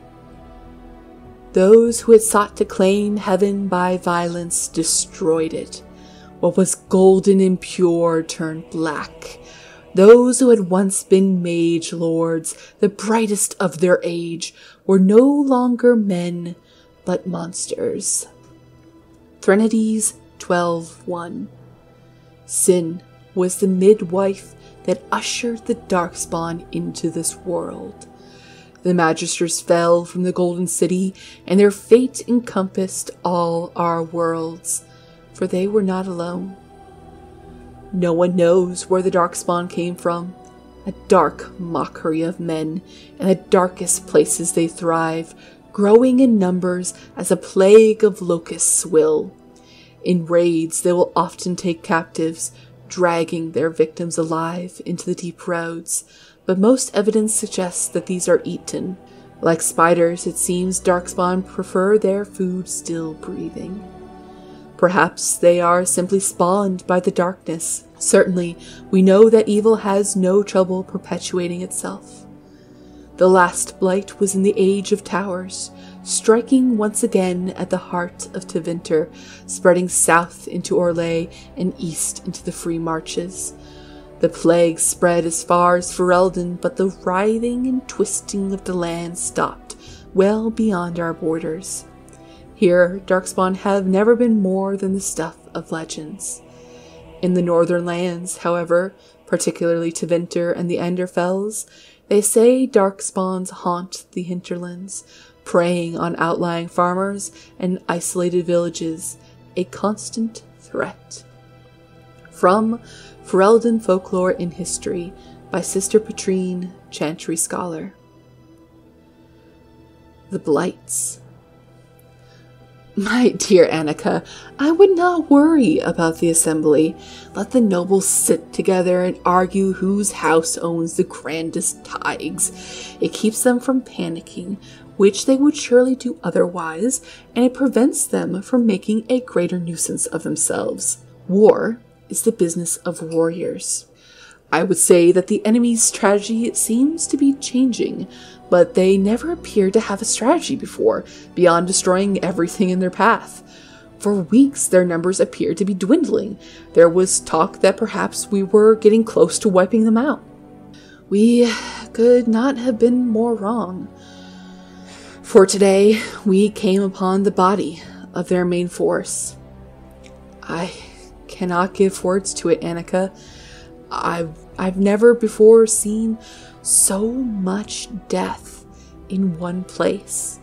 those who had sought to claim heaven by violence destroyed it. What was golden and pure turned black. Those who had once been mage lords, the brightest of their age, were no longer men, but monsters. Threnodies 12:1. Sin was the midwife that ushered the Darkspawn into this world. The Magisters fell from the Golden City, and their fate encompassed all our worlds, for they were not alone. No one knows where the Darkspawn came from, a dark mockery of men. In the darkest places they thrive, growing in numbers as a plague of locusts will. In raids they will often take captives, dragging their victims alive into the deep roads, but most evidence suggests that these are eaten. Like spiders, it seems Darkspawn prefer their food still breathing. Perhaps they are simply spawned by the darkness. Certainly, we know that evil has no trouble perpetuating itself. The last blight was in the Age of Towers, striking once again at the heart of Tevinter, spreading south into Orlais and east into the Free Marches. The plague spread as far as Ferelden, but the writhing and twisting of the land stopped well beyond our borders. Here, Darkspawn have never been more than the stuff of legends. In the northern lands, however, particularly Tevinter and the Enderfells, they say Darkspawns haunt the hinterlands, preying on outlying farmers and isolated villages, a constant threat. From Ferelden Folklore in History by Sister Patrine, Chantry Scholar. The Blights. My dear Annika, I would not worry about the assembly. Let the nobles sit together and argue whose house owns the grandest tithes. It keeps them from panicking, which they would surely do otherwise, and it prevents them from making a greater nuisance of themselves. War is the business of warriors. I would say that the enemy's strategy seems to be changing, but they never appeared to have a strategy before, beyond destroying everything in their path. For weeks, their numbers appeared to be dwindling. There was talk that perhaps we were getting close to wiping them out. We could not have been more wrong. For today, we came upon the body of their main force. I cannot give words to it, Annika. I've never before seen so much death in one place.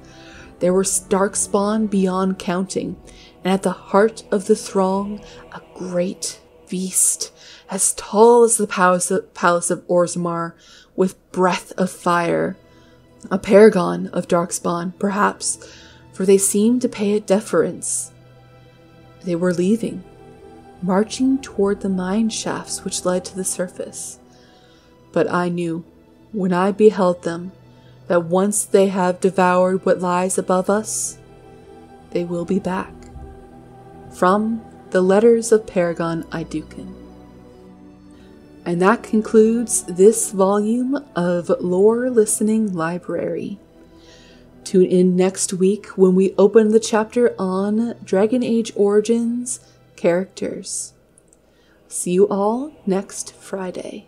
There were Darkspawn beyond counting, and at the heart of the throng, a great beast, as tall as the palace of Orzammar, with breath of fire. A paragon of Darkspawn, perhaps, for they seemed to pay it deference. They were leaving, marching toward the mine shafts which led to the surface. But I knew, when I beheld them, that once they have devoured what lies above us, they will be back. From the Letters of Paragon Iduken. And that concludes this volume of Lore Listening Library. Tune in next week when we open the chapter on Dragon Age Origins characters. See you all next Friday.